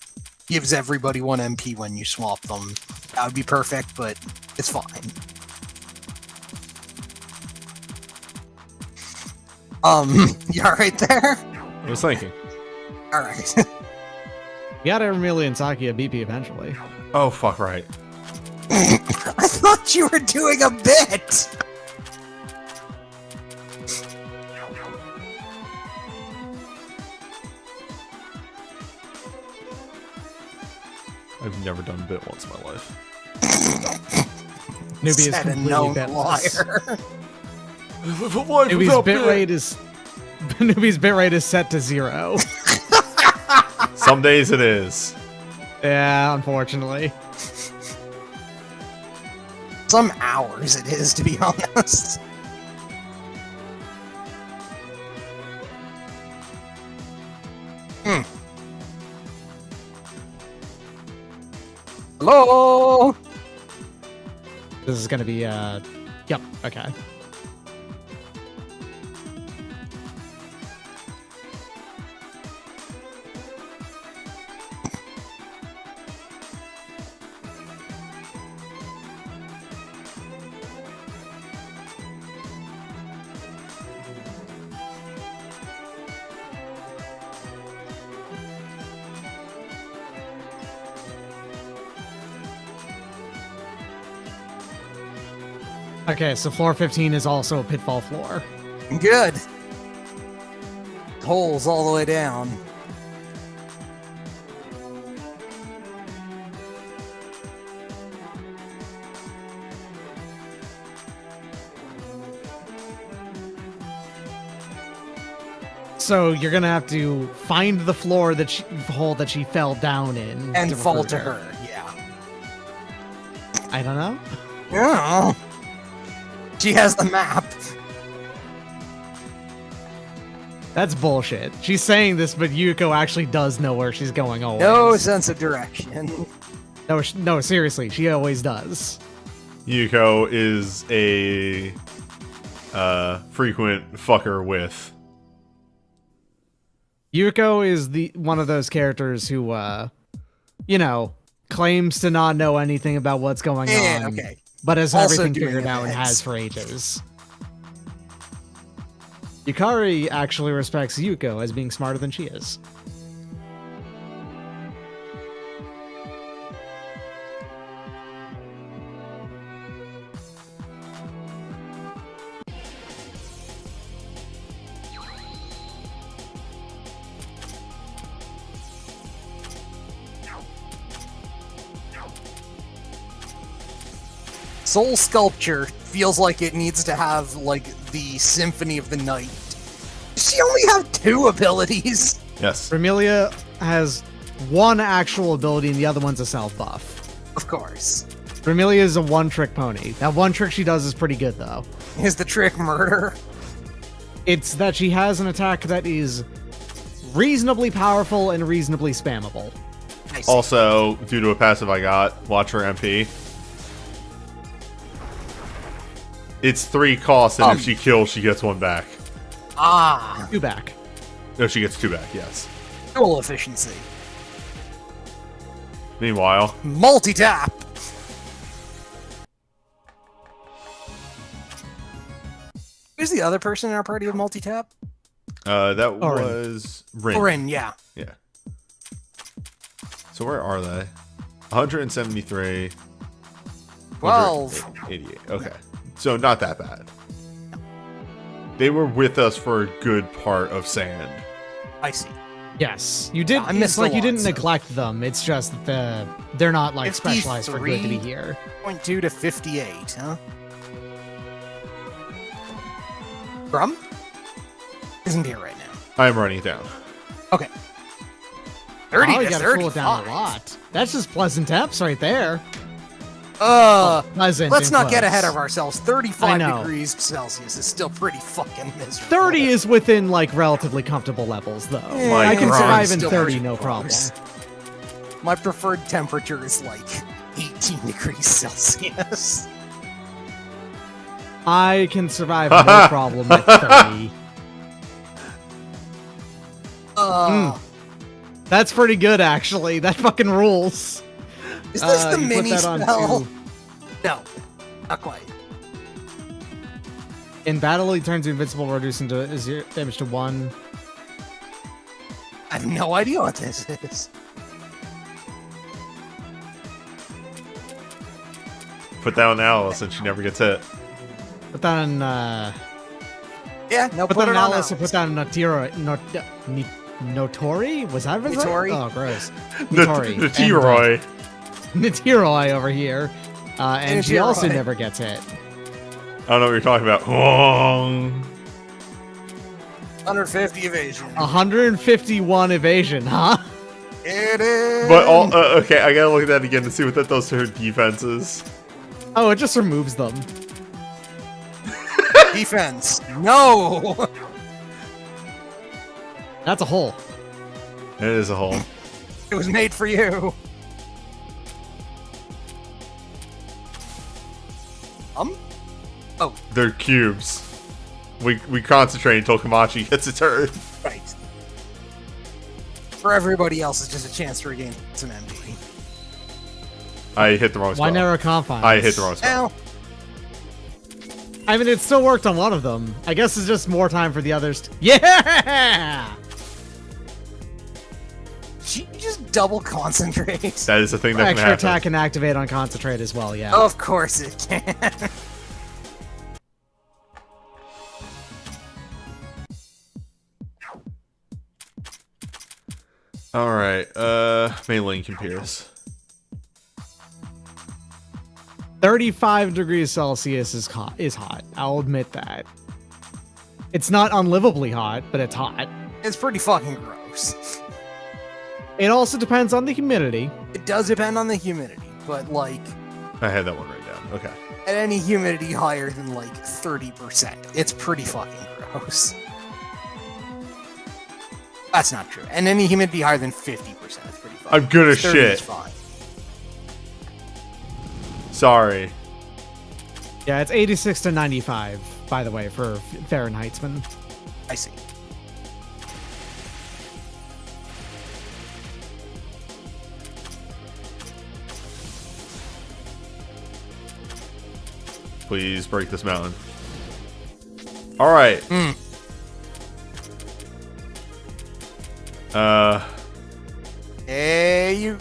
gives everybody 1 MP when you swap them, that would be perfect, but it's fine. You alright there? I was thinking. Alright. We got Ermilia and Saki at BP eventually. Oh, fuck right. I thought you were doing a bit! I've never done a bit once in my life. Newbie is Said a completely known bitless. liar. Newbie's bitrate is set to 0. Some days it is. Yeah, unfortunately. Some hours it is, to be honest. Hello? This is gonna be, yep, okay. Okay, so floor 15 is also a pitfall floor. Good. Holes all the way down. So you're gonna have to find the floor hole that she fell down in. And fall recruit to her, yeah. I don't know. Yeah. She has the map. That's bullshit. She's saying this, but Yuko actually does know where she's going always. No sense of direction. No, seriously, she always does. Yuko is a frequent fucker with. Yuko is one of those characters who, claims to not know anything about what's going on. Okay. But has Also everything doing figured out and events. has for ages. Yukari actually respects Yuko as being smarter than she is. Soul Sculpture feels like it needs to have, like, the Symphony of the Night. Does she only have 2 abilities? Yes. Vermilia has one actual ability and the other one's a self buff. Of course. Vermilia is a one-trick pony. That one trick she does is pretty good, though. Is the trick murder? It's that she has an attack that is reasonably powerful and reasonably spammable. I see. Also, due to a passive I got, watch her MP. It's 3 costs, and if she kills, she gets 1 back. Ah, 2 back. No, she gets 2 back, yes. dual efficiency. Meanwhile, Multi-tap. Who's the other person in our party with multi-tap? that Orin. was Rin. Orin, yeah. Yeah. So where are they? 173. 12. 88. Okay. So not that bad. They were with us for a good part of Sand. I see. Yes, you did. I missed It's like a you lot, didn't so- neglect them. It's just that they're not like specialized for good to be 53? here. 0.2 to 58, huh? Grum? Isn't here right now. I'm running it down. Okay. 30 Oh, you to gotta 35. cool it down a lot. That's just pleasant temps right there. Let's Pleasant in not get quotes. ahead of ourselves. I 35 know. degrees Celsius is still pretty fucking miserable. 30 is within like relatively comfortable levels, though. My I can God. survive in Still 30, pretty no problem. gross. My preferred temperature is like 18 degrees Celsius. I can survive no problem at 30. That's pretty good, actually. That fucking rules. Is this the you put mini that on spell? to- No, not quite. In battle, he turns invincible, reducing damage to 1. I have no idea what this is. Put that on Alice and she never gets hit. Put that on, Yeah, no, put put that it on on Alice, or Alice. put that on Notori? Was that right? Nitori? Oh, gross. The Notori. T-Roy. Nitiroi over here. And she also Nitiroi. never gets hit. I don't know what you're talking about. 150 evasion. 151 evasion, huh? It is. But all okay, I gotta look at that again to see what that does to her defenses. Oh, it just removes them. Defense. No. That's a hole. It is a hole. It was made for you. Oh, They're cubes. We concentrate until Kamachi gets a turn. right. For everybody else, it's just a chance to regain some MP. I hit the wrong Why spell. narrow confines? I hit the wrong spell. Now, I mean, it still worked on one of them. I guess it's just more time for the others. Yeah! she just double concentrates. That is the thing that can Extra happen. attack can activate on concentrate as well, yeah. Of course it can. Alright, melee can pierce. 35 degrees Celsius is hot. I'll admit that. It's not unlivably hot, but it's hot. It's pretty fucking gross. It also depends on the humidity. It does depend on the humidity, but like I had that one right down. Okay. at any humidity higher than like 30%, it's pretty fucking gross. That's not true. And any humidity higher than 50%, it's pretty fucking I'm good as 30 is shit. fine. Sorry. Yeah, it's 86 to 95, by the way, for Fahrenheitsman. I see. Please break this mountain. Alright. Hey, you.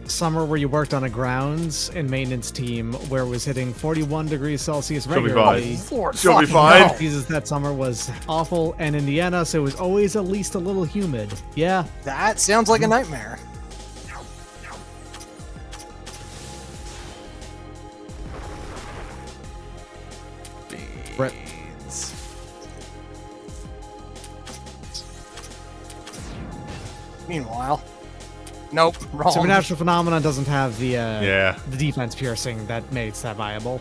Summer where you worked on a grounds and maintenance team where it was hitting 41 degrees Celsius She'll be regularly. fine. Lord She'll be fucking fine. no. Jesus, that summer was awful, and Indiana, so it was always at least a little humid. Yeah, That sounds like a nightmare. Rip. Meanwhile, nope, wrong. Supernatural Phenomenon doesn't have the Yeah. the defense piercing that makes that viable.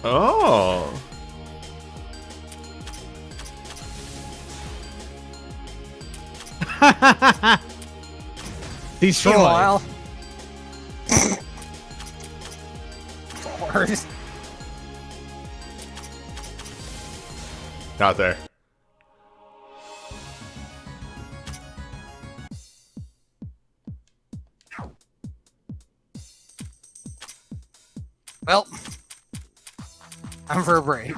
Oh. Destroy. Meanwhile, Lord. Not there. Well, I'm for a break.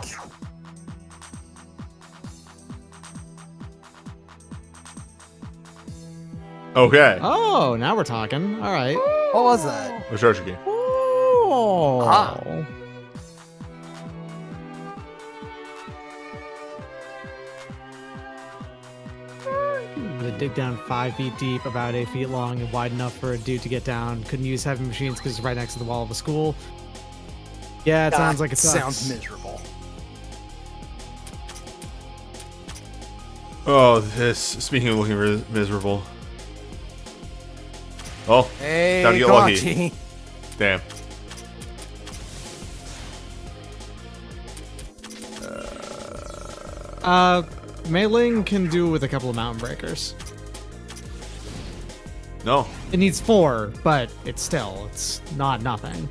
Okay. Oh, now we're talking. All right. What was that? Where's Roshiki? Oh. Ah. To dig down 5 feet deep, about 8 feet long, and wide enough for a dude to get down. Couldn't use heavy machines because it's right next to the wall of a school. Yeah, it sounds like it sucks. Sounds miserable. Oh, this. Speaking of looking miserable. Oh, Hey, time to get lucky. Komachi. Damn. Mei Ling can do with a couple of mountain breakers. No. It needs 4, but it's not nothing.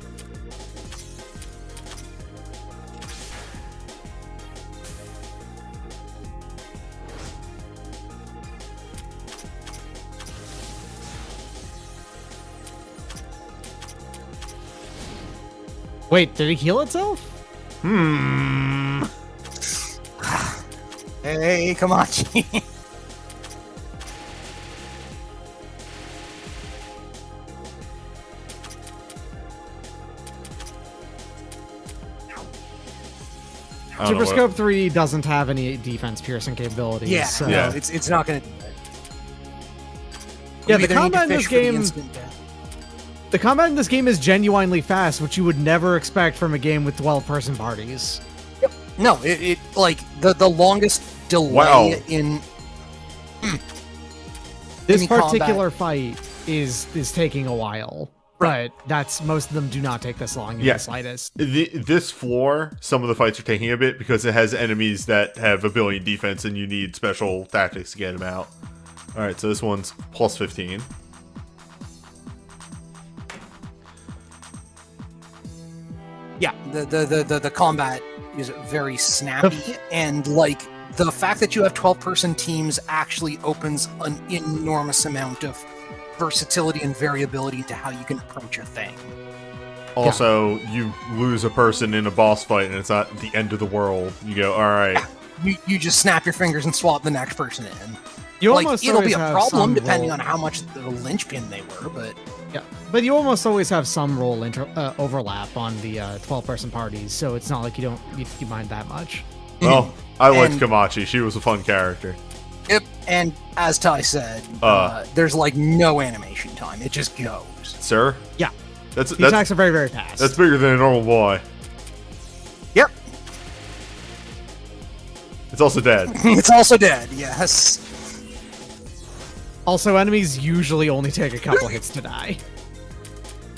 Wait, did it heal itself? Hey, Komachi. I don't know Super what- Scope 3 doesn't have any defense piercing capabilities. Yeah, so. Yeah. it's not gonna do that. Yeah, You the either need to combat in fish this for the game. instant death. The combat in this game is genuinely fast, which you would never expect from a game with 12-person parties. No, it like the longest delay Wow. in This Any combat. particular fight is taking a while, Right. but that's most of them do not take this long in Yeah. the slightest. This floor, some of the fights are taking a bit because it has enemies that have a billion defense and you need special tactics to get them out. Alright, so this one's plus 15. yeah, the combat is very snappy and like the fact that you have 12-person teams actually opens an enormous amount of versatility and variability into how you can approach a thing. Also, you lose a person in a boss fight and it's not the end of the world. You go, alright. You just snap your fingers and swap the next person in. You Like almost it'll be always a have problem some depending role- on how much the linchpin they were, but Yeah, but you almost always have some role overlap on the 12-person parties, so it's not like you mind that much. Well, I liked And- Komachi. She was a fun character. yep. And as Ty said, there's like no animation time; it just goes. Sir? Yeah, That's the attacks are very, very fast. that's bigger than a normal boy. Yep. It's also dead. It's also dead. Yes. Also, enemies usually only take a couple hits to die.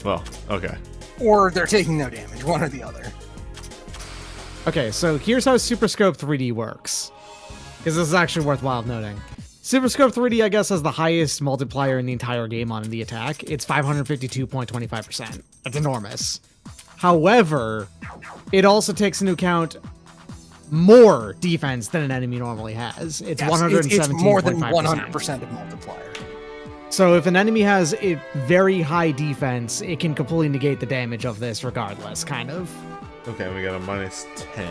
Well, okay. Or they're taking no damage, one or the other. Okay, so here's how Super Scope 3D works. Because this is actually worthwhile noting. Super Scope 3D, I guess, has the highest multiplier in the entire game on the attack. It's 552.25%. That's enormous. However, it also takes into account more defense than an enemy normally has. It's Yes, 117.5%. it's more than 100% of multiplier. So if an enemy has a very high defense, it can completely negate the damage of this regardless, kind of. Okay, we got a minus 10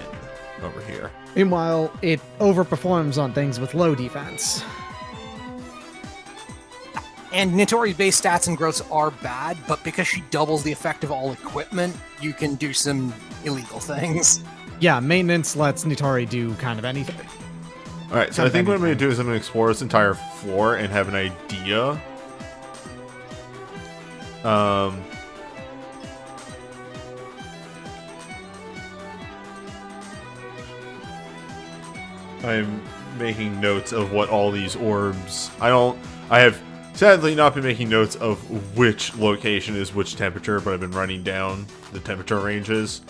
over here. Meanwhile, it overperforms on things with low defense. And Nitori's base stats and growths are bad, but because she doubles the effect of all equipment, you can do some illegal things. Yeah, maintenance lets Nitori do kind of anything. Alright, so I think what I'm going to do is I'm going to explore this entire floor and have an idea. I'm making notes of what all these orbs... I have sadly not been making notes of which location is which temperature, but I've been running down the temperature ranges.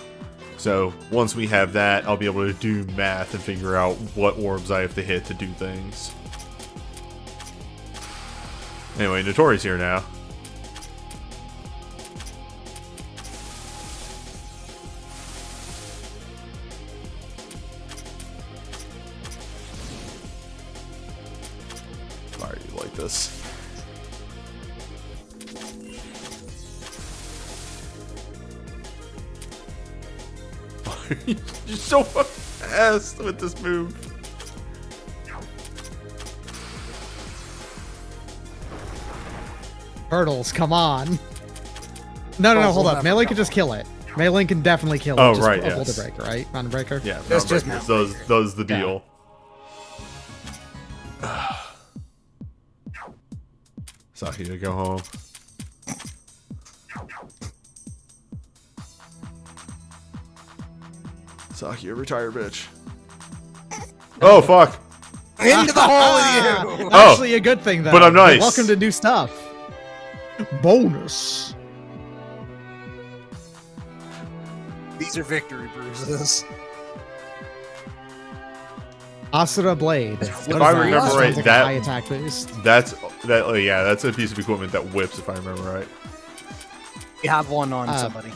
So once we have that, I'll be able to do math and figure out what orbs I have to hit to do things. Anyway, Notori's here now. Why are you like this? You're so fast with this move. Hurdles, come on. No, hold up. Melee can just kill it. Melee can definitely kill it. Oh, just right, a Boulder yes. Breaker, right? Boulder Breaker? Yeah, That's Mountain just Breakers, Mountain those the Yeah. deal. Saki to go home. Saki, a retired bitch. Oh fuck! Into the hole with you. Actually, a good thing though. But I'm nice. Welcome to new stuff. Bonus. These are victory bruises. Asura Blade. If I remember Sounds right, like that- a high attack boost. That's a piece of equipment that whips, if I remember right. You have one on somebody.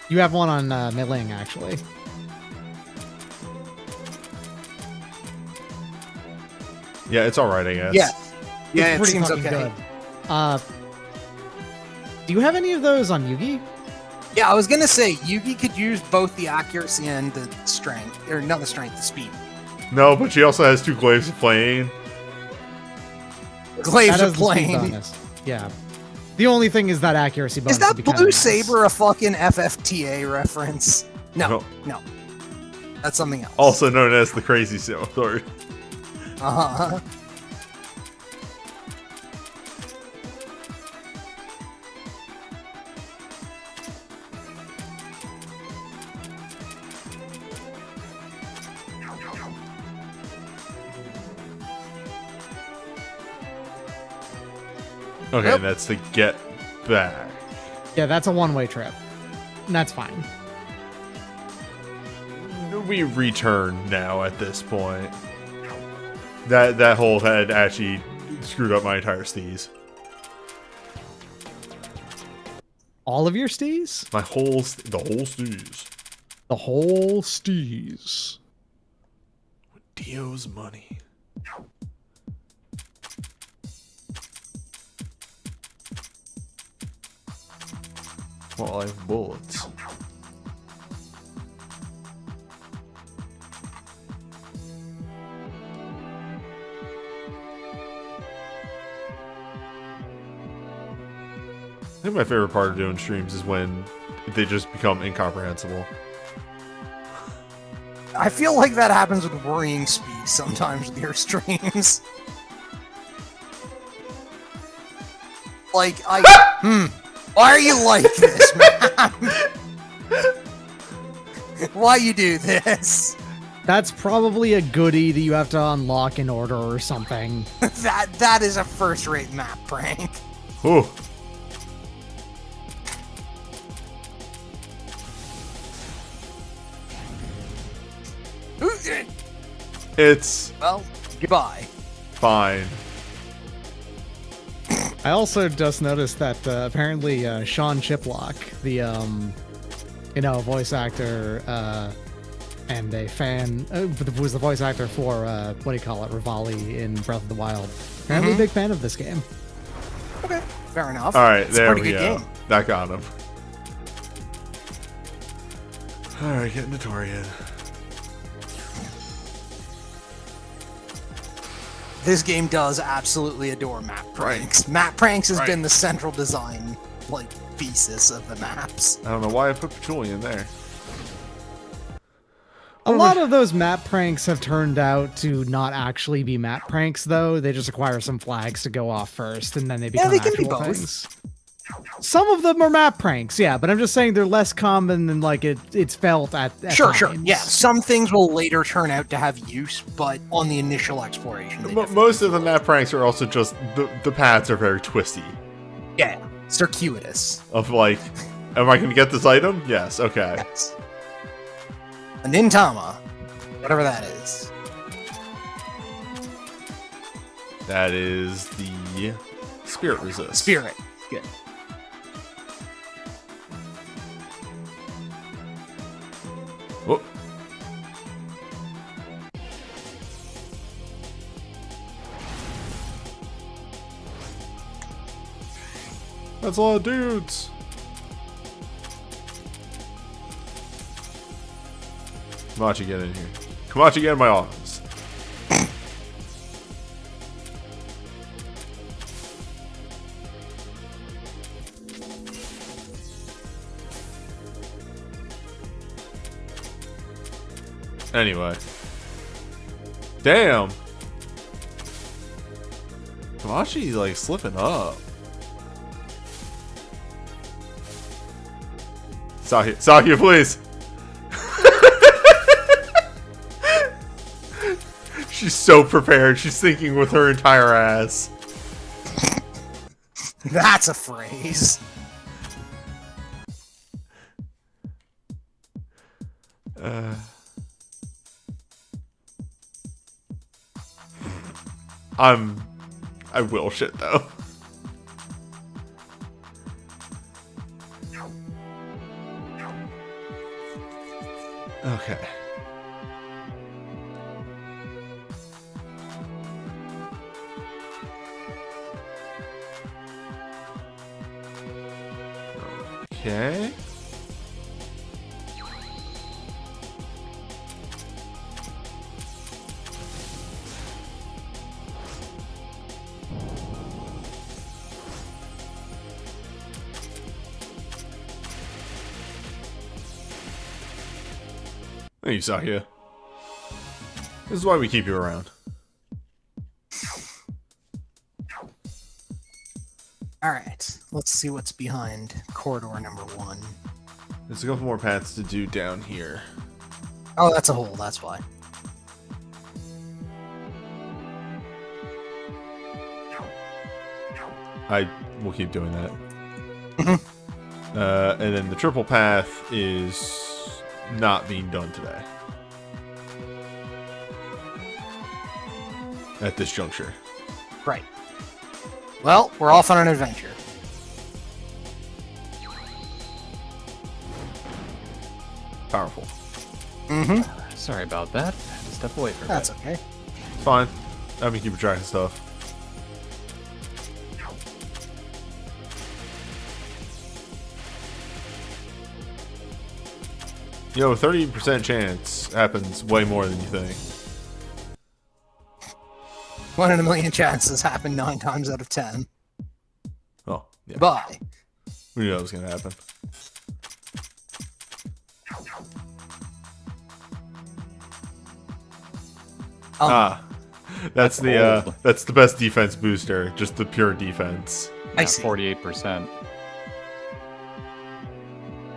You have one on Mei-Ling, actually. Yeah, it's alright, I guess. Yeah. Yeah, It's it pretty seems fucking okay. good. Do you have any of those on Yugi? Yeah, I was gonna say Yugi could use both the accuracy and the strength, or not the strength, the speed. No, but she also has 2 glaives of flame. Glaives That of has the speed Plane. bonus. Yeah. The only thing is that accuracy bonus. Is that would be kinda Blue nice. Saber a fucking FFTA reference? No, No. no. That's something else. Also known as the Crazy Sword. Uh-huh. Okay, Yep. that's to get back. Yeah, that's a one-way trip. And that's fine. We return now at this point. That hole had actually screwed up my entire steez. All of your stees? The whole steez. The whole stees. Dio's money. Well, I have bullets. I think my favorite part of doing streams is when they just become incomprehensible. I feel like that happens with worrying speed sometimes with your streams. Like, why are you like this, man? Why you do this? That's probably a goodie that you have to unlock in order or something. That is a first-rate map prank. Ooh. It's Well, goodbye. fine. I also just noticed that apparently Sean Chiplock, the voice actor and a fan, who was the voice actor for what do you call it, Rivali in Breath of the Wild, apparently a big fan of this game. Okay, fair enough. All right, It's a there pretty we good go. game. That got him. All right, getting to Torian. This game does absolutely adore map pranks. Map pranks has Right. been the central design, like, thesis of the maps. I don't know why I put Patchouli in there. A lot of those map pranks have turned out to not actually be map pranks, though. They just require some flags to go off first, and then they become they can be actual both. things. Some of them are map pranks, yeah, but I'm just saying they're less common than like it's felt at Sure. times. Yeah, some things will later turn out to have use, but on the initial exploration, they definitely Most of the map pranks are also just the paths are very twisty. yeah, circuitous. Of like, am I going to get this item? Yes. Okay. Yes. A Nintama, whatever that is. That is the spirit resist. Spirit. Good. Oh. That's a lot of dudes. Kamachi, get in here. Kamachi, get in my office. Anyway. Damn. Kamachi's like slipping up. Sakia, please. She's so prepared. She's thinking with her entire ass. That's a phrase. I will shit though. Okay. Okay. Thank you, Sakya. This is why we keep you around. Alright, let's see what's behind corridor number 1. There's a couple more paths to do down here. Oh, that's a hole, that's why. I will keep doing that. And then the triple path is not being done today. At this juncture. Right. Well, we're off on an adventure. Powerful. Mm-hmm. Sorry about that. I had to step away from That's it. okay. It's fine. I've been keeping track of stuff. You know, a 30% chance happens way more than you think. 1 in a million chances happen 9 times out of 10. Oh, yeah. Bye. We knew that was going to happen. That's the best defense booster, just the pure defense. I see. 48%.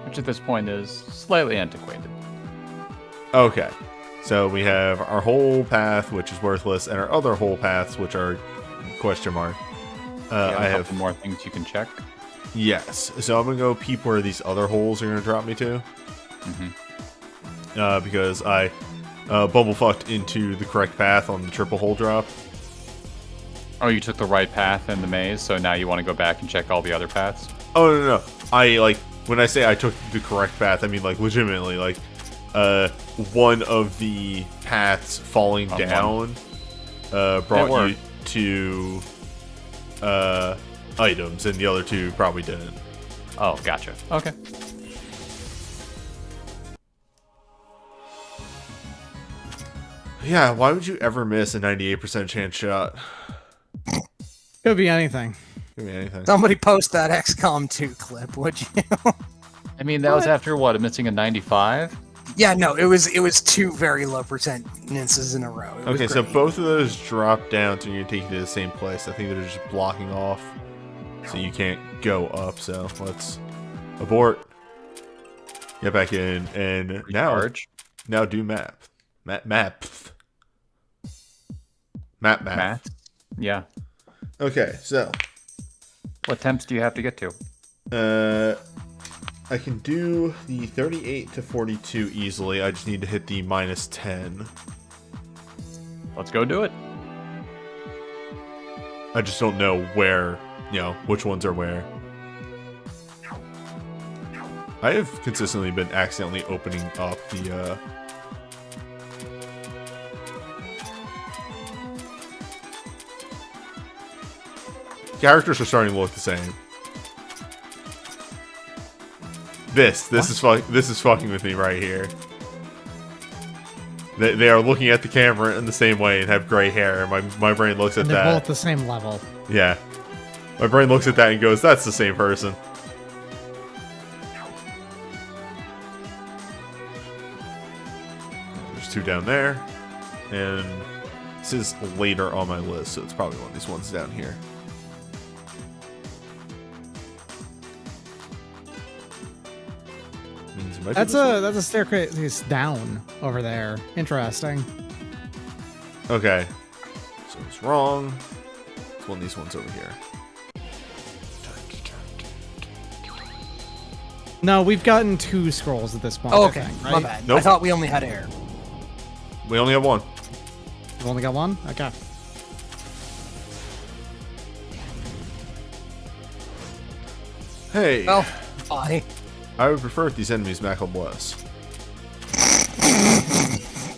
Which at this point is slightly antiquated. Okay. So we have our whole path, which is worthless, and our other whole paths, which are question mark. I have couple more things you can check. Yes. So I'm going to go peep where these other holes are going to drop me to. Because I bumblefucked into the correct path on the triple hole drop. Oh, you took the right path in the maze, so now you want to go back and check all the other paths? Oh, no. When I say I took the correct path, I mean, like, legitimately, like, one of the paths falling down brought you to items, and the other two probably didn't. Oh, gotcha. Okay. Yeah, why would you ever miss a 98% chance shot? Could be anything. Could be anything. Somebody post that XCOM 2 clip, would you? I mean, that was after what? Missing a 95? Yeah, no, it was 2 very low percentances in a row. It was Okay, so great. both of those drop down to you take you to the same place. I think they're just blocking off, so you can't go up. So let's abort, get back in, and Recharge. now do map. Math? Yeah. Okay, so What temps do you have to get to? I can do the 38 to 42 easily. I just need to hit the -10. Let's go do it. I just don't know where, which ones are where. I have consistently been accidentally opening up the, characters are starting to look the same. This is fucking with me right here. They are looking at the camera in the same way and have gray hair. My brain looks at And they're that. both the same level. Yeah. My brain looks at that and goes, that's the same person. There's 2 down there. And this is later on my list, so it's probably one of these ones down here. Means it might be That's this one. a staircase down over there. Interesting. Okay. So it's wrong. It's one of these ones over here. No, we've gotten 2 scrolls at this point. Oh, I okay, think, my right? bad. Nope. I thought we only had air. We only have one. You've only got 1? Okay. Hey, Well, bye. I would prefer if these enemies Mackle bless.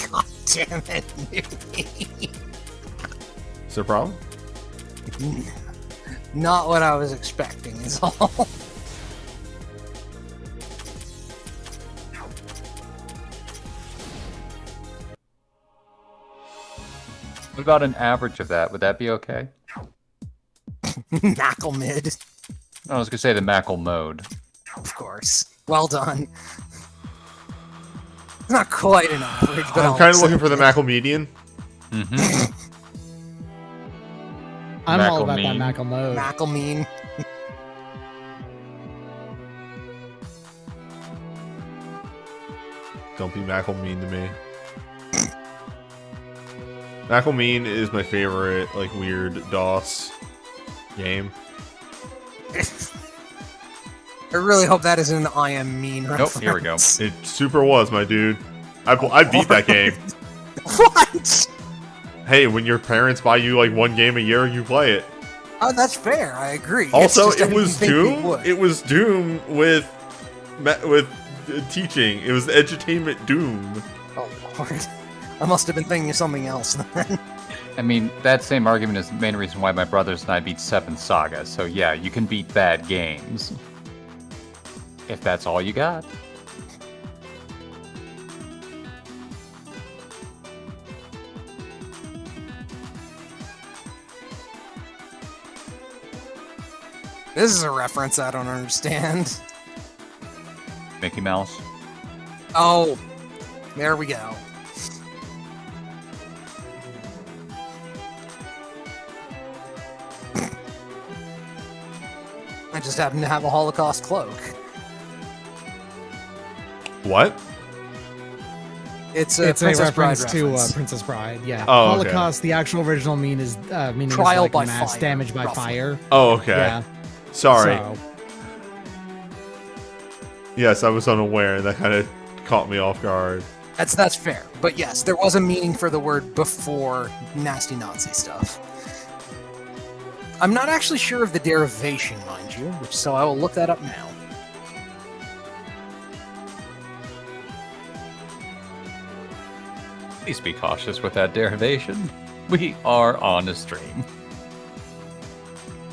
God damn it, newbie. Is there a problem? Not what I was expecting is all. What about an average of that? Would that be okay? Knackle mid, I was gonna say the Mackle mode. of course. Well done. It's not quite an average, but I'm I'll kind of looking accept for the it. Mackle median. Mm-hmm. I'm all Mackle about mean. that Mackle mode. Mackle mean. Don't be Mackle mean to me. Mackle mean is my favorite, like, weird DOS game. I really hope that isn't an I am mean reference. Nope, here we go. It super was, my dude. I beat that game. What? Hey, when your parents buy you like one game a year, you play it. Oh, that's fair. I agree. It's Also, just I it didn't was think you Doom. would. It was Doom with teaching. It was edutainment Doom. Oh Lord, I must have been thinking of something else then. I mean, that same argument is the main reason why my brothers and I beat 7th Saga. So yeah, you can beat bad games. If that's all you got. This is a reference I don't understand. Mickey Mouse. Oh, there we go. I just happen to have a Holocaust cloak. What? It's a It's a Princess Bride reference to reference. Princess Bride. Yeah. Oh, okay. Holocaust. The actual original meaning is Trial like by mass fire, damage by roughly. fire. Oh, okay. Yeah. Sorry. So, Yes, I was unaware. That kind of caught me off guard. That's fair. But yes, there was a meaning for the word before nasty Nazi stuff. I'm not actually sure of the derivation, mind you, so I will look that up now. Please be cautious with that derivation. We are on a stream.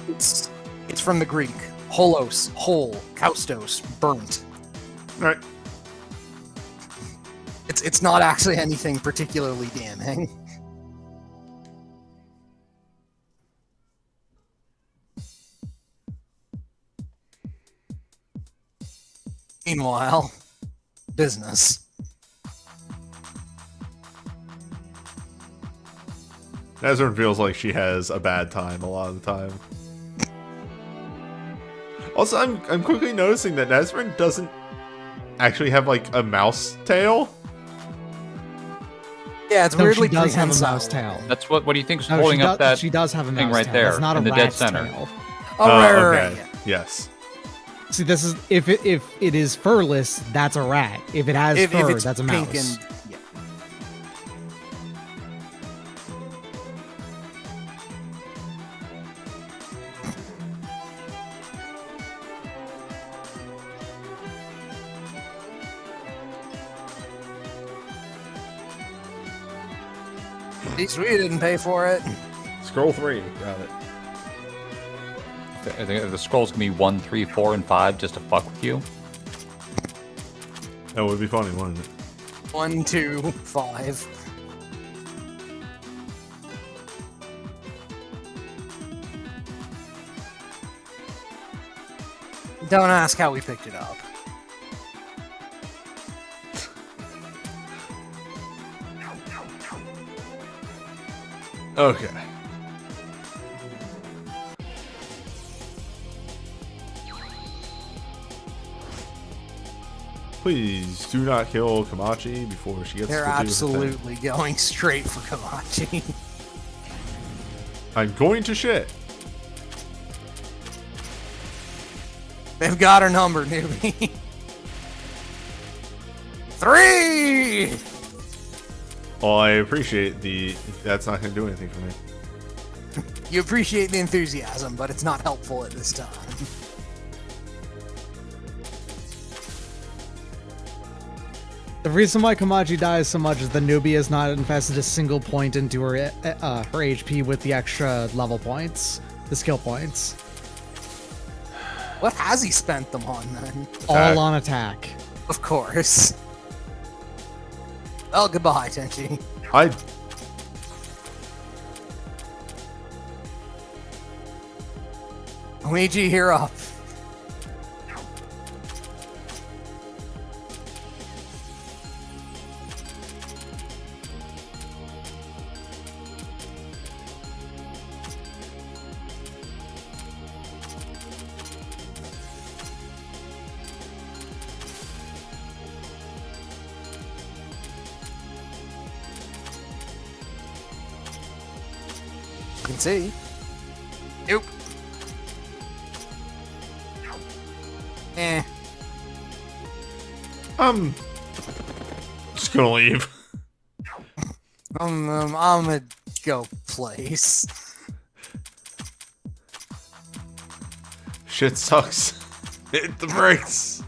It's from the Greek. Holos, whole, kaustos, burnt. All right. It's not actually anything particularly damning. Meanwhile, business. Nazareth feels like she has a bad time a lot of the time. Also, I'm quickly noticing that Nazareth doesn't actually have like a mouse tail. Yeah, it's no, weirdly she does have a prehensile. mouse tail. That's what do you think's No, holding she up does, that she does have a thing mouse right tail. there That's not in a the dead rat's center? tail. Oh, right, okay. right. Yes. See, this is if it is furless, that's a rat. If it has If fur, it's that's a pink mouse. and yeah. At least we didn't pay for it. Scroll 3. Got it. I think the scrolls can be 1, 3, 4, and 5 just to fuck with you. That would be funny, wouldn't it? 1, 2, 5. Don't ask how we picked it up. Okay. Please Please do not kill Kamachi before she gets They're to do her thing. absolutely going straight for Kamachi. I'm going to shit. They've got her number, newbie. 3! Well, I appreciate that's not going to do anything for me. You appreciate the enthusiasm, but it's not helpful at this time. The reason why Kamaji dies so much is the newbie has not invested a single point into her HP with the extra level points, the skill points. What has he spent them on, then? All on attack. Of course. Well, goodbye, Tenchi. Luigi, you're up. You can see. Nope. Eh. I'm just gonna leave. I'm gonna go place. Shit sucks. Hit the brakes.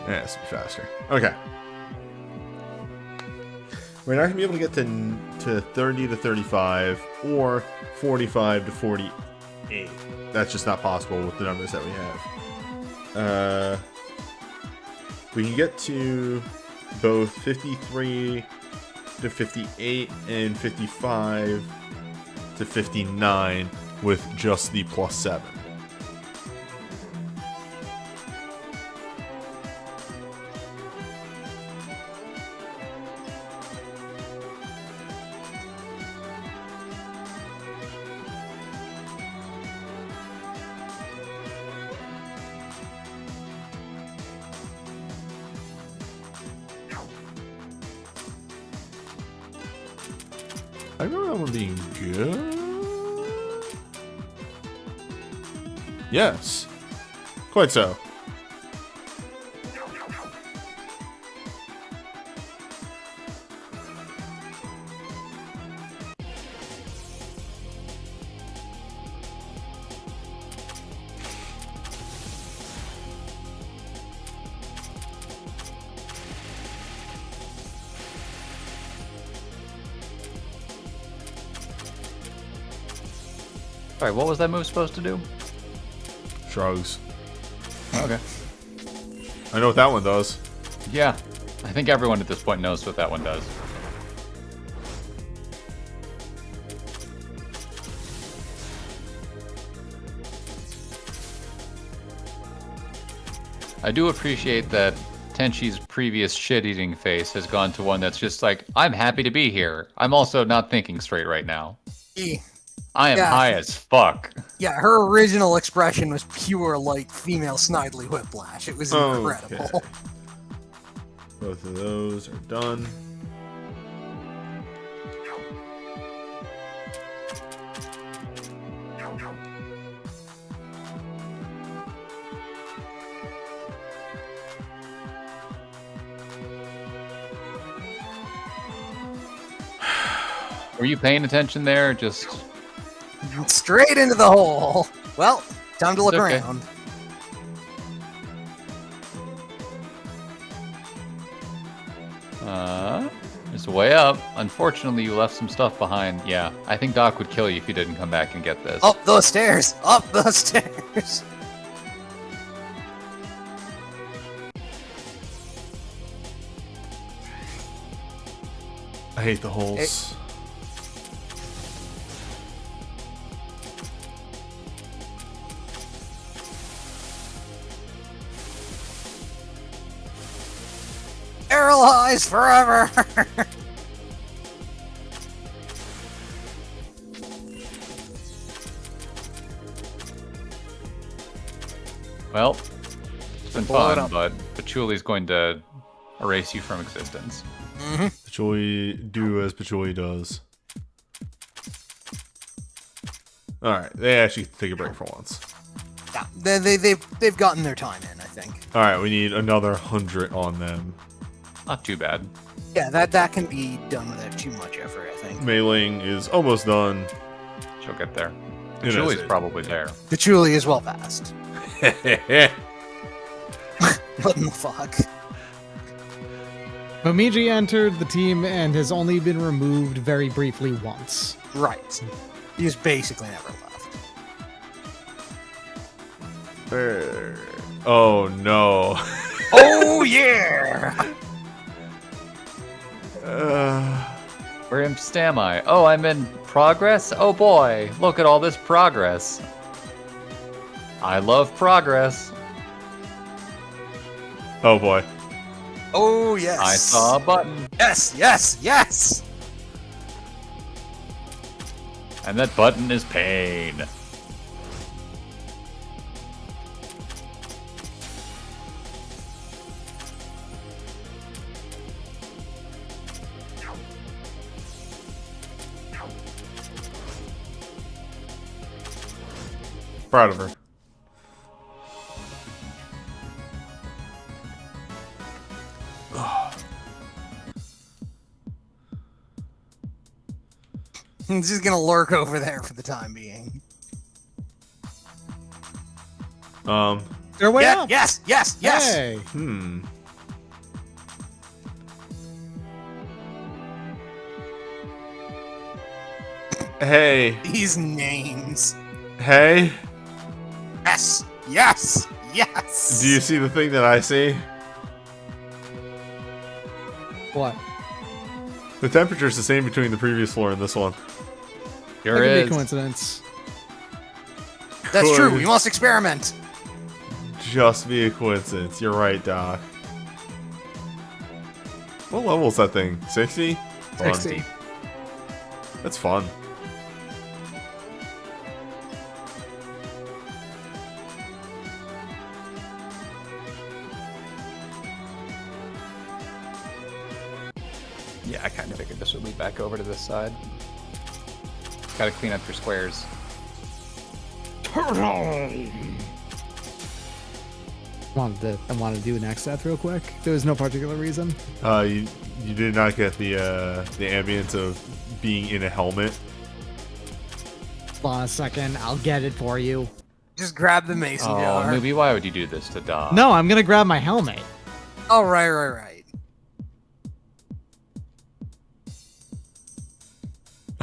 Yeah, it has to be faster. Okay. We're not going to be able to get to 30 to 35 or 45 to 48. That's just not possible with the numbers that we have. We can get to both 53 to 58 and 55 to 59 with just the +7. I remember that one being good. Yes. Quite so. Sorry, what was that move supposed to do? Shrugs. Okay. I know what that one does. Yeah, I think everyone at this point knows what that one does. I do appreciate that Tenchi's previous shit-eating face has gone to one that's just like, I'm happy to be here. I'm also not thinking straight right now. I am high as fuck. Yeah, her original expression was pure, like, female Snidely Whiplash. It was incredible. Okay. Both of those are done. Were you paying attention there? Just straight into the hole. Well, time to look It's okay. around. It's way up. Unfortunately, you left some stuff behind. Yeah, I think Doc would kill you if you didn't come back and get this. Up those stairs. Up those stairs. I hate the holes. Paralyzed forever. Well, it's been Blow it fun, up. but Patchouli's going to erase you from existence. Patchouli do as Patchouli does. Alright, they actually take a break for once. Yeah, they've gotten their time in, I think. Alright, we need another 100 on them. Not too bad. Yeah, that can be done without too much effort, I think. Mailing is almost done. She'll get there. It Patchouli's is. probably there. Patchouli is well past. What in the fuck? Momiji entered the team and has only been removed very briefly once. Right. He's basically never left. Oh no. Oh yeah! Where am I? Oh, I'm in progress? Oh boy, look at all this progress. I love progress. Oh boy. Oh yes! I saw a button. Yes, yes, yes! And that button is pain. Proud of her. He's just gonna lurk over there for the time being. They're way Yeah, up. yes, yes, yes! Hey. Hey. These names. Hey. Yes, yes, yes! Do you see the thing that I see? What? The temperature's the same between the previous floor and this one. That Here could be a is. coincidence. That's true, Could we must experiment. just be a coincidence. You're right, Doc. What level is that thing? 60? Fun. 60. That's fun. Yeah, I kind of figured this would lead back over to this side. Gotta clean up your squares. I wanted to do an X death real quick. There was no particular reason. You did not get the ambience of being in a helmet. Hold on a second, I'll get it for you. Just grab the mason Oh, jar. Newbie, why would you do this to Doc? No, I'm gonna grab my helmet. Oh, right.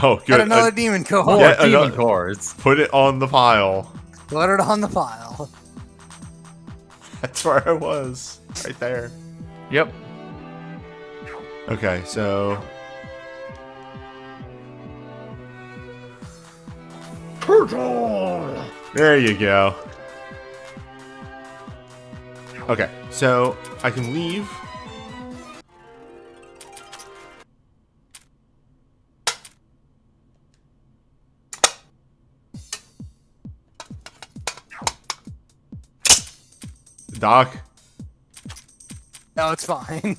Oh, good. Got another demon cohort. More Yeah, demon another- cores. Put it on the pile. Put it on the pile. That's where I was. Right there. Yep. Okay, so... There you go. Okay, so I can leave. Doc. No, it's fine.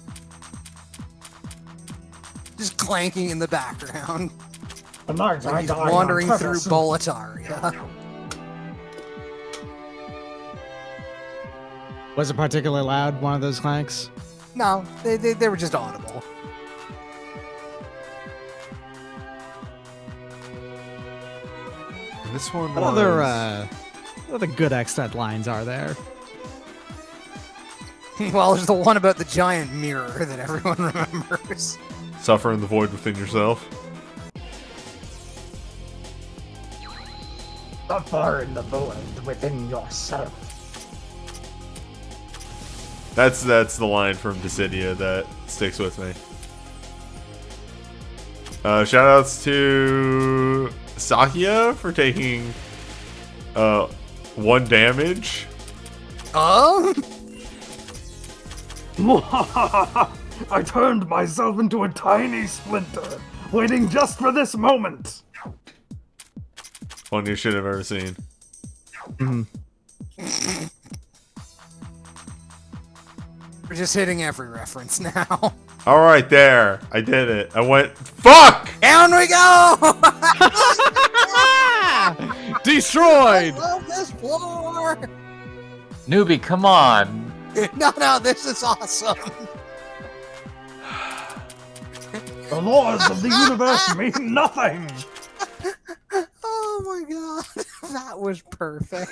Just clanking in the background. Like he's wandering through Boletaria. Was it particularly loud, one of those clanks? No, they were just audible. And this one What other good X-Death lines are there? Well, there's the one about the giant mirror that everyone remembers. Suffer in the void within yourself. Suffer in the void within yourself. That's the line from Dissidia that sticks with me. Shoutouts to Sakia for taking 1 damage. I turned myself into a tiny splinter, waiting just for this moment. Funniest shit I've ever seen. We're just hitting every reference now. All right, there. I did it. I went. Fuck! Down we go! Destroyed! I love this floor! Newbie, come on. No, this is awesome. The laws of the universe mean nothing. Oh my god, that was perfect.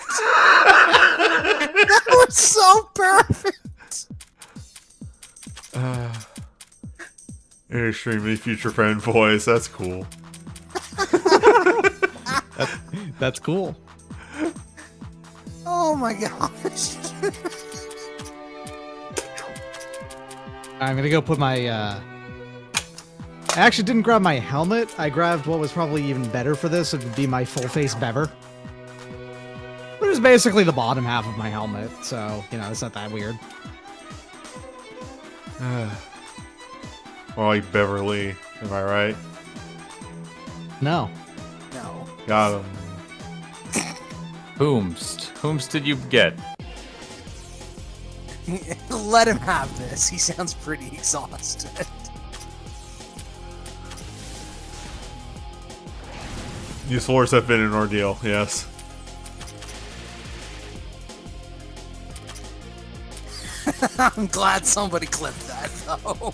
That was so perfect. Your extremely future friend voice. That's cool. That's cool. Oh my gosh. I'm gonna go put my, I actually didn't grab my helmet. I grabbed what was probably even better for this. It would be my full face bever. Which is basically the bottom half of my helmet, so, you know, it's not that weird. More like Beverly. Am I right? No. No. Got him. Whomst did you get? Let him have this. He sounds pretty exhausted. These floors have been an ordeal, yes. I'm glad somebody clipped that, though.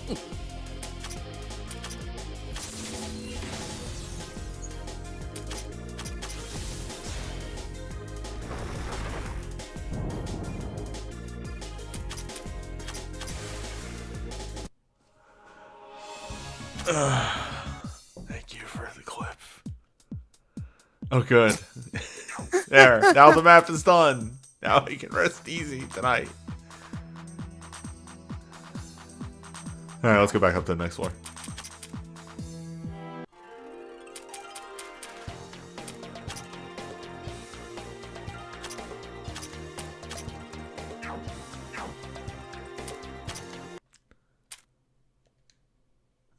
Thank you for the clip. Oh, good. There. Now the map is done. Now we can rest easy tonight. Alright, let's go back up to the next floor.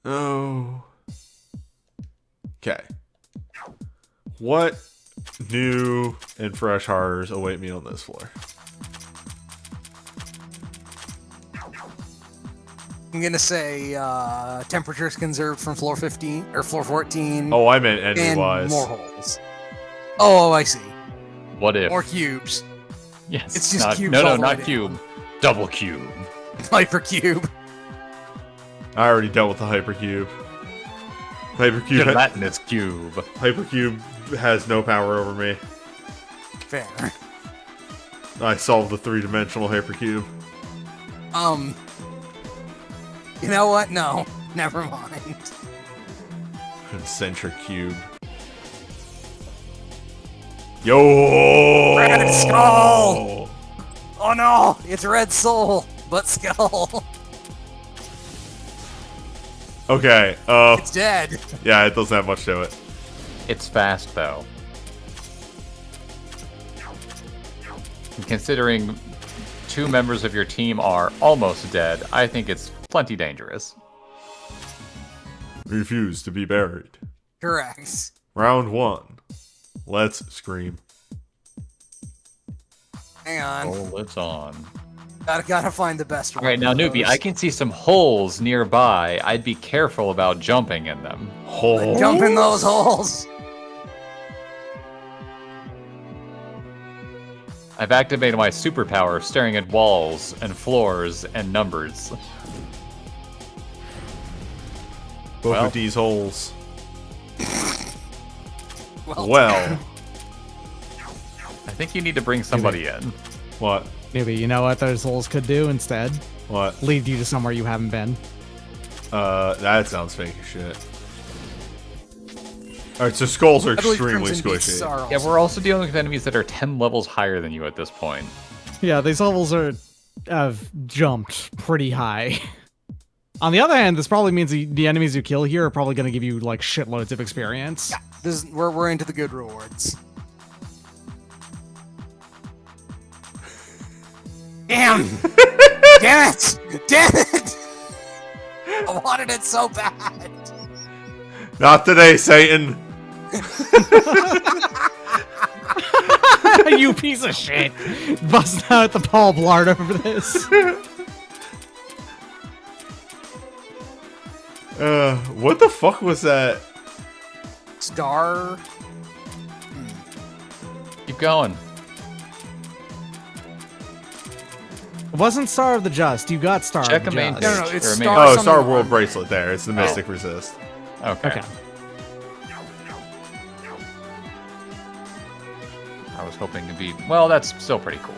Oh. Okay. What new and fresh horrors await me on this floor? I'm gonna say temperatures conserved from floor 15 or floor 14. Oh, I meant and enemy-wise. more holes. Oh, I see. What if? More cubes. Yes. It's just not, cubes No, all no, the way not down. cube. Double cube. Hypercube. I already dealt with the hypercube. Hypercube, Gelatinous cube. hypercube has no power over me. Fair. I solved the three-dimensional hypercube. You know what? No. Never mind. Concentric cube. Yo! Red Skull! Oh no! It's Red Soul, but Skull. Okay, It's dead. yeah, it doesn't have much to it. It's fast, though. And considering 2 members of your team are almost dead, I think it's plenty dangerous. Refuse to be buried. Correct. Round 1. Let's scream. Hang on. Oh, lives on. Gotta find the best one. Alright, now, of Newbie, those. I can see some holes nearby. I'd be careful about jumping in them. Hole. Jump in those holes. I've activated my superpower of staring at walls and floors and numbers. Both Well. of these holes. Well, Well. I think you need to bring somebody in. What? Maybe you know what those holes could do instead? What? Lead you to somewhere you haven't been. That sounds fake as shit. Alright, so skulls are I believe extremely Crimson Beasts squishy. are Yeah, also- we're also dealing with enemies that are 10 levels higher than you at this point. Yeah, these levels have jumped pretty high. On the other hand, this probably means the enemies you kill here are probably going to give you like shitloads of experience. This we're into the good rewards. Damn! Damn it! Damn it! I wanted it so bad. Not today, Satan! You piece of shit! Busting out the Paul Blart over this. What the fuck was that? Star. Keep going. It wasn't Star of the Just. You got Star Check of the a main Just. No, no, it's Or maybe- Star. Oh, something Star on World there. bracelet there. It's the Mystic Resist. Okay. Okay. I was hoping to be. Well, that's still pretty cool.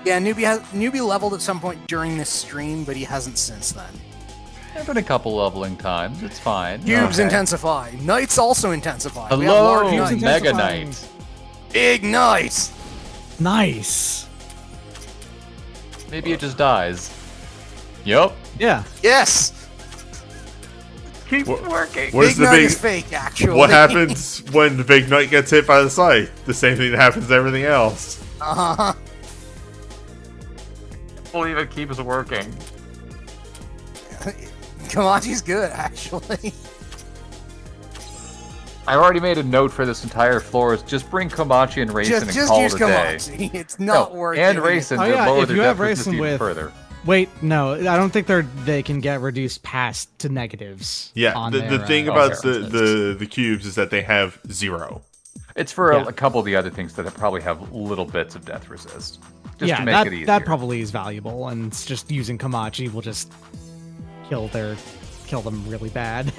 Yeah, newbie leveled at some point during this stream, but he hasn't since then. There have been a couple leveling times. It's fine. Cubes Okay. intensify. Knights also intensify. We have Hello, large Cubes knights. Mega intensifying. Knight. Big knights. Nice. Maybe it just dies. Yup. Yeah. Yes. Keeps What- working. Where's Big the knight big? is fake, actually. What happens when the big knight gets hit by the scythe? The same thing that happens to everything else. Uh-huh. I believe it keeps working. Kamachi's good, actually. I already made a note for this entire floor. Is just bring Komachi and Raisin and Just call use it a day. Kamachi. It's not worth and it. Raisin Oh, to yeah, lower if their you have deficits Raisin even with- further. Wait, no, I don't think they can get reduced past to negatives. Yeah, on the their, thing uh, about resistance. the cubes is that they have 0. It's for Yeah. a couple of the other things that probably have little bits of death resist. Just yeah, to make that, it easier. that probably is valuable, and it's just using Kamachi will just kill them really bad.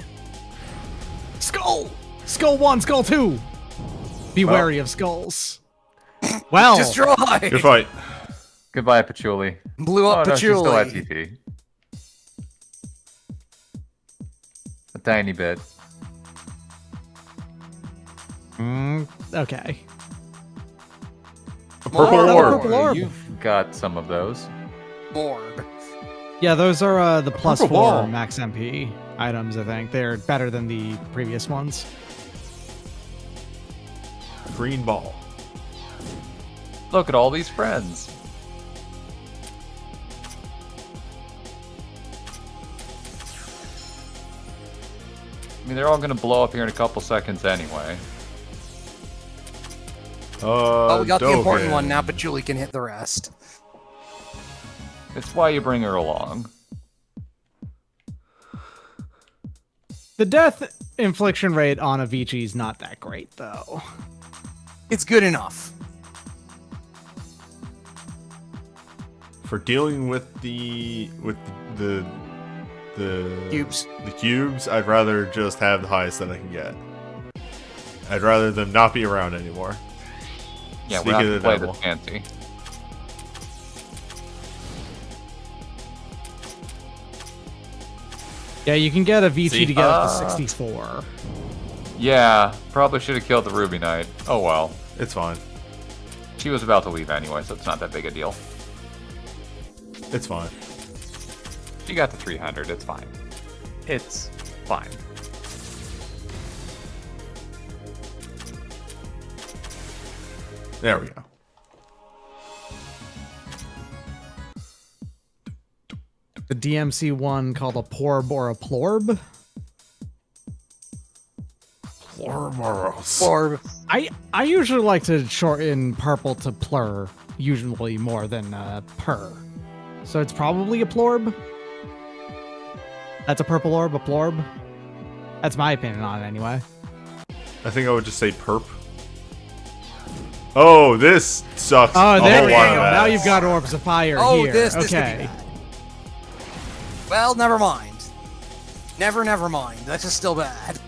Skull! Skull 1, Skull 2! Be Well. wary of skulls. Well, Destroy! Good fight. Goodbye, Patchouli. Blew Oh, up no, she's still at Patchouli. TP. A tiny bit. okay. Purple More. orb. Purple orb. You've got some of those. Orb. Yeah, those are the plus Purple 4 ball. max MP items, I think. They're better than the previous ones. Green ball. Look at all these friends. I mean, they're all going to blow up here in a couple seconds anyway. Oh, we got the important Dogen. one. Now Patchouli can hit the rest. It's why you bring her along. The death infliction rate on Avicii is not that great, though. It's good enough. For dealing with the Cubes. the cubes, I'd rather just have the highest that I can get. I'd rather them not be around anymore. Yeah, Speak we're not of going the to play devil. this fancy. Yeah, you can get Avicii See? to get up to 64. Yeah, probably should have killed the Ruby Knight. Oh well. It's fine. She was about to leave anyway, so it's not that big a deal. It's fine. She got to 300, it's fine. It's fine. There we go. The DMC one called a Porb or a Plorb. Flormoros. Orb. I usually like to shorten purple to plur, usually more than purr. So it's probably a Plorb. That's a purple orb, a Plorb. That's my opinion on it anyway. I think I would just say perp. Oh, this sucks. Oh, a there whole we lot go. of Now ass. you've got orbs of fire Oh, here. this could be okay. bad. Well, never mind. Never mind. That's just still bad.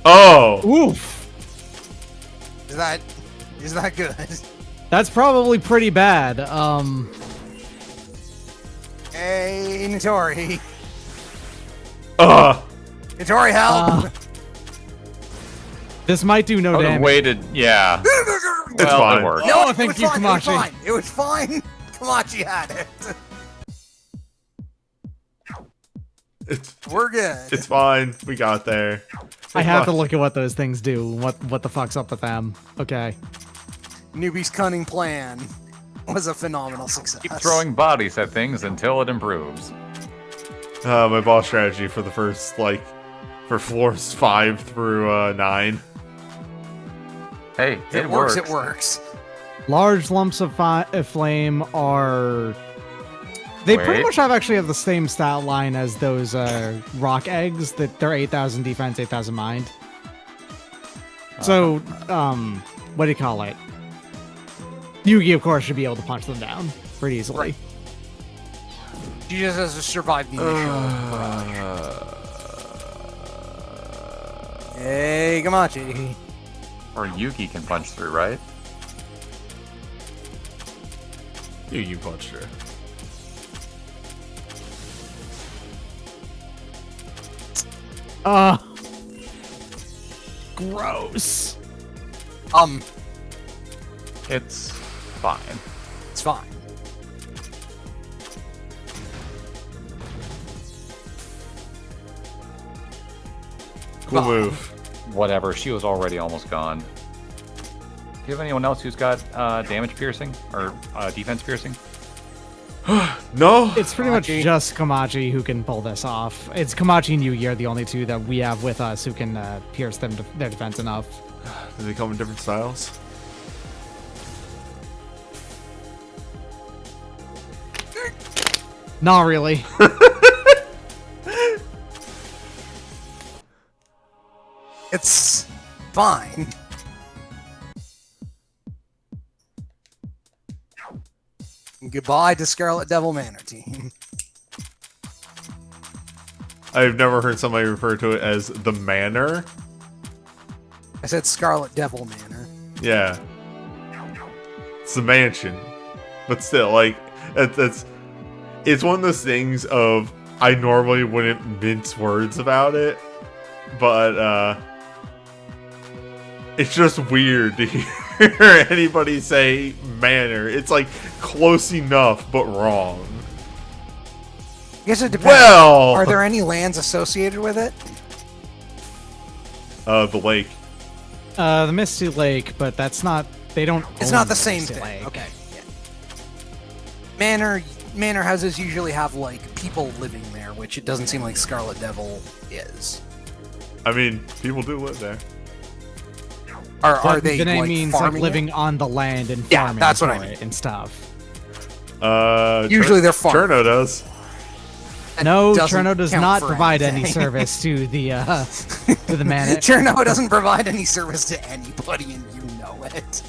Oh, Oof. Is that good? That's probably pretty bad. Hey, Notori. ugh. Notori, help! This might do no I would have damage. waited, yeah. It's Well, fine. it worked. No, Oh, it thank was you, fine, It was Kamachi. fine. It was fine. Kamachi had it. We're good. It's fine. We got there. I have to look at what those things do. What the fuck's up with them? Okay. Newbie's cunning plan was a phenomenal success. Keep throwing bodies at things until it improves. My boss strategy for the first, for floors 5 through 9. Hey, It works. It works. Large lumps of flame are They pretty Wait. much actually have the same stat line as those rock eggs. That they're 8,000 defense, 8,000 mind. So, what do you call it? Yugi, of course, should be able to punch them down pretty easily. Right. She just has to survive the initial barrage. Hey, Gamachi. Or Yugi can punch through, right? You punched her. Gross. It's fine. It's fine. Cool Oh. move. Whatever. She was already almost gone. Do you have anyone else who's got damage piercing or defense piercing? No. It's pretty much Kamachi. just Kamachi who can pull this off. It's Kamachi and Yugi are the only two that we have with us who can pierce their defense enough. Do they come in different styles? Not really. It's fine. Goodbye to Scarlet Devil Manor team. I've never heard somebody refer to it as the manor. I said Scarlet Devil Manor. Yeah. It's the mansion. But still, like, it's one of those things of, I normally wouldn't mince words about it, but, it's just weird to hear anybody say manor. It's like close enough, but wrong. I guess it depends. Well, Are there any lands associated with it? the lake. The Misty Lake, but that's not. They don't. It's own not the same Misty thing. Lake. Okay. Yeah. Manor houses usually have like people living there, which it doesn't seem like Scarlet Devil is. I mean, people do live there. Are But they then it like means like farming it? living on the land and Yeah, farming that's what for I mean. it and stuff. Usually they're farming. Cherno does. No, doesn't Cherno does count not for provide any anything. service to the to the man. Cherno doesn't provide any service to anybody, and you know it.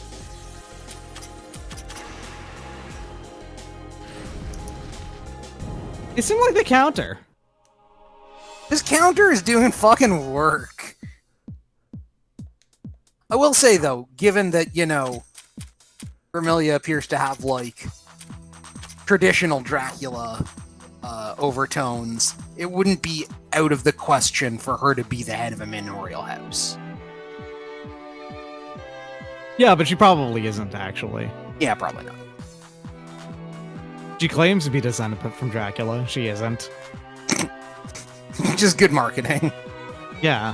It seemed like the counter. This counter is doing fucking work. I will say, though, given that, you know, Vermilia appears to have, like, traditional Dracula overtones, it wouldn't be out of the question for her to be the head of a manorial house. Yeah, but she probably isn't actually. Yeah, probably not. She claims to be descended from Dracula. She isn't. Just good marketing. Yeah.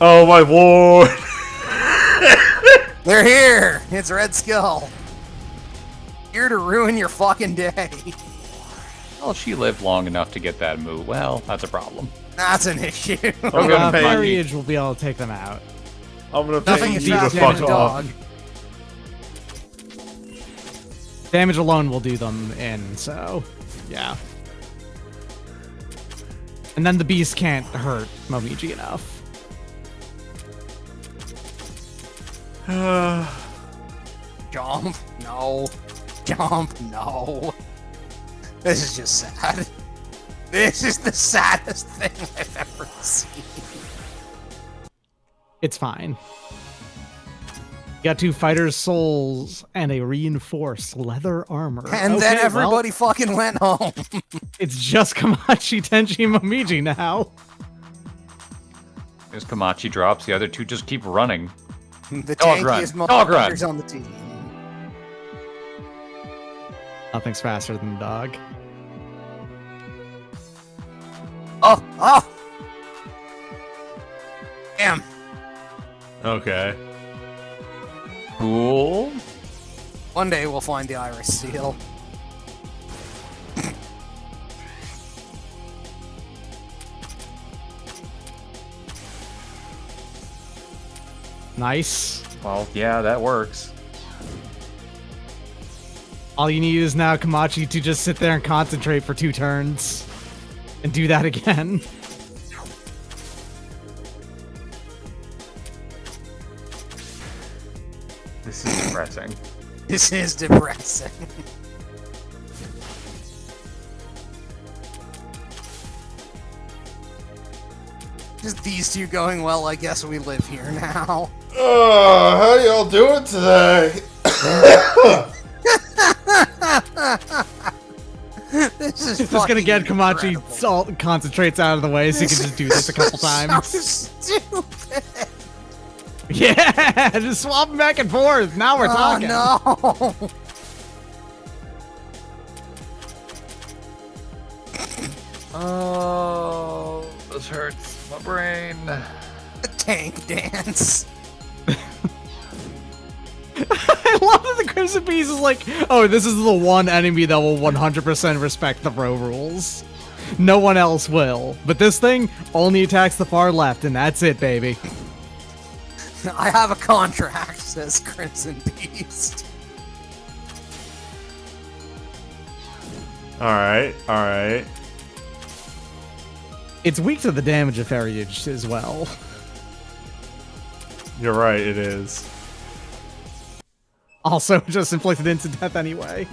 Oh my lord! They're here! It's Red Skull. Here to ruin your fucking day. Well, she lived long enough to get that move. Well, that's a problem. That's an issue. I'm gonna pay you. Marriage will be able to take them out. I'm gonna Nothing pay is you to faster fuck than a off. dog. Damage alone will do them in, so yeah. And then the beast can't hurt Momiji enough. Jump. No. Jump. No. This is just sad. This is the saddest thing I've ever seen. It's fine. You got 2 fighters' souls and a reinforced leather armor. And then Okay, everybody well, fucking went home. it's just Kamachi, Tenchi, and Momiji now. There's Kamachi drops. The other two just keep running. The Dog run. tankiest Dog run. motherfuckers on the team. Nothing's faster than the dog. Oh, oh! Damn. Okay. Cool. One day we'll find the iris seal. Nice. Well, yeah, that works. All you need is now Komachi to just sit there and concentrate for 2 turns. And do that again. This is depressing. This is depressing. Just these two going well, I guess we live here now. How y'all doing today? This is Just gonna get fucking Komachi incredible. all concentrates out of the way so he can just do this a couple times. So stupid. Yeah, just swapping back and forth. Now we're talking. Oh no. Oh, this hurts my brain. The tank dance. I love that the Crimson Beast is like, oh, this is the one enemy that will 100% respect the row rules. No one else will. But this thing only attacks the far left, and that's it, baby. I have a contract, says Crimson Beast. Alright. It's weak to the damage of Feriage as well. You're right, it is. Also, just inflicted instant death anyway.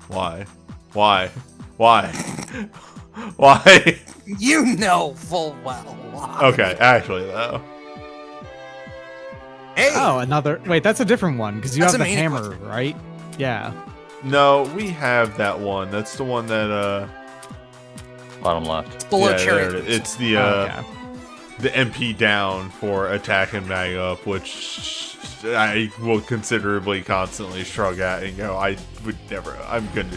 Why? Why? Why? You know full well why. Okay, actually, though. Hey. Oh, another. Wait, that's a different one because you That's have the a main hammer, equipment. right? Yeah. No, we have that one. That's the one that, Bottom left. Below yeah, Chariot. there it is. It's the, Okay. the MP down for attack and mag up, which I will considerably constantly shrug at and go, I would never, I'm gonna,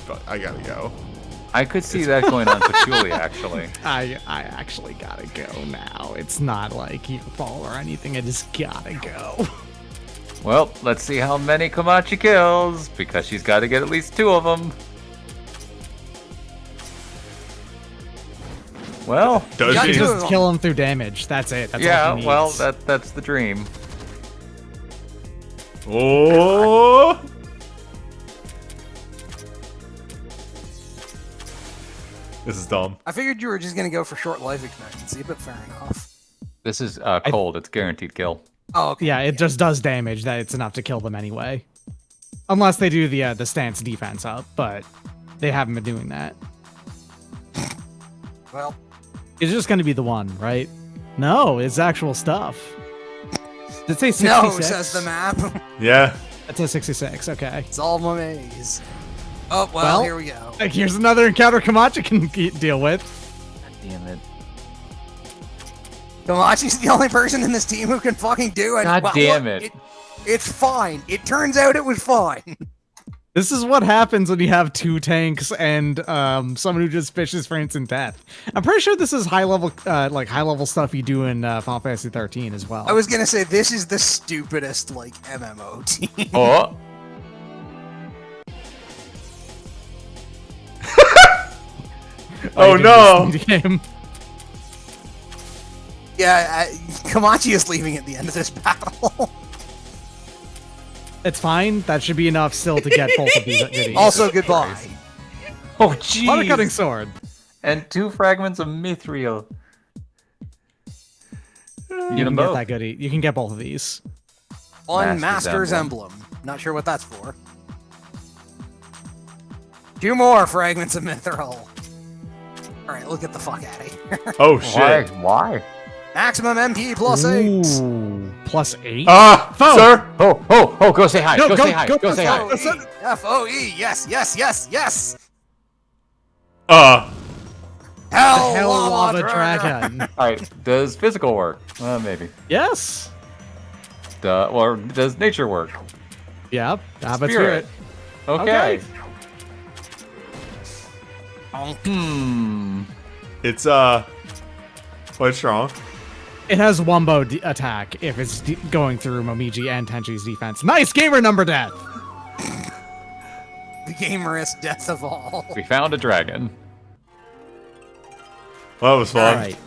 but I gotta go. I could see that going on to Julie, actually. I actually gotta go now. It's not like you fall or anything. I just gotta go. Well, let's see how many Komachi kills, because she's got to get at least 2 of them. Well, Does got she? to- Just kill him through damage. That's it. That's all yeah, he well, needs. that's the dream. Oh! This is dumb. I figured you were just gonna go for short life expectancy, but fair enough. This is cold. It's guaranteed kill. Oh, okay. Yeah, it just does damage. That it's enough to kill them anyway. Unless they do the stance defense up, but they haven't been doing that. Well, It's just going to be the one, right? No, it's actual stuff. Did it say 66? no, says the map. Yeah. It says 66, okay. It's all my maze. Oh, well, Well, here we go. Like, here's another encounter Komachi can deal with. God damn it. Komachi's the only person in this team who can fucking do it. God damn it. It's fine. It turns out it was fine. This is what happens when you have 2 tanks and someone who just fishes for instant death. I'm pretty sure this is high level stuff you do in Final Fantasy 13 as well. I was gonna say, this is the stupidest, like, MMO team. Oh, Oh no! Game. Yeah, Komachi is leaving at the end of this battle. It's fine. That should be enough still to get both of these goodies. Also, goodbye. oh, Water cutting jeez. sword. And 2 fragments of mithril. You Get can them get both. that goodie. You can get both of these. One Master's Master's Emblem. Not sure what that's for. 2 more fragments of mithril. Alright, look get the fuck out of here. Oh Why? shit. Why? Maximum MP plus 8. Ooh, plus 8. Ah, Foe. sir! Oh, go say hi. No, go go- say hi. go- Go say hi. F-O-E. F-O-E. Yes, yes, yes, yes. Hell Hell lava dragon. dragon. Alright, does physical work? Maybe. Yes. Or does nature work? Yep. How about Spirit. spirit? Okay. Bonk. It's, what's wrong? It has wombo attack if it's going through Momiji and Tenchi's defense. Nice gamer number death. The gamerest death of all. We found a dragon. Well, that was fun. All right.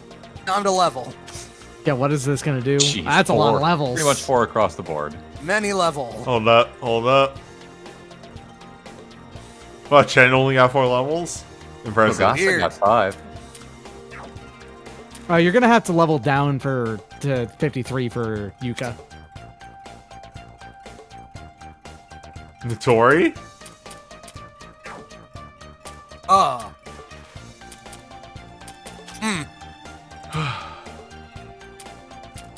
Time to level. Yeah, what is this gonna do? Jeez, That's a lot of four. levels. Pretty much 4 across the board. Many level. Hold up, hold up. What, Chen only got 4 levels? Impressive. Gosh, I Weird. got 5. You're gonna have to level down to 53 for Yuka. Notori?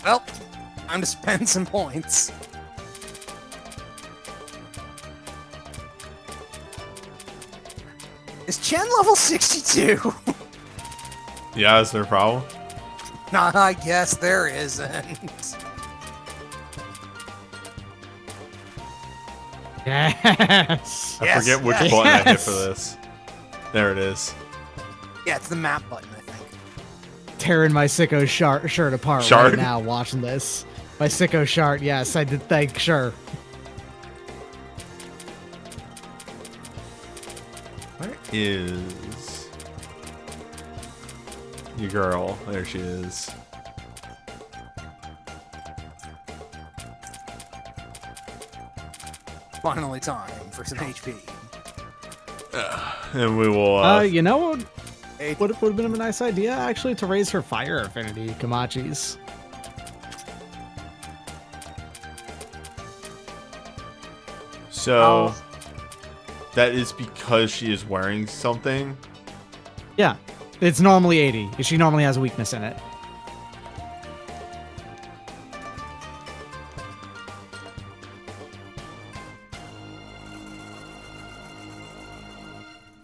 Well, time to spend some points. Is Chen level 62? Yeah, is there a problem? Nah, I guess there isn't. Yes. I Yes, forget which yes, button I hit yes. for this. There it is. Yeah, it's the map button, I think. Tearing my sicko shirt apart Shard? right now watching this. My sicko shirt, yes, I did think, sure. Where is your girl? There she is. Finally time for some HP. And we will. You know what Hey, would have been a nice idea, actually, to raise her fire affinity, Kamachi's. So that is because she is wearing something. Yeah, it's normally 80. She normally has a weakness in it.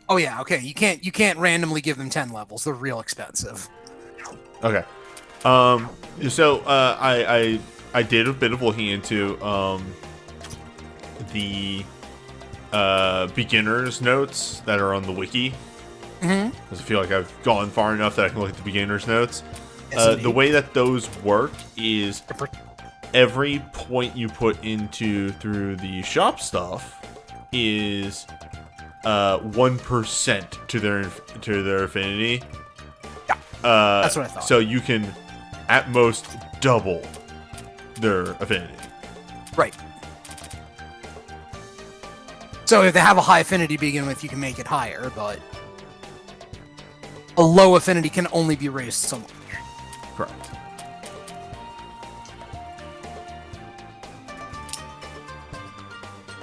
oh yeah, okay. You can't randomly give them 10 levels. They're real expensive. Okay. So I did a bit of looking into the beginner's notes that are on the wiki. Mm-hmm. Because I feel like I've gone far enough that I can look at the beginner's notes. Yes, The indeed. way that those work is every point you put into through the shop stuff is 1% to their affinity. Yeah, that's what I thought. So you can at most double their affinity. Right. So if they have a high affinity to begin with, you can make it higher, but a low affinity can only be raised so much. Correct.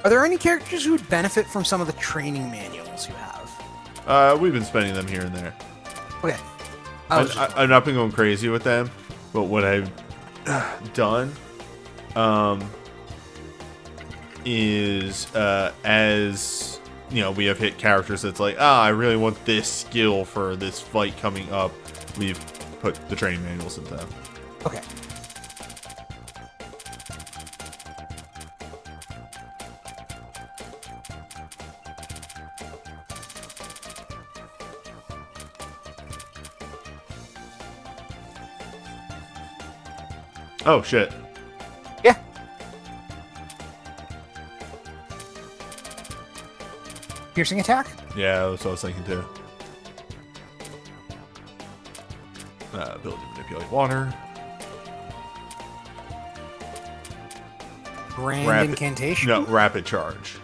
Are there any characters who would benefit from some of the training manuals you have? We've been spending them here and there. Okay. I was just- I've not been going crazy with them, but what I've done is as you know, we have hit characters that's like, I really want this skill for this fight coming up. We've put the training manuals into them. okay. Oh shit. Yeah. Piercing attack? Yeah, that's what I was thinking too. Ability to manipulate water. Grand Rapid- incantation? No, rapid charge.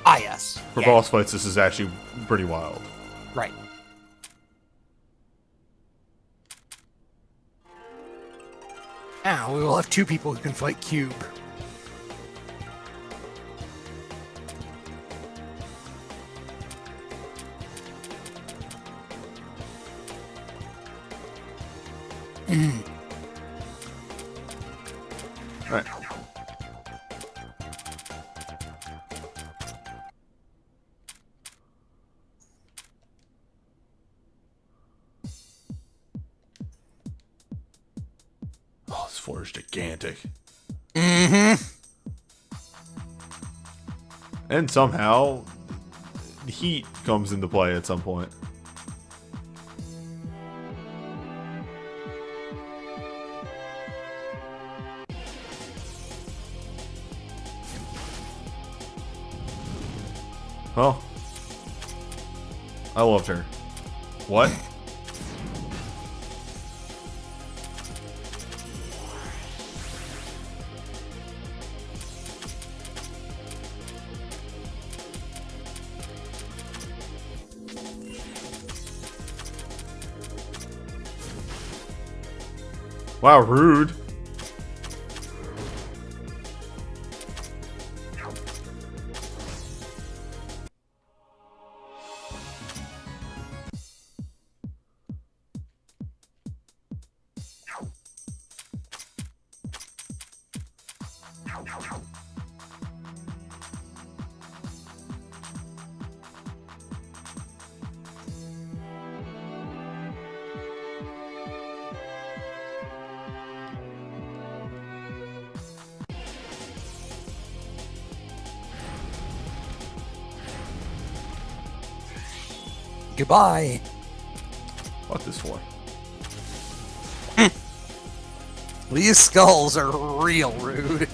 Ah, yes. For Yeah, boss fights, this is actually pretty wild. right. Now we will have 2 people who can fight Cube. Alright. Oh, this floor is gigantic. Mm-hmm. And somehow, heat comes into play at some point. Well, I loved her. What? Wow, rude. Goodbye. What this for? These skulls are real rude.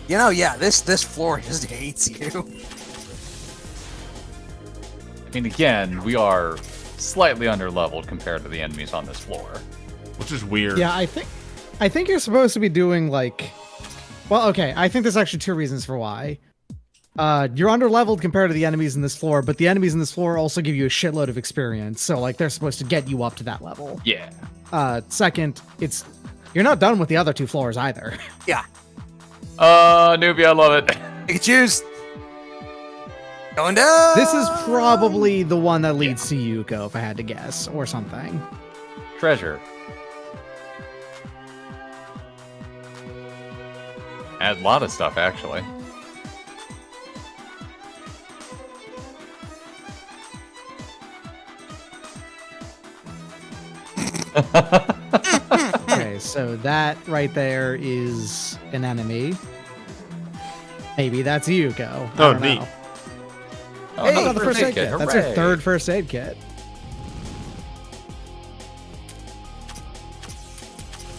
You know, yeah, this floor just hates you. I mean, again, we are slightly underleveled compared to the enemies on this floor. Which is weird. Yeah, I think you're supposed to be doing like, well, okay. I think there's actually two reasons for why. You're underleveled compared to the enemies in this floor, but the enemies in this floor also give you a shitload of experience, so like they're supposed to get you up to that level. Yeah. Second, you're not done with the other two floors either. Yeah, Newbie, I love it. you can choose. Going down. This is probably the one that leads to Yuko, if I had to guess, or something. Treasure. Add a lot of stuff, actually. Okay, so that right there is an enemy. Maybe that's Yuko. I Oh, don't neat. know. Oh, Hey, another The first aid kit. That's your Hooray. third first aid kit.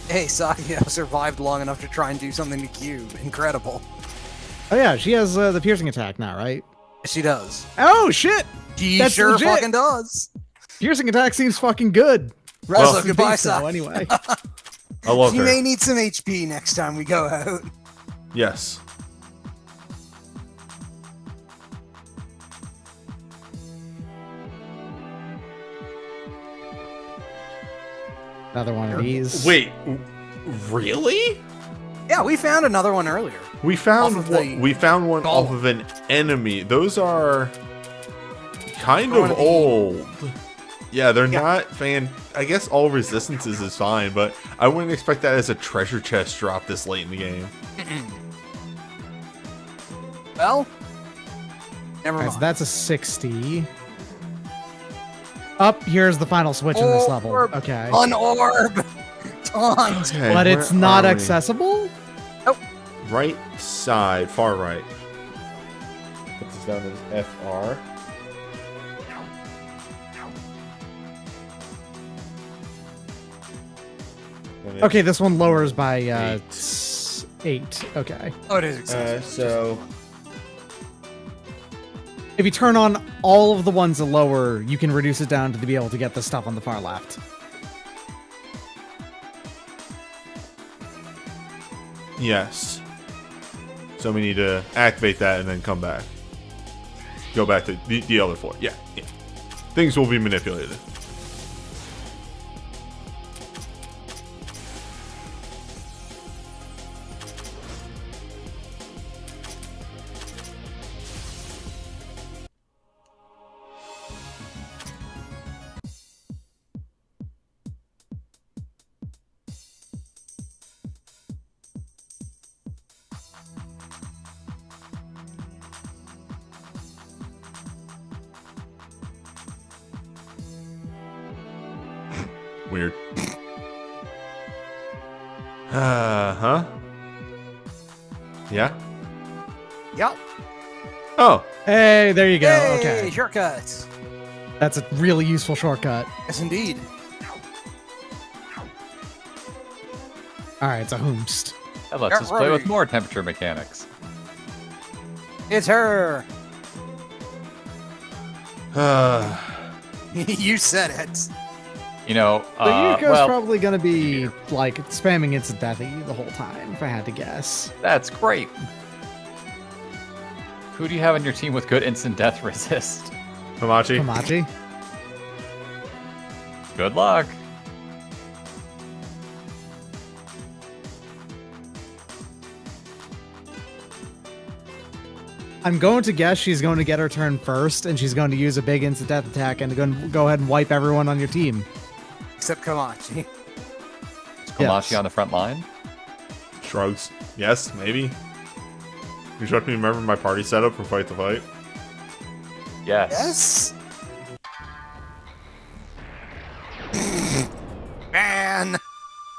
Hey, Sakio survived long enough to try and do something to Cube. Incredible. Oh yeah, she has the piercing attack now, right? She does. Oh shit! She That's sure legit. fucking does. Piercing attack seems fucking good. Well, Rest in goodbye, peace, though, Sakio. anyway. I love You her. may need some HP next time we go out. Yes. Another one of these. Wait, really? Yeah, we found another one earlier. We found Off of one. the We found one off golem. of an enemy. Those are kind One of of the- old. Yeah, they're Yeah. not fan. I guess all resistances is fine, but I wouldn't expect that as a treasure chest drop this late in the game. Well, never Alright, mind. so that's a 60. Up here's the final switch in this level. Orb. Okay. An orb. Taunt. Okay, But where it's not are we? accessible? Right side, far right. Put this down as FR. Okay, this one lowers by 8. 8. Okay. Oh, it is accessible. So If you turn on all of the ones that lower, you can reduce it down to be able to get the stuff on the far left. yes. So we need to activate that and then come back. Go back to the other floor. Yeah, yeah. Things will be manipulated. Weird. Huh? Yeah? Yep. Oh, Hey, there you go. Hey, Okay. shortcuts. That's a really useful shortcut. Yes, indeed. Alright, so Hoomst. That lets us play with Alright. more temperature mechanics. It's her. You said it. You know, So Yuko's well, probably gonna be like spamming Instant Death at you the whole time, if I had to guess. that's great. Who do you have on your team with good instant death resist? Hamachi. Komachi. Good luck. I'm going to guess she's going to get her turn first, and she's going to use a big instant death attack and go ahead and wipe everyone on your team. Except Kamachi. Is Komachi on the front line? Shrugs. Yes, maybe. You should me remember my party setup for Fight the Fight. Yes. Yes. Man.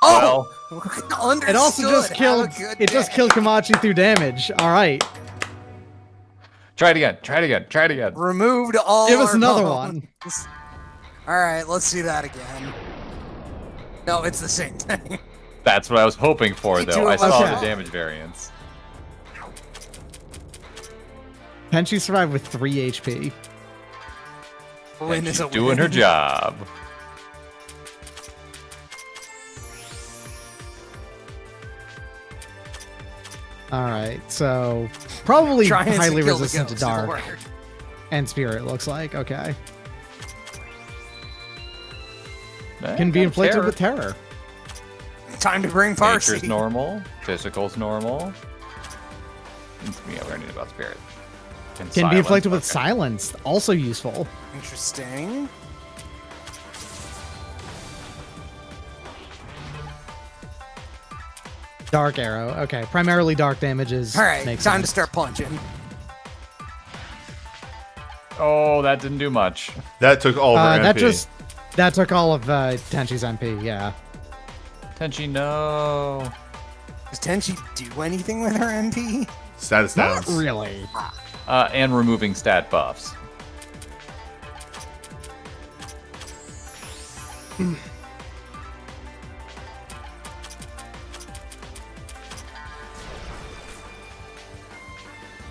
Oh. Well, It also just killed. It just killed Komachi through damage. All right. try it again. Try it again. Try it again. Removed all. Give us our another bones. one. All right, let's do that again. No, it's the same thing. That's what I was hoping for, Me though. too, I saw okay. the damage variance. Tenchi survived with 3 HP. Win And is she's a doing win. her job. All right, so probably Trying to highly kill the resistant to ghost, it'll dark work. and spirit. Looks like okay. Eh, Can be got inflicted terror. with terror. Time to bring Nature's Farsi. normal. Physical's normal. Yeah, we're learning about spirit. And Can be silence, inflicted with okay. silence. Also useful. Interesting. Dark arrow. Okay, primarily dark damages. All right, makes time to sense. start punching. Oh, that didn't do much. That took all of our MP. That took all of Tenchi's MP. Yeah. Tenchi, no. Does Tenchi do anything with her MP? Status Not downs. really. And removing stat buffs.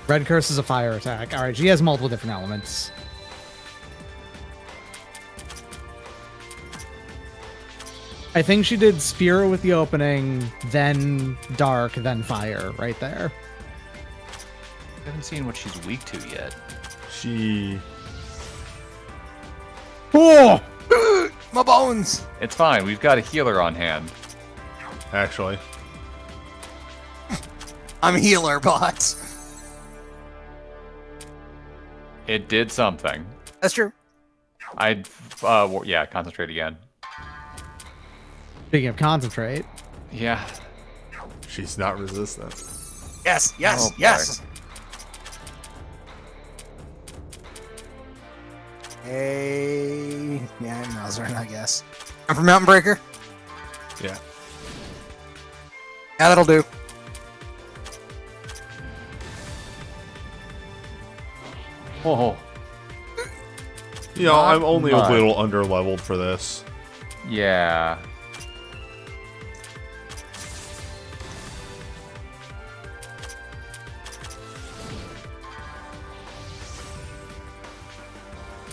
Red curse is a fire attack. All right, she has multiple different elements. I think she did Spear with the opening, then Dark, then Fire right there. I haven't seen what she's weak to yet. She... Oh! My bones. It's fine. We've got a healer on hand. Actually. I'm a healer, but It did something. that's true. Yeah, concentrate again. Speaking of concentrate, Yeah. She's not resistant. Yes, yes, Oh, boy. yes. Hey, yeah, Malzern, I guess. I'm from Mountain Breaker. Yeah. Yeah, that'll do. Oh, You know, Not I'm only much. a little under-leveled for this. yeah.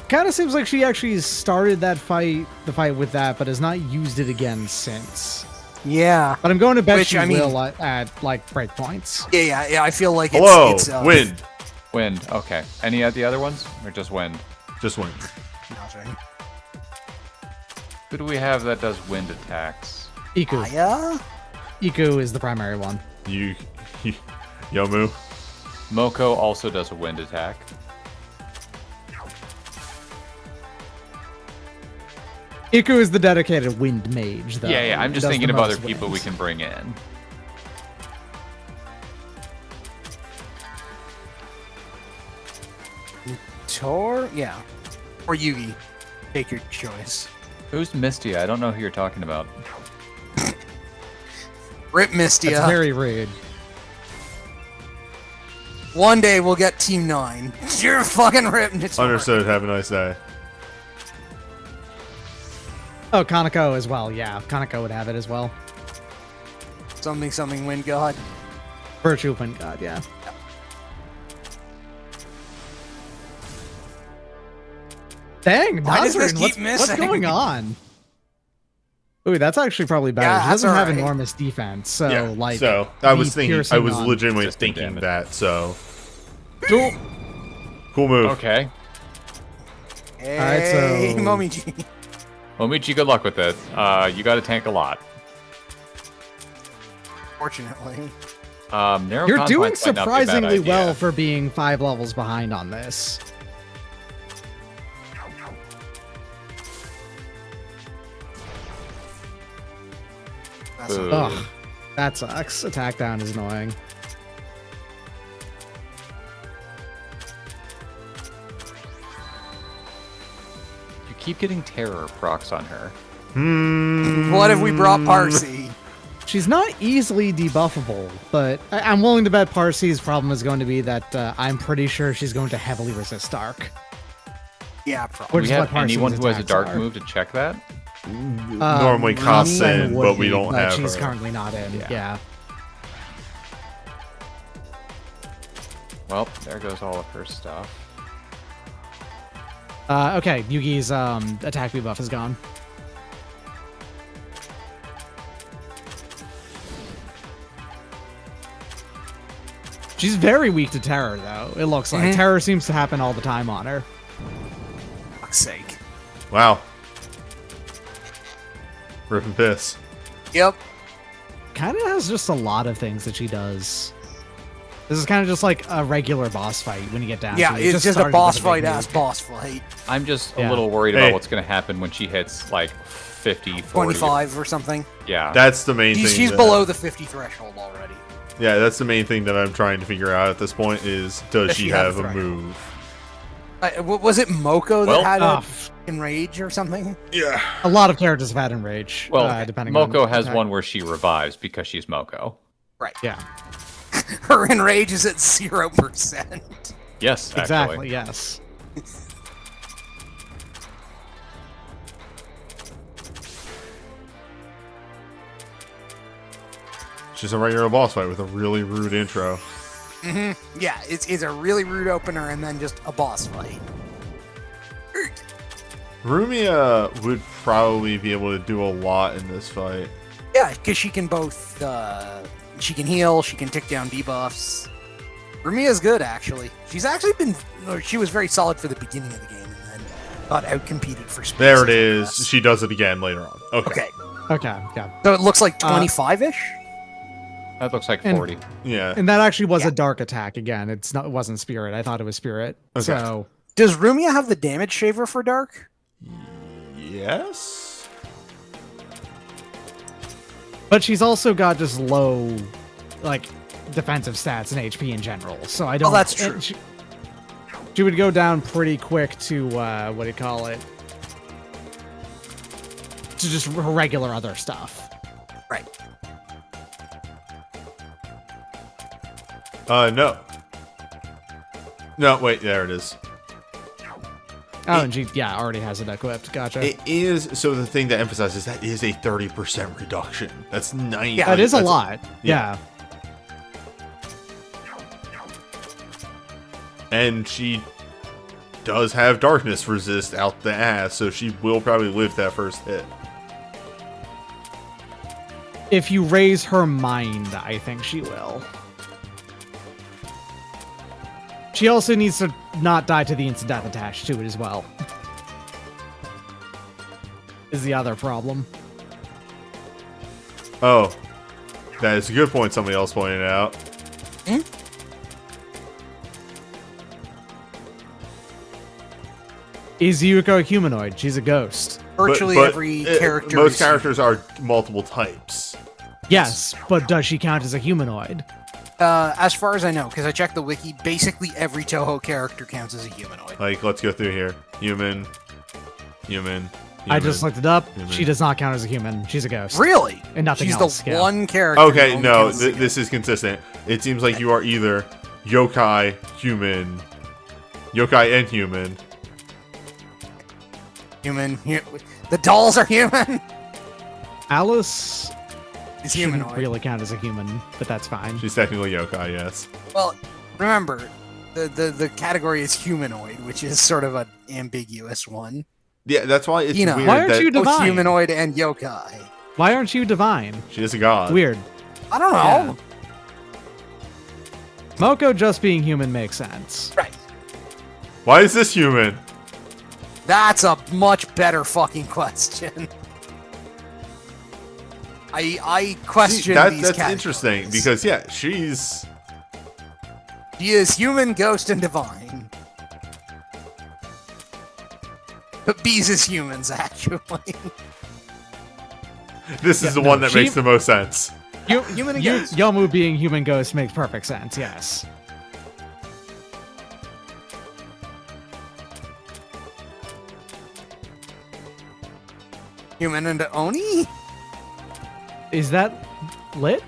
kind of seems like she actually started the fight with that, but has not used it again since. Yeah. But I'm going to bet Which, she I mean- will at like breakpoints. Yeah. I feel like Hello, it's wind. Wind. Okay. Any of the other ones? Or just wind? Just wind. Malzern. Who do we have that does wind attacks? Iku. Aya? Iku is the primary one. You... Yomu. Moko also does a wind attack. Iku is the dedicated wind mage, though. Yeah. I'm just Does thinking the of other most people we winds. can bring in. Tor? Yeah. Or Yugi. Take your choice. Who's Misty? I don't know who you're talking about. Rip Mistia. That's very rude. One day we'll get Team 9. You're fucking Rip Mistia. Understood. Have a nice day. Oh, Kaneko as well. Yeah, Kaneko would have it as well. Something wind god. Virtue Wind God, yeah. Dang, Why does this Nazarene, keep what's missing? going on? Ooh, that's actually probably better. Yeah, She that's doesn't have alright. enormous defense, so yeah. like. So, I was the thinking... I piercing was on- legitimately Just thinking damn it. that, so... Cool. Cool move. Okay. Hey, Alright, so- Momiji. Well, Michi, good luck with it. You got to tank a lot. Fortunately. Narrow You're confines doing might not be a bad surprisingly idea. well for being 5 levels behind on this. That's Ooh. Ugh, that sucks. Attack down is annoying. You keep getting terror procs on her. What if we brought Parsi? She's not easily debuffable, but I'm willing to bet Parsi's problem is going to be that I'm pretty sure she's going to heavily resist Dark. Yeah, Do probably. Which we is have what Parsi's anyone who has a attacks dark are. move to check that? Normally costs Remy in, would but we be, don't have she's her. currently not in. Yeah. Well, there goes all of her stuff. Okay, Yugi's attack buff is gone. She's very weak to terror, though. It looks like terror seems to happen all the time on her. Fuck's sake. Wow. Rip and piss. Yep. Kind of has just a lot of things that she does. This is kind of just like a regular boss fight when you get down Yeah, to it. it's just a started boss with a big fight ass nuke. boss fight. I'm just a Yeah. little worried Hey. about what's going to happen when she hits like 50, 40. 25 or something. Yeah. That's the main thing. She's that- below the 50 threshold already. Yeah, that's the main thing that I'm trying to figure out at this point is, does she have a threat? move? Was it Moko that Well, had Ah, a enrage or something? Yeah. a lot of characters have had enrage. well, depending Moko on has attack. one where she revives because she's Moko. Right. Yeah, Her enrage is at 0%. Yes, actually. exactly. Yes. She's a regular boss fight with a really rude intro. Yeah, it's a really rude opener and then just a boss fight. Rumia would probably be able to do a lot in this fight. Yeah, because she can both, she can heal, she can tick down debuffs. Rumia's good, actually. She's actually been, she was very solid for the beginning of the game and then got outcompeted for space. There it is. She does it again later on. Okay. Okay, Okay. Yeah. so it looks like 25-ish? That looks like And- 40. Yeah. And that actually was Yeah. a dark attack again. It wasn't spirit. I thought it was spirit. Okay. So Does Rumia have the damage shaver for Dark? Yes. but she's also got just low like defensive stats and HP in general. So I don't that's and true. She would go down pretty quick to what do you call it? To just regular other stuff. Right. No. No, wait, there it is. Oh, and she already has it equipped. Gotcha. It is, so the thing to emphasize is that is a 30% reduction. That's 90. Yeah, that is a that's- lot. yeah. Yeah. And she does have darkness resist out the ass, so she will probably live that first hit. If you raise her mind, I think she will. She also needs to not die to the instant death attached to it as well. Is the other problem. Oh. That is a good point somebody else pointed out. Is Yuko a humanoid? She's a ghost. Virtually But every it- character. Most is- characters are multiple types. Yes, but does she count as a humanoid? As far as I know, because I checked the wiki, basically every Touhou character counts as a humanoid. Like, let's go through here. Human. I just looked it up. Human. She does not count as a human. She's a ghost. Really? And nothing She's else, the yeah. one character. Okay, who only no, counts as a this is consistent. It seems like you are either yokai, human, yokai and human. human. The dolls are human. Alice Is shouldn't humanoid. really count as a human, but that's fine. She's technically yokai, yes. Well, remember, the category is humanoid, which is sort of an ambiguous one. Yeah, that's why it's You know, weird why aren't that you Both divine? humanoid and yokai. Why aren't you divine? she is a god. Weird. I don't know. Moko just being human makes sense. Right. Why is this human? That's a much better fucking question. I question these That's categories. interesting because yeah, she is human, ghost, and divine. But bees is humans, actually. This is the one that makes the most sense. Human and ghost. Yomu being human ghost makes perfect sense. Yes. Human and Oni? Is that lit?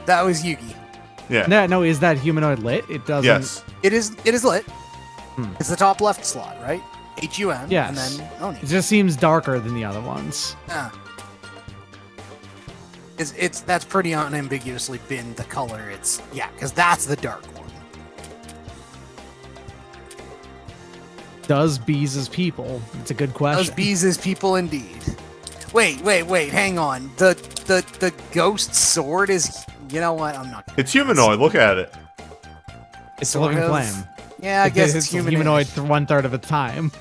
That was Yugi. Yeah. No. Is that humanoid lit? It doesn't. Yes. It is lit. It's the top left slot, right? HUN, Yes. and then Oni. It just seems darker than the other ones. Yeah. That's pretty unambiguously been the color. Because that's the dark one. Does bees as people? It's a good question. Those bees is people indeed. Wait, hang on. The ghost sword is. You know what? I'm not. It's humanoid. Look at it. It's a living sort of. flame. Yeah, I guess it's humanoid 1/3 of the time.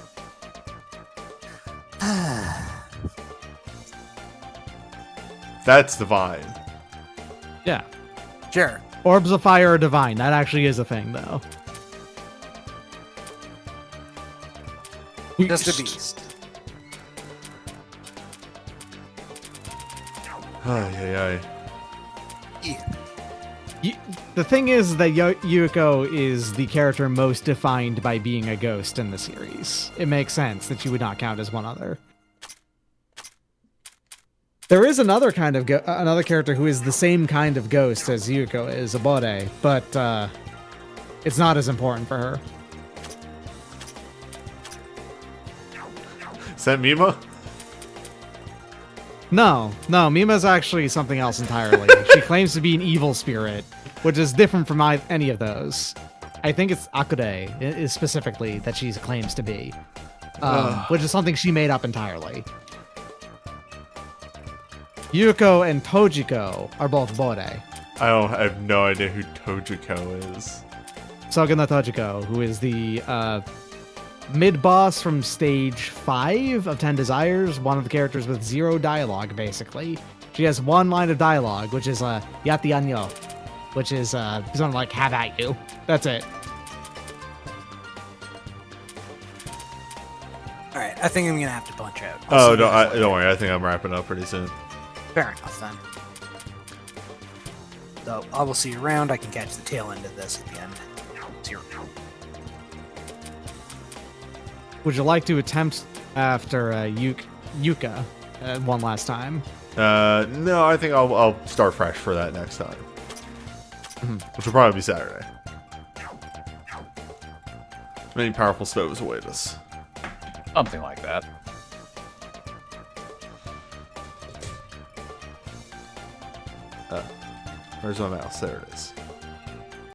That's divine. Yeah. Sure. Orbs of fire are divine. That actually is a thing, though. Just a beast. Ay. Yeah. The thing is that Yuko is the character most defined by being a ghost in the series. It makes sense that you would not count as one other. There is another kind of another character who is the same kind of ghost as Yuko is, Abode, but it's not as important for her. Is that Mima? No, Mima's actually something else entirely. She claims to be an evil spirit, which is different from any of those. I think it's Akure is specifically that she claims to be, which is something she made up entirely. Yuko and Tojiko are both Bode. I have no idea who Tojiko is. Soguna Tojiko, who is the mid-boss from stage 5 of 10 Desires, one of the characters with 0 dialogue, basically. She has 1 line of dialogue, which is Yati Anyo, which is something like, have at you. That's it. Alright, I think I'm gonna have to punch out. Don't worry. I think I'm wrapping up pretty soon. Fair enough, then. So, I will see you around. I can catch the tail end of this at the end. See you around. Would you like to attempt after Yuka one last time? No, I think I'll start fresh for that next time. Which will probably be Saturday. Many powerful stoves await us. Something like that. Where's my mouse? There it is.